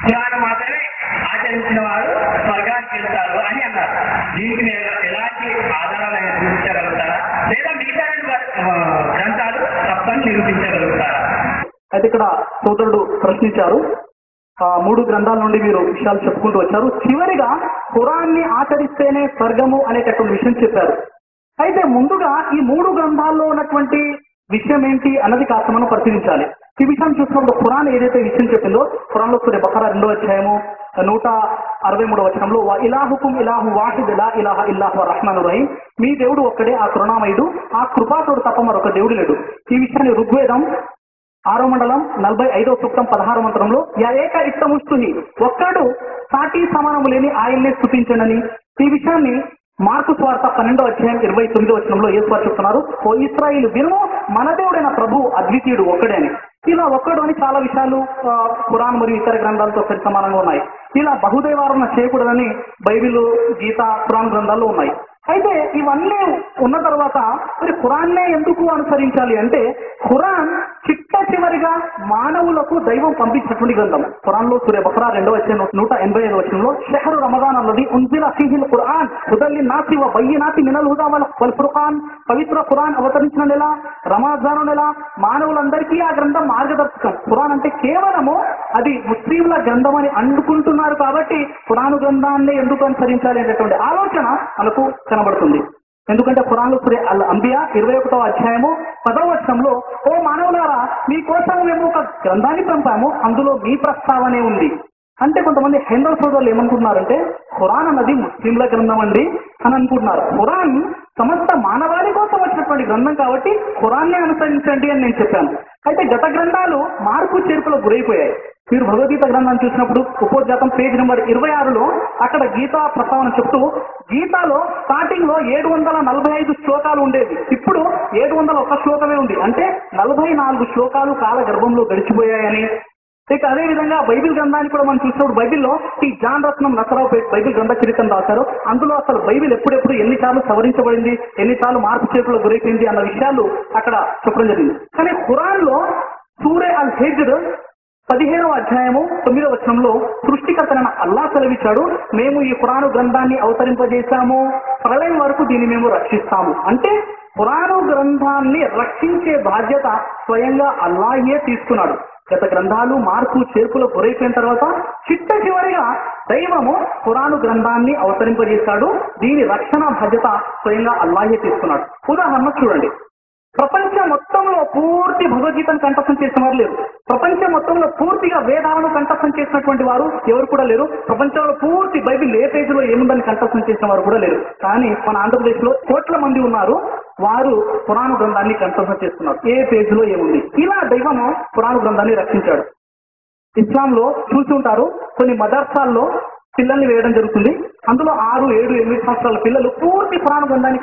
ఖురాన్ మాత్రమే ఆచరించిన వారు స్వర్గానికి వెళ్తారు అని అన్నారు. దీనికి మీరు ఎలాంటి ఆధారాలను చూపించగలుగుతారా, లేదా మిగతా 2 గ్రంథాలు తప్పని నిరూపించగలుగుతారా? అయితే ఇక్కడ సోదరుడు ప్రశ్నించారు. 3 గ్రంథాల నుండి మీరు విషయాలు చెప్పుకుంటూ వచ్చారు. చివరిగా ఖురాన్ని ఆచరిస్తేనే స్వర్గము అనేటటువంటి విషయం చెప్పారు. అయితే ముందుగా ఈ 3 గ్రంథాల్లో ఉన్నటువంటి విషయం ఏంటి అన్నది కాస్త మనం పరిశీలించాలి. ఈ విషయం చూసినప్పుడు ఖురాన్ ఏదైతే విషయం చెప్పిందో, ఖురాన్లో సూరా బఖరా 2వ అధ్యాయము 163వ వచనంలో, వా ఇలాహుకుం ఇలాహు వాహిద్ లా ఇలాహ ఇల్లాహు రహ్మానుర్ రహీం, మీ దేవుడు ఒక్కడే, ఆ కరుణామయుడు, ఆ కృపాతోడు తప్ప మరొక దేవుడు లేడు. ఈ విషయాన్ని ఋగ్వేదం 6వ మండలం 45వ సూక్తం 16వ మంత్రంలో, యా ఏక ఇత్తముస్తుని, ఒక్కడు సాటి సమానము లేని ఆయన్నే స్తుతించనని, ఈ విషయాన్ని మార్కు స్వార్త 12వ అధ్యాయం 29వ వచనంలో యేసు చెప్తున్నారు, ఓ ఇశ్రాయేలు వినుము, మన దేవుడైన ప్రభు అద్వితీయుడు ఒక్కడే అని. ఇలా ఒక్కడు అని చాలా విషయాలు ఖురాన్ మరియు ఇతర గ్రంథాలతో సరి సమానంగా ఉన్నాయి. ఇలా బహుదైవారాధన చేయకూడదని బైబిల్, గీత, ఖురాన్ గ్రంథాల్లో ఉన్నాయి. అయితే ఇవన్నీ ఉన్న తర్వాత మరి ఖురాన్నే ఎందుకు అనుసరించాలి అంటే, ఖురాన్ చిట్ట చివరిగా మానవులకు దైవం పంపించినటువంటి గ్రంథం. ఖురాన్లో సూరా బఖరా 2వ అధ్యాయం 185వ వచనంలో, షహరు రమదాన్ అల్లది ఉన్జిల ఫీహిల్ ఖురాన్ హుదల్ లిన్నాసి వ బయ్యినాతి మినల్ హుదా వల్ ఫుర్ఖాన్, పవిత్ర ఖురాన్ అవతరించిన నెల రమజాను నెల, మానవులందరికీ ఆ గ్రంథం మార్గదర్శకం. ఖురాన్ అంటే కేవలము అది ముస్లింల గ్రంథం అని అనుకుంటున్నారు కాబట్టి ఖురాన్ గ్రంథాన్ని ఎందుకు అనుసరించాలి అనేటువంటి ఆలోచన మనకు కనబడుతుంది. ఎందుకంటే ఖురాన్లో సూరా అల్ అంబియా 21వ అధ్యాయము 10వ వచనంలో, ఓ మానవులారా, మీకోసం మేము ఒక గ్రంథాన్ని పంపాము, అందులో మీ ప్రస్తావనే ఉంది. అంటే కొంతమంది హైందవ సోదరులు ఏమనుకుంటున్నారంటే, ఖురాన్ అన్నది ముస్లింల గ్రంథం అండి అని అనుకుంటున్నారు. ఖురాన్ సమస్త మానవాళి కోసం వచ్చినటువంటి గ్రంథం కాబట్టి ఖురాన్నే అనుసరించండి అని నేను చెప్పాను. అయితే గత గ్రంథాలు మార్పు చేర్పులకు గురైపోయాయి. మీరు భగవద్గీత గ్రంథాన్ని చూసినప్పుడు ఉపోద్ఘాతం పేజ్ నెంబర్ 26లో అక్కడ గీతా ప్రస్తావన చెప్తూ, గీతాలో స్టార్టింగ్ లో 745 శ్లోకాలు ఉండేది, ఇప్పుడు 701 శ్లోకమే ఉంది. అంటే 44 శ్లోకాలు కాల గర్భంలో గడిచిపోయాయని. ఇక అదే విధంగా బైబిల్ గ్రంథాన్ని కూడా మనం చూసినప్పుడు బైబిల్లో ఈ జాన్ రత్నం నసరావు బైబిల్ గ్రంథ చరిత్రను రాశారు. అందులో అసలు బైబిల్ ఎప్పుడెప్పుడు ఎన్నిసార్లు సవరించబడింది, ఎన్నిసార్లు మార్పు చేర్పులు గురైపోయింది అన్న విషయాలు అక్కడ చెప్పడం జరిగింది. కానీ ఖురాన్ లో సూరే అల్ హెజ్ర్ 15వ అధ్యాయము 9వ వచనంలో సృష్టికర్తనైన అల్లాహ్ సెలవిచ్చాడు, మేము ఈ ఖురాను గ్రంథాన్ని అవతరింపజేశాము, ప్రళయం వరకు దీన్ని మేము రక్షిస్తాము. అంటే ఖురాను గ్రంథాన్ని రక్షించే బాధ్యత స్వయంగా అల్లాహే తీసుకున్నాడు. గత గ్రంథాలు మార్పు చేర్పులకు గురైపోయిన తర్వాత చిట్ట చివరిగా దైవము ఖురాను గ్రంథాన్ని అవతరింపజేశాడు. దీని రక్షణ బాధ్యత స్వయంగా అల్లాహే తీసుకున్నాడు. ఉదాహరణ చూడండి, ప్రపంచం మొత్తంలో పూర్తి భగవద్గీతను కంఠస్థం చేసిన వారు లేరు. ప్రపంచం మొత్తంలో పూర్తిగా వేదాలను కంఠస్థం చేసినటువంటి వారు ఎవరు కూడా లేరు. ప్రపంచంలో పూర్తి బైబిల్ ఏ పేజీలో ఏముందని కంఠస్థం చేసిన వారు కూడా లేరు. కానీ మన ఆంధ్రప్రదేశ్లో కోట్ల మంది ఉన్నారు, వారు ఖురాను గ్రంథాన్ని కంఠస్థం చేస్తున్నారు. ఏ పేజీలో ఏముంది. ఇలా దైవము ఖురాను గ్రంథాన్ని రక్షించాడు. ఇస్లాంలో చూసి ఉంటారు, కొన్ని మదర్సాల్లో పిల్లల్ని వేయడం జరుగుతుంది. అందులో 6, 7, 8 సంవత్సరాల పిల్లలు పూర్తి ఖురాను గ్రంథాన్ని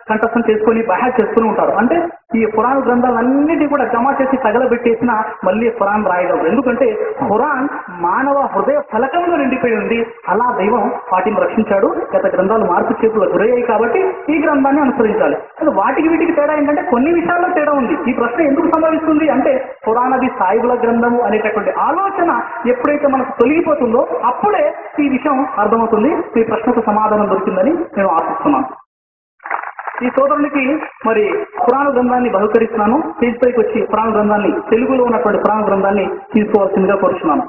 కంఠస్థం చేసుకొని బహార్ చేసుకుని ఉంటారు. అంటే ఈ ఖురాను గ్రంథాలన్నిటి కూడా జమా చేసి తగలబెట్టేసిన మళ్ళీ ఖురాన్ రాయగలరు. ఎందుకంటే ఖురాన్ మానవ హృదయ ఫలకంలో నిండిపోయి ఉంది. అలా దైవం వాటిని రక్షించాడు. గత గ్రంథాలు మార్పు చేతులకు గురయ్యాయి కాబట్టి ఈ గ్రంథాన్ని అనుసరించాలి. వాటికి వీటికి తేడా ఏంటంటే కొన్ని విషయాల్లో తేడా ఉంది. ఈ ప్రశ్న ఎందుకు సంభవిస్తుంది అంటే ఖురాన్ అది సాయిబుల గ్రంథము అనేటటువంటి ఆలోచన ఎప్పుడైతే మనకు తొలగిపోతుందో అప్పుడే ఈ విషయం అర్థమవుతుంది. ఈ ప్రశ్నకు సమాధానం దొరికిందని నేను ఆశిస్తున్నాను. ఈ సోదరునికి మరి ఖురాను గ్రంథాన్ని బహుకరిస్తున్నాను. స్టేజ్ పైకి వచ్చి ఖురాను గ్రంథాన్ని, తెలుగులో ఉన్నటువంటి ఖురాను గ్రంథాన్ని తీసుకోవాల్సిందిగా కోరుతున్నాను.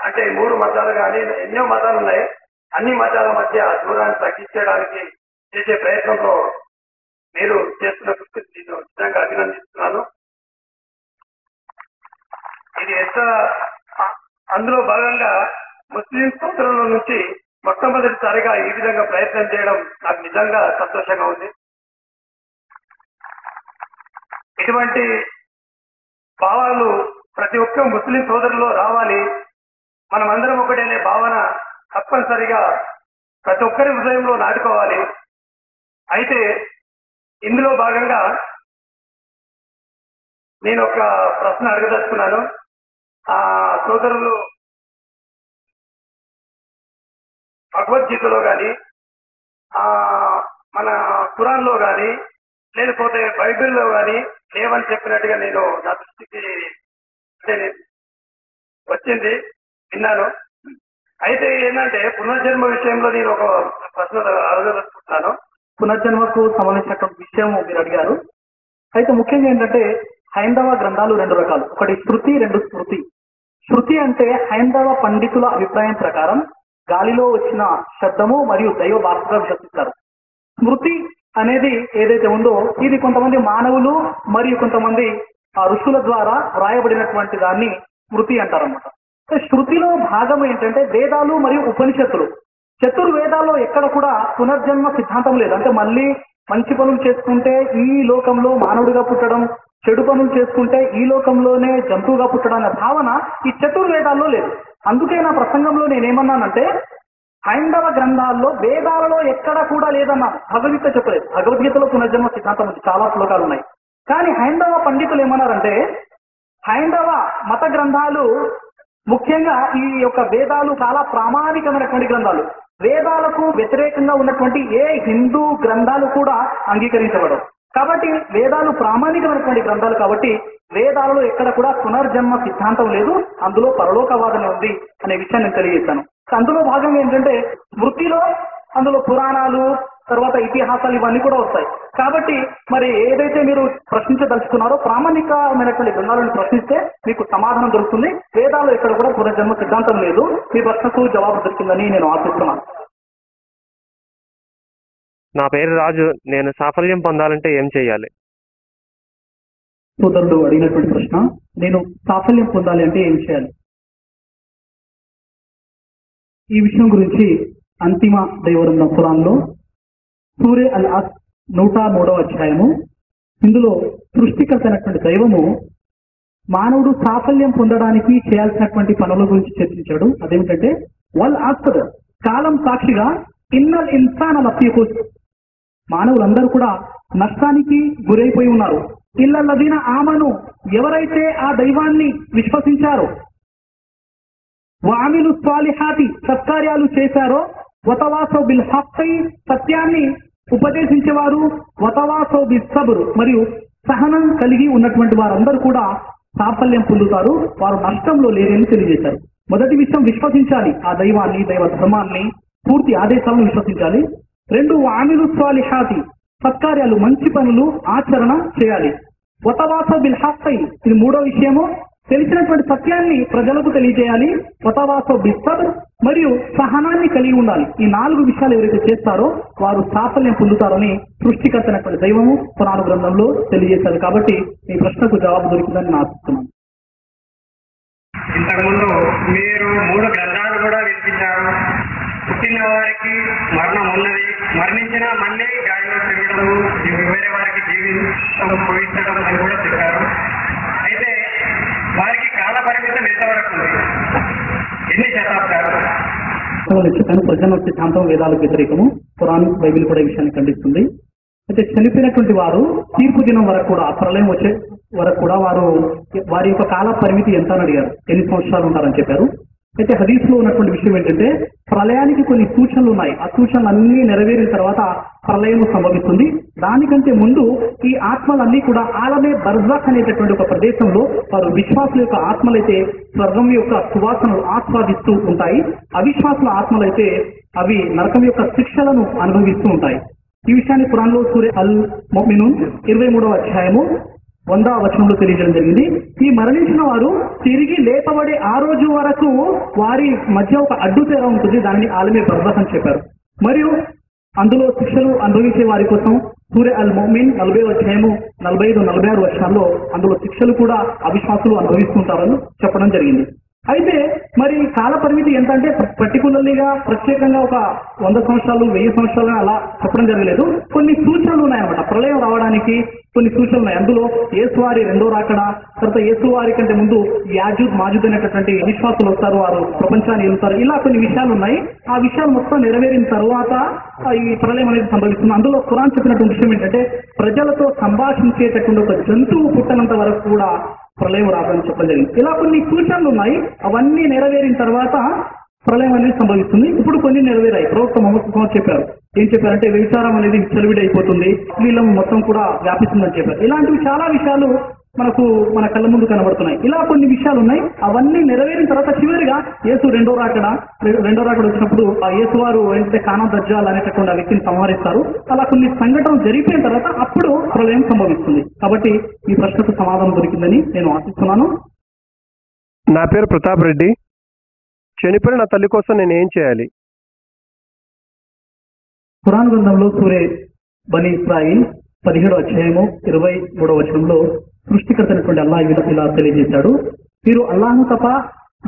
అంటే 3 మతాలు కానీ ఎన్నో మతాలు ఉన్నాయి. అన్ని మతాల మధ్య దూరాన్ని తగ్గించడానికి చేసే ప్రయత్నంలో మీరు చేస్తున్న కృషి నేను నిజంగా అభినందిస్తున్నాను. ఇది ఎంత అందులో భాగంగా ముస్లిం సోదరుల నుంచి మొట్టమొదటిసారిగా ఈ విధంగా ప్రయత్నం చేయడం నాకు నిజంగా సంతోషంగా ఉంది. ఇటువంటి భావాలు ప్రతి ఒక్క ముస్లిం సోదరులో రావాలి. మనమందరం ఒకటేనే భావన తప్పనిసరిగా ప్రతి ఒక్కరి హృదయంలో నాటుకోవాలి. అయితే ఇందులో భాగంగా నేను ఒక ప్రశ్న అడగదలుచుకున్నాను. ఆ సోదరులు భగవద్గీతలో కానీ మన ఖురాన్లో కానీ లేకపోతే బైబిల్లో కానీ లేవని చెప్పినట్టుగా నేను నా దృష్టికి వచ్చింది, విన్నాను. అయితే ఏంటంటే పునర్జన్మ విషయంలో నేను ఒక ప్రశ్న అడగదలుచుకుంటున్నాను. పునర్జన్మకు సంబంధించినటువంటి విషయం మీరు అడిగారు. అయితే ముఖ్యంగా ఏంటంటే హైందవ గ్రంథాలు 2 రకాలు, ఒకటి శృతి, 2 స్మృతి. శృతి అంటే హైందవ పండితుల అభిప్రాయం ప్రకారం గాలిలో వచ్చిన శబ్దము మరియు దైవ భాషగా విశ్వసిస్తారు. స్మృతి అనేది ఏదైతే ఉందో ఇది కొంతమంది మానవులు మరియు కొంతమంది ఋషుల ద్వారా వ్రాయబడినటువంటి దాన్ని స్మృతి అంటారన్నమాట. శృతిలో భాగం ఏంటంటే వేదాలు మరియు ఉపనిషత్తులు. చతుర్వేదాల్లో ఎక్కడ కూడా పునర్జన్మ సిద్ధాంతం లేదు. అంటే మళ్ళీ మంచి పనులు చేసుకుంటే ఈ లోకంలో మానవుడిగా పుట్టడం, చెడు పనులు చేసుకుంటే ఈ లోకంలోనే జంతువుగా పుట్టడం అనే భావన ఈ చతుర్వేదాల్లో లేదు. అందుకే నా ప్రసంగంలో నేనేమన్నానంటే హైందవ గ్రంథాల్లో వేదాలలో ఎక్కడ కూడా లేదన్నాను. భగవద్గీత చెప్పలేదు. భగవద్గీతలో పునర్జన్మ సిద్ధాంతం ఉంది, చాలా శ్లోకాలు ఉన్నాయి. కానీ హైందవ పండితులు ఏమన్నారంటే హైందవ మత గ్రంథాలు ముఖ్యంగా ఈ యొక్క వేదాలు చాలా ప్రామాణికమైనటువంటి గ్రంథాలు. వేదాలకు వ్యతిరేకంగా ఉన్నటువంటి ఏ హిందూ గ్రంథాలు కూడా అంగీకరించబడవు. కాబట్టి వేదాలు ప్రామాణికమైనటువంటి గ్రంథాలు కాబట్టి వేదాలలో ఎక్కడ కూడా పునర్జన్మ సిద్ధాంతం లేదు, అందులో పరలోకవాదన ఉంది అనే విషయాన్ని నేను తెలియజేశాను. అందులో భాగంగా ఏంటంటే స్మృతిలో అందులో పురాణాలు తర్వాత ఇతిహాసాలు ఇవన్నీ కూడా వస్తాయి. కాబట్టి మరి ఏదైతే మీరు ప్రశ్నించదలుచుకున్నారో ప్రామాణికమైనటువంటి గ్రంథాలను ప్రశ్నిస్తే మీకు సమాధానం దొరుకుతుంది. వేదాల్లో ఎక్కడ కూడా పునర్జన్మ సిద్ధాంతం లేదు. మీ ప్రశ్నకు జవాబు దొరికిందని నేను ఆశిస్తున్నాను. నా పేరు రాజు. నేను సాఫల్యం పొందాలంటే ఏం చేయాలి? సోదరుడు అడిగినటువంటి ప్రశ్న, నేను సాఫల్యం పొందాలి అంటే ఏం చేయాలి? ఈ విషయం గురించి అంతిమ దైవగ్రంథం ఖురాన్లో సూరే అల్ అస్ 103వ అధ్యాయము, ఇందులో సృష్టికర్త అయినటువంటి దైవము మానవుడు సాఫల్యం పొందడానికి చేయాల్సినటువంటి పనుల గురించి చర్చించాడు. అదేమిటంటే వల్ అస్ర్, కాలం సాక్షిగా ఇన్నల్ ఇన్సాన లఫీ ఖుస్ర్, మానవులందరూ కూడా నష్టానికి గురైపోయి ఉన్నారు. ఇల్లల్లదీన ఆమను, ఎవరైతే ఆ దైవాన్ని విశ్వసించారో, వామిలు స్వాలిహాతి, సత్కార్యాలు చేశారో, వతవాసౌ బిల్ హక్కై, సత్యాన్ని ఉపదేశించేవారు, వతవాసౌ బిస్ సబ్ర్, మరియు సహనం కలిగి ఉన్నటువంటి వారందరూ కూడా సాఫల్యం పొందుతారు, వారు నష్టంలో లేరని తెలియజేశారు. మొదటి విషయం విశ్వసించాలి, ఆ దైవాన్ని, దైవ ధర్మాన్ని, పూర్తి ఆదేశాలను విశ్వసించాలి. 2 వామిలు స్వాలిహాతి, సత్కార్యాలు, మంచి పనులు ఆచరణ చేయాలి. వతవాసౌ బిల్ హక్కై, ఇది 3వ విషయము, తెలిసినటువంటి సత్యాన్ని ప్రజలకు తెలియజేయాలి. వతవాసౌ బిస్ సబ్ర్, మరియు సహనాన్ని కలిగి ఉండాలి. ఈ 4 విషయాలు ఎవరైతే చేస్తారో వారు సాఫల్యం పొందుతారని సృష్టికర్త అయినటువంటి దైవము పురాణ గ్రంథంలో తెలియజేశారు. కాబట్టి ఈ ప్రశ్నకు జవాబు దొరికిందని నేను ఆశిస్తున్నాను. ఇంతకుముందు మీరు 3 గ్రంథాలు కూడా వినిపించారు. పుట్టిన వారికి మరణం ఉన్నది, మరణించిన మళ్ళీ గాలిలో తిరగడము, వేరే వారికి జీవితం పోయించడం అని కూడా చెప్పారు. అయితే వారికి కాల పరిమితం ఎంతవరకు ఉంది? ఎన్ని శతాబ్దాలు? చెప్పాను, ప్రజల సిద్ధాంతం వేదాలకు వ్యతిరేకము. ఖురాన్, బైబిల్ కూడా ఈ విషయాన్ని ఖండిస్తుంది. అయితే చనిపోయినటువంటి వారు తీర్పు దినం వరకు కూడా, ప్రళయం వచ్చే వరకు కూడా వారి యొక్క కాల పరిమితి ఎంత అని అడిగారు. ఎన్ని సంవత్సరాలు ఉంటారని చెప్పారు. అయితే హదీస్ లో ఉన్నటువంటి విషయం ఏంటంటే, ప్రళయానికి కొన్ని సూచనలు ఉన్నాయి. ఆ సూచనలు అన్ని నెరవేరిన తర్వాత ప్రళయం సంభవిస్తుంది. దానికంటే ముందు ఈ ఆత్మలన్నీ కూడా ఆలమే బర్జాఖ్ అనేటటువంటి ఒక ప్రదేశంలో వారు విశ్వాసుల యొక్క ఆత్మలైతే స్వర్గం యొక్క సువాసనలు ఆస్వాదిస్తూ ఉంటాయి. అవిశ్వాసుల ఆత్మలైతే అవి నరకం యొక్క శిక్షలను అనుభవిస్తూ ఉంటాయి. ఈ విషయాన్ని ఖురాన్లో సూరే అల్ ముమినూన్ 23వ అధ్యాయము 100వ వచనంలో తెలియజేయడం జరిగింది. ఈ మరణించిన వారు తిరిగి లేపబడే ఆ రోజు వరకు వారి మధ్య ఒక అడ్డుతెర ఉంటుంది, దానిని ఆలమే బర్జాఖ్ అని చెప్పారు. మరియు అందులో శిక్షలు అనుభవించే వారి కోసం సూరే అల్ ముమిన్ 40వ అధ్యాయము 45-46 వచనాల్లో అందులో శిక్షలు కూడా అవిశ్వాసులు అనుభవిస్తుంటారని చెప్పడం జరిగింది. అయితే మరి కాల పరిమితి ఎంత అంటే పర్టికులర్లీగా ప్రత్యేకంగా ఒక 100 సంవత్సరాలు 1000 సంవత్సరాలు అలా చెప్పడం జరగలేదు. కొన్ని సూచనలు ఉన్నాయన్నమాట. ప్రళయం రావడానికి కొన్ని సూచనలు ఉన్నాయి. అందులో యేసువారి 2వ రాకడ, తర్వాత యేసువారి కంటే ముందు యాజూద్ మాజూద్ అనేటటువంటి విశ్వాసులు వస్తారు, వారు ప్రపంచాన్ని వెళ్తారు. ఇలా కొన్ని విషయాలు ఉన్నాయి. ఆ విషయాలు మొత్తం నెరవేరిన తర్వాత ఈ ప్రళయం అనేది సంభవిస్తుంది. అందులో ఖురాన్ చెప్పినటువంటి విషయం ఏంటంటే, ప్రజలతో సంభాషించేటటువంటి ఒక జంతువు పుట్టనంత వరకు కూడా ప్రళయం రాదని చెప్పడం జరిగింది. ఇలా కొన్ని సూచనలు ఉన్నాయి. అవన్నీ నెరవేరిన తర్వాత ప్రళయం అనేది సంభవిస్తుంది. ఇప్పుడు కొన్ని నెరవేరాయి. ప్రవక్త ముహమ్మద్ చెప్పారు. ఏం చెప్పారంటే, వ్యభిచారం అనేది విచ్చలవిడి అయిపోతుంది, వీళ్ళం మొత్తం కూడా వ్యాపిస్తుందని చెప్పారు. ఇలాంటివి చాలా విషయాలు మన కళ్ళ ముందు కనబడుతున్నాయి. ఇలా కొన్ని విషయాలు ఉన్నాయి. అవన్నీ నెరవేరిన తర్వాత చివరిగా యేసు 2వ రాకడ వచ్చినప్పుడు ఆ యేసు వారు అయితే కానా దజ్జాల్ అనేటటువంటి ఆ వ్యక్తిని సంహరిస్తారు. అలా కొన్ని సంఘటనలు జరిగిపోయిన తర్వాత అప్పుడు ప్రళయం సంభవిస్తుంది. కాబట్టి ఈ ప్రశ్నకు సమాధానం దొరికిందని నేను ఆశిస్తున్నాను. నా పేరు ప్రతాప్ రెడ్డి. చనిపోయిన నా తల్లి కోసం నేను ఏం చేయాలి? ఖురాన్ గ్రంథంలో సూరే బనీ ఇస్రాయిల్ 17వ అధ్యాయము 23వ వచనంలో సృష్టికర్త అయినటువంటి అల్లాహ్ ఇలా తెలియజేశాడు. మీరు అల్లాహ్ను తప్ప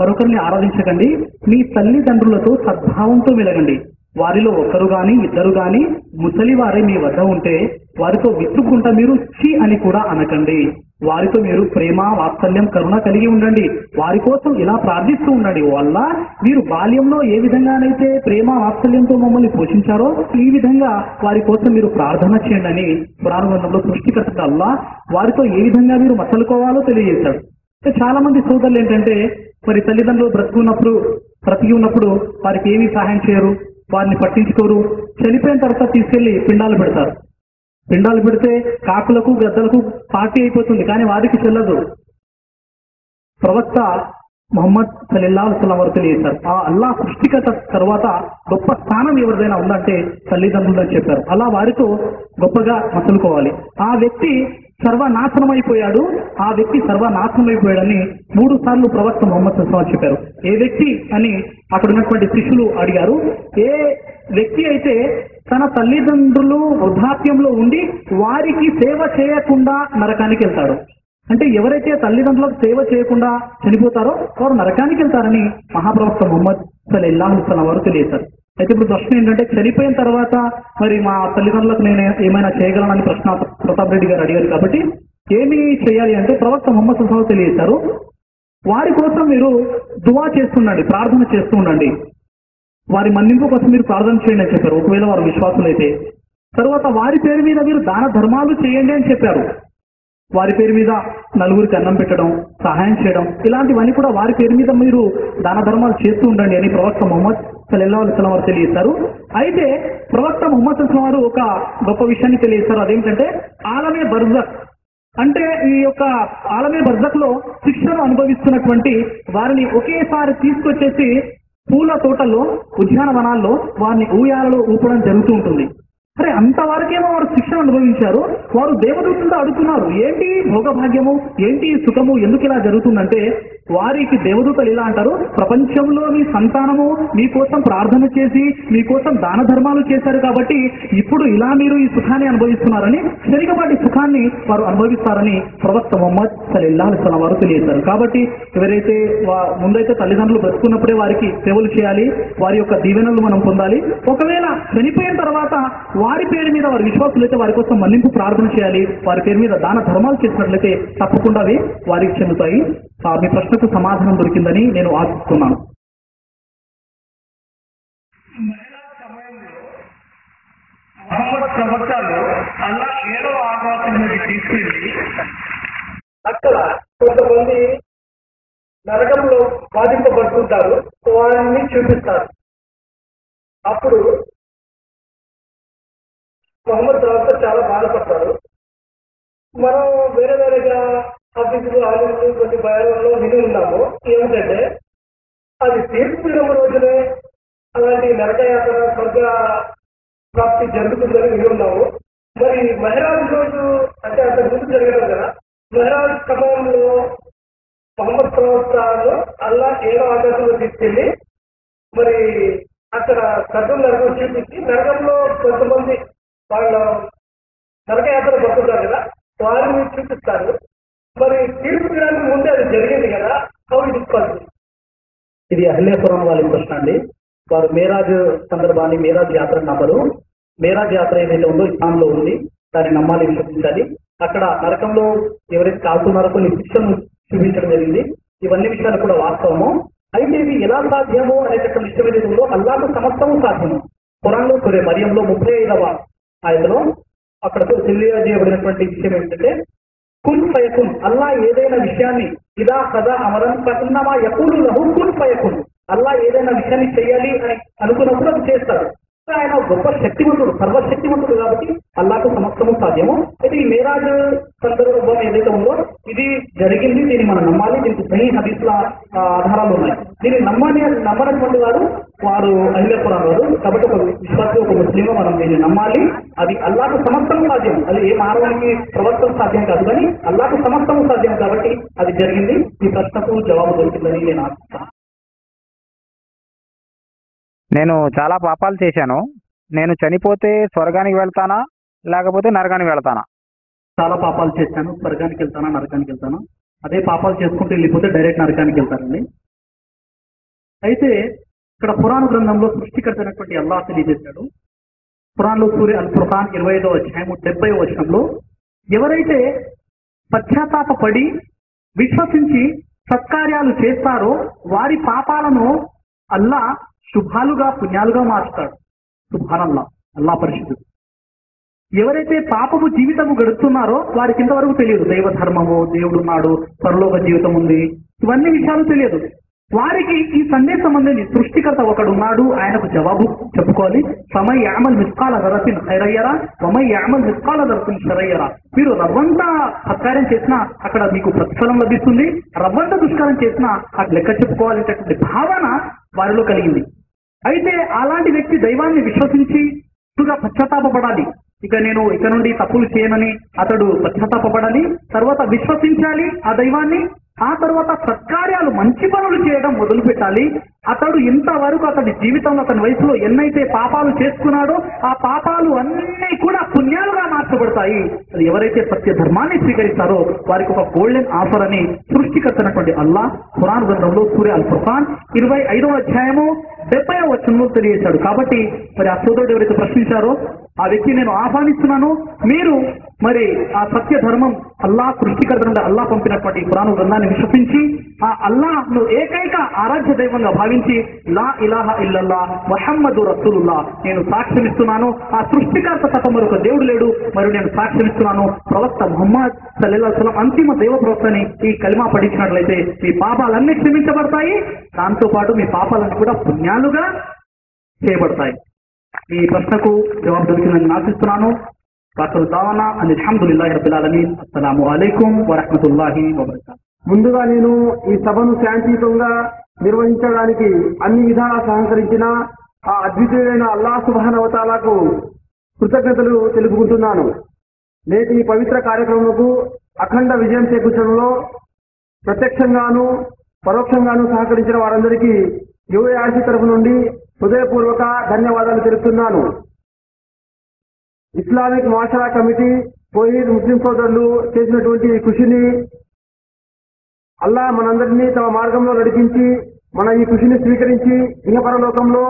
మరొకరిని ఆరాధించకండి, మీ తల్లిదండ్రులతో సద్భావంతో మెలగండి. వారిలో ఒకరు గాని ఇద్దరు గాని ముసలి వారే మీ వద్ద ఉంటే వారితో విసుక్కుంటా మీరు ఛీ అని కూడా అనకండి. వారితో మీరు ప్రేమ, వాత్సల్యం, కరుణ కలిగి ఉండండి. వారి కోసం ఇలా ప్రార్థిస్తూ ఉండండి. వల్ల మీరు బాల్యంలో ఏ విధంగానైతే ప్రేమ, వాత్సల్యంతో మమ్మల్ని పోషించారో ఈ విధంగా వారి కోసం మీరు ప్రార్థన చేయండి అని ఖురాన్ గ్రంథంలో సృష్టికర్త అల్లాహ్ వారితో ఏ విధంగా మీరు మసలుకోవాలో తెలియజేశాడు. చాలా మంది సోదరులు ఏంటంటే, మరి తల్లిదండ్రులు బ్రతికి ఉన్నప్పుడు వారికి ఏమీ సహాయం చేయరు, వారిని పట్టించుకోరు. చనిపోయిన తర్వాత తీసుకెళ్లి పిండాలు పెడతారు. పిండాలు పెడితే కాకులకు, గద్దలకు పార్టీ అయిపోతుంది, కానీ వారికి చెల్లదు. ప్రవక్త ముహమ్మద్ సల్లల్లాహు అలైహి వసల్లం వారు తెలియజేశారు, ఆ అల్లాహ్ సృష్టికర్త తర్వాత గొప్ప స్థానం ఎవరిదైనా ఉందంటే తల్లిదండ్రులు అని చెప్పారు. అలా వారితో గొప్పగా మసలుకోవాలి. ఆ వ్యక్తి సర్వనాశనమైపోయాడు, ఆ వ్యక్తి సర్వనాశనమైపోయాడని 3 సార్లు ప్రవక్త ముహమ్మద్ సల్లల్లాహు అలైహి వసల్లం చెప్పారు. ఏ వ్యక్తి అని అక్కడ ఉన్నటువంటి శిష్యులు అడిగారు. ఏ వ్యక్తి అయితే తన తల్లిదండ్రులు వృద్ధాప్యంలో ఉండి వారికి సేవ చేయకుండా నరకానికి వెళ్తాడు, అంటే ఎవరైతే తల్లిదండ్రులకు సేవ చేయకుండా చనిపోతారో వారు నరకానికి వెళ్తారని మహాప్రవక్త ముహమ్మద్ సల్లల్లాహు అలైహి వసల్లం వారు తెలియజేశారు. అయితే ఇప్పుడు ప్రశ్న ఏంటంటే, చనిపోయిన తర్వాత మరి మా తల్లిదండ్రులకు నేను ఏమైనా చేయగలనని ప్రశ్న ప్రతాప్ రెడ్డి గారు అడిగారు. కాబట్టి ఏమి చేయాలి అంటే ప్రవక్త ముహమ్మద్ సల్లల్లాహు అలైహి వసల్లం తెలియజేశారు, వారి కోసం మీరు దువా చేస్తుండండి, ప్రార్థన చేస్తూ ఉండండి, వారి మన్నింపు కోసం మీరు ప్రార్థన చేయండి అని చెప్పారు. ఒకవేళ వారు విశ్వాసులైతే తర్వాత వారి పేరు మీద మీరు దాన ధర్మాలు చేయండి అని చెప్పారు. వారి పేరు మీద నలుగురికి అన్నం పెట్టడం, సహాయం చేయడం, ఇలాంటివన్నీ కూడా వారి పేరు మీద మీరు దాన ధర్మాలు చేస్తూ ఉండండి అని ప్రవక్త ముహమ్మద్ సల్లల్లాహు అలైహి వసల్లం వారు తెలియజేశారు. అయితే ప్రవక్త ముహమ్మద్ సల్లల్లాహు అలైహి వసల్లం వారు ఒక గొప్ప విషయాన్ని తెలియజేశారు. అదేంటంటే ఆలమే బర్జక్. అంటే ఈ యొక్క ఆలమే బర్జక్ లో శిక్షను అనుభవిస్తున్నటువంటి వారిని ఒకేసారి తీసుకొచ్చేసి పూల తోటల్లో, ఉద్యానవనాల్లో వారిని ఊయాలలో ఊపడం జరుగుతూ ఉంటుంది. అరే అంతవరకేమో వారు శిక్షణ అనుభవించారు. వారు దేవదూతలతో అడుగుతున్నారు, ఏంటి భోగభాగ్యము, ఏంటి సుఖము, ఎందుకు ఇలా జరుగుతుందంటే వారికి దేవదూతలు ఇలా అంటారు, ప్రపంచంలోని సంతానము మీకోసం ప్రార్థన చేసి మీకోసం దాన ధర్మాలు చేశారు కాబట్టి ఇప్పుడు ఇలా మీరు ఈ సుఖాన్ని అనుభవిస్తున్నారని, క్షణికపాటి సుఖాన్ని వారు అనుభవిస్తారని ప్రవక్త ముహమ్మద్ సల్లల్లాహు అలైహి వసల్లం వారు తెలియజేశారు. కాబట్టి ఎవరైతే ముందైతే తల్లిదండ్రులు బ్రతుకున్నప్పుడే వారికి సేవలు చేయాలి, వారి యొక్క దీవెనలు మనం పొందాలి. ఒకవేళ చనిపోయిన తర్వాత వారి పేరు మీద వారి విశ్వాసులైతే వారి కోసం మన్నింపు ప్రార్థన చేయాలి. వారి పేరు మీద దాన ధర్మాలు చేసినట్లయితే తప్పకుండా అవి వారికి చెందుతాయి. మీ ప్రశ్నకు సమాధానం దొరికిందని నేను ఆశిస్తున్నాను. మహమ్మద్ ప్రవక్తలు అల్లా 7వ ఆకాశం నుండి తీసుకెళ్లి అక్కడ కొంతమంది నరకంలో బాధింపబడుతుంటారు, వారిని చూపిస్తారు. అప్పుడు మహమ్మద్ ప్రవక్త చాలా బాధపడతారు. మనం వేరే వేరేగా అభివృద్ధులు ఆలోచనలు కొన్ని భయాలలో విని ఉన్నాము. ఏమిటంటే అది తీర్పు దినం రోజునే అలాంటి నరకయాత్ర స్వర్గ ప్రాప్తి జరుగుతుందని విని ఉన్నాము. మరి మెహరాజ్ రోజు అంటే అంతకు ముందు జరగడం కదా, మెహరాజ్ సమయంలో మహమ్మద్ ప్రవక్తను అల్లా 7వ ఆకాశంలో తీసుకెళ్లి మరి అక్కడ సర్గం నరకం చూపించి నరకంలో కొంతమంది వాళ్ళ నరకయాత్ర పడుతుంటారు కదా, వారిని చూపిస్తారు. మరి తీర్పు దినానికి ముందే అది జరిగింది కదా, హౌ ఇట్ ఇస్ పాసిబుల్? ఇది అహ్లే ఖురాన్ వాళ్ళ ప్రశ్న అండి. వారు మేరాజ్ సందర్భాన్ని మేరాజ్ యాత్ర నమ్మరు. మేరాజ్ యాత్ర ఏదైతే ఉందో ఇస్లాంలో ఉంది, దాన్ని నమ్మాలి, విశ్వసించాలి. అక్కడ నరకంలో ఎవరైతే కాల్తున్నారో కొన్ని శిక్షను చూపించడం జరిగింది. ఇవన్నీ విషయాలు కూడా వాస్తవము. అయితే ఇది ఎలా సాధ్యము అనేటటువంటి విషయం ఏదైతే ఉందో అల్లాహకు సమస్తము సాధ్యము. ఖురాన్లో సూరే మరియంలో 35వ ఆయతలో అక్కడ తెలియజేయబడినటువంటి విషయం ఏంటంటే కున్ ఫయకున్, అల్లా ఏదైనా విషయాన్ని ఇదా కథ అమరన్ ప్రసన్నమా యకూలు లహు కున్ ఫయకున్, అల్లా ఏదైనా విషయాన్ని చేయాలి అని అనుకున్నప్పుడు అది చేస్తాడు. ఆయన గొప్ప శక్తివంతుడు, సర్వశక్తివంతుడు కాబట్టి అల్లాకు సమస్తము సాధ్యము. అయితే ఈ మేరాజ్ సందర్భం ఏదైతే ఉందో ఇది జరిగింది, దీన్ని మనం నమ్మాలి. దీనికి సహీ హదీస్ల ఆధారాలు ఉన్నాయి. దీన్ని నమ్మనటువంటి వారు అహ్లే ఖురాన్ వారు. కాబట్టి ఒక విశ్వాసి, ఒక ముస్లిం మనం దీన్ని నమ్మాలి. అది అల్లాకు సమస్తము సాధ్యం. అది ఏ మానవునికి ప్రవర్తన సాధ్యం కాదు, కానీ అల్లాకు సమస్తము సాధ్యం కాబట్టి అది జరిగింది. ఈ ప్రశ్నకు జవాబు దొరికిందని నేను ఆశిస్తాను. నేను చాలా పాపాలు చేశాను. నేను చనిపోతే స్వర్గానికి వెళ్తానా లేకపోతే నరకానికి వెళ్తానా? చాలా పాపాలు చేశాను, స్వర్గానికి వెళ్తానా నరకానికి వెళ్తానా? అదే పాపాలు చేసుకుంటూ వెళ్ళిపోతే డైరెక్ట్ నరకానికి వెళ్తారండి. అయితే ఇక్కడ పురాణ గ్రంథంలో సృష్టికర్త అయినటువంటి అల్లాహ్ తెలియజేశాడు. ఖురాన్లో సూరే అల్ ఫుర్ఖాన్ 25వ అధ్యాయం 70వ వచనంలో ఎవరైతే పశ్చాత్తాపడి విశ్వసించి సత్కార్యాలు చేస్తారో వారి పాపాలను అల్లా శుభాలుగా పుణ్యాలుగా మార్చుతాడు. సుబ్హానల్లా, అల్లా పరిశుద్ధుడు. ఎవరైతే పాపము జీవితము గడుపుతున్నారో వారికి ఇంతవరకు తెలియదు దైవ ధర్మము, దేవుడున్నాడు, పరలోక జీవితం ఉంది, ఇవన్నీ విషయాలు తెలియదు. వారికి ఈ సందేశం అందేది సృష్టికర్త ఒకడున్నాడు, ఆయనకు జవాబు చెప్పుకోవాలి. సమై యామల్ మిస్కాల దరతిన్ ఖైరయ్యరా, సమై యామల్ మిస్కాల దరతిన్ షరయ్యరా. మీరు రవ్వంత సత్కార్యం చేసినా అక్కడ మీకు ప్రతిఫలం లభిస్తుంది, రవ్వంత దుష్కారం చేసినా అక్కడ లెక్క చెప్పుకోవాలనేటటువంటి భావన వారిలో కలిగింది. అయితే అలాంటి వ్యక్తి దైవాన్ని విశ్వసించి పశ్చాత్తాపడాలి. నేను ఇక నుండి తప్పులు చేయనని అతడు పశ్చాత్తాపడాలి. తర్వాత విశ్వసించాలి ఆ దైవాన్ని. ఆ తర్వాత సత్కార్యాలు, మంచి పనులు చేయడం మొదలు పెట్టాలి. అతడు ఇంతవరకు అతడి జీవితంలో అతని వయసులో ఎన్నైతే పాపాలు చేసుకున్నాడో ఆ పాపాలు అన్నీ కూడా పుణ్యాలుగా మార్చబడతాయి. అది ఎవరైతే సత్య ధర్మాన్ని స్వీకరిస్తారో వారికి ఒక గోల్డెన్ ఆఫర్ అని సృష్టికర్తనటువంటి అల్లాహ్ ఖురాన్ గ్రంథంలో సూరే అల్ ఫుర్ఖాన్ 25వ అధ్యాయము 70వ వచనంలో తెలియజేశాడు. కాబట్టి మరి ఆ సోదరుడు ఎవరైతే ప్రశ్నించారో ఆ వ్యక్తి నేను ఆహ్వానిస్తున్నాను, మీరు మరి ఆ సత్య ధర్మం అల్లాహ్ సృష్టికర్త నుండి అల్లాహ్ పంపినటువంటి ఖురాన్ గ్రంథాన్ని విశ్వసించి ఆ అల్లాహ్ను ఏకైక ఆరాధ్య దైవంగా భావించి లా ఇలాహ ఇల్లల్లా ముహమ్మదు రసూలుల్లాహ్ నేను సాక్ష్యమిస్తున్నాను ఆ సృష్టికర్త తప్ప మరొక దేవుడు లేడు మరియు నేను సాక్ష్యమిస్తున్నాను ప్రవక్త ముహమ్మద్ సల్లల్లాహు అలైహి వసల్లం అంతిమ దైవ ప్రవక్తని ఈ కలిమా పఠించినట్లయితే మీ పాపాలన్నీ క్షమించబడతాయి, దాంతో పాటు మీ పాపాలన్నీ కూడా పుణ్యాలుగా చేయబడతాయి. ఈ ప్రశ్నకు జవాబు దొరికిందని ఆశిస్తున్నాను. వాఖిరు దావానా అల్హమ్దులిల్లాహి రబ్బిల్ ఆలమీన్. అస్సలాము అలైకుం వరహ్మతుల్లాహి వబరకాతుహు. ముందుగా నేను ఈ సభను శాంతియుతంగా నిర్వహించడానికి అన్ని విధాలా సహకరించిన ఆ అద్వితీయుడైన అల్లాహ్ సుబ్హానహు వ తఆలాకు కృతజ్ఞతలు తెలుపుకుంటున్నాను. నేటి ఈ పవిత్ర కార్యక్రమంకు అఖండ విజయం చేకూర్చడంలో ప్రత్యక్షంగాను పరోక్షంగాను సహకరించిన వారందరికీ యుఏఆర్సీ తరఫు నుండి హృదయపూర్వక ధన్యవాదాలు తెలుపుతున్నాను. ఇస్లామిక్ ముఆషరా కమిటీ కోహిద్ ముస్లిం సోదరులు చేసినటువంటి కృషిని అల్లాహ్ మనందరినీ తమ మార్గంలో నడిపించి మన ఈ కృషిని స్వీకరించి ఇహపరలోకంలో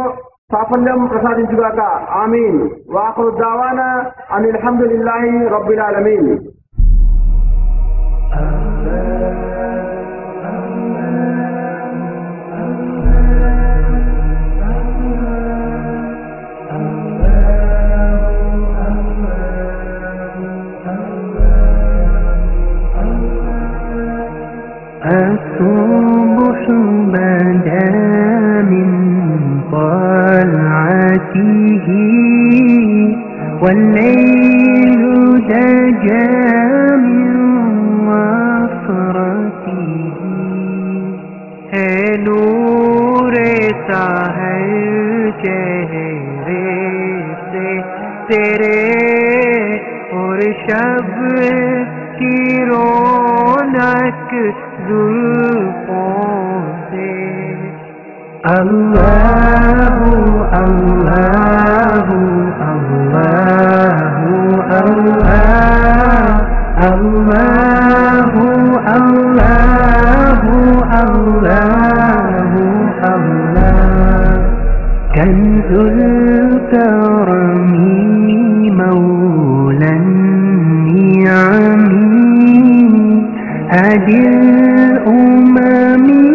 సాఫల్యం ప్రసాదించుగాక. ఆమీన్. వాఖిరు దావానా అనిల్ హమ్దులిల్లాహి రబ్బిల్ ఆలమీన్. الصبح بدا من طلعته والليل دجى من وفرته है नूर साहर चेहरे से तेरे और शब की रौनक जुल्फों से अल्लाहु अल्लाहु अल्लाहु अल्लाह अल्लाहु अल्लाहु अल्लाहु अल्लाह कंजुल करमी मौलन नियामी अदिल उममी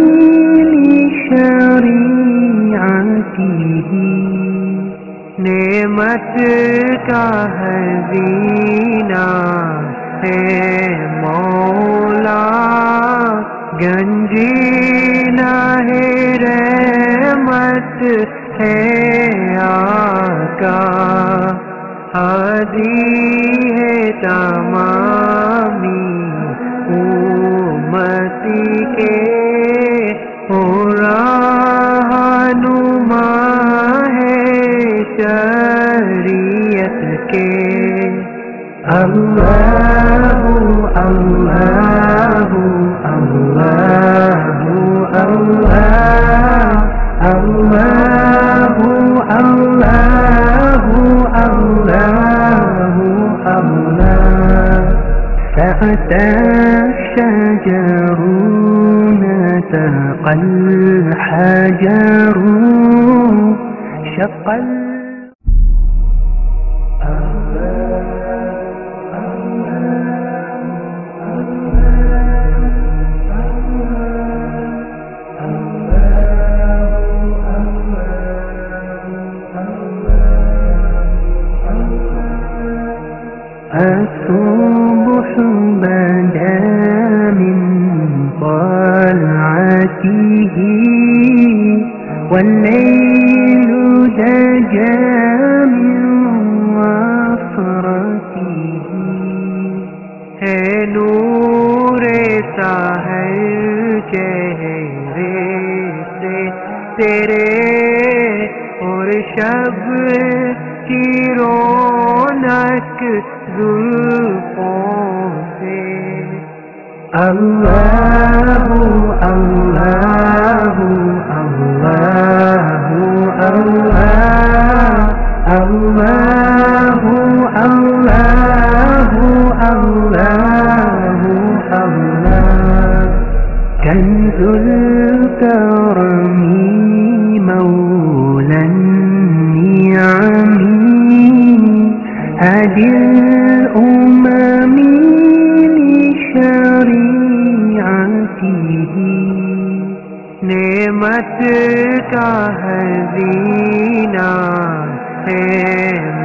लिशरीअतिह नेमत का हज़ीना है मौला गंजीना है रहमत है आका हादी है तमामी उम्मती के हो रहनुमा है शरीयत के अल्लाहु अल्लाहु अल्लाहु अल्लाह अल्लाहु अल्लाहु अल्लाहु अल्लाह فأتى الشجر نتقى الحجر شق الصبح بدا من طلعته والليل دجى من وفرته है नूर साहर चेहरे से तेरे और शब की रौनक जुल्फों से अल्लाहु अल्लाहु अल्लाहु अल्लाह अल्लाहु अल्लाहु अल्लाहु अल्लाह कंजुल करमी मौलन नियामी अदिल उममी का हसीना है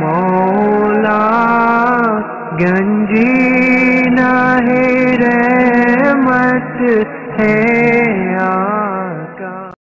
मौला, गंजीना है रहमत है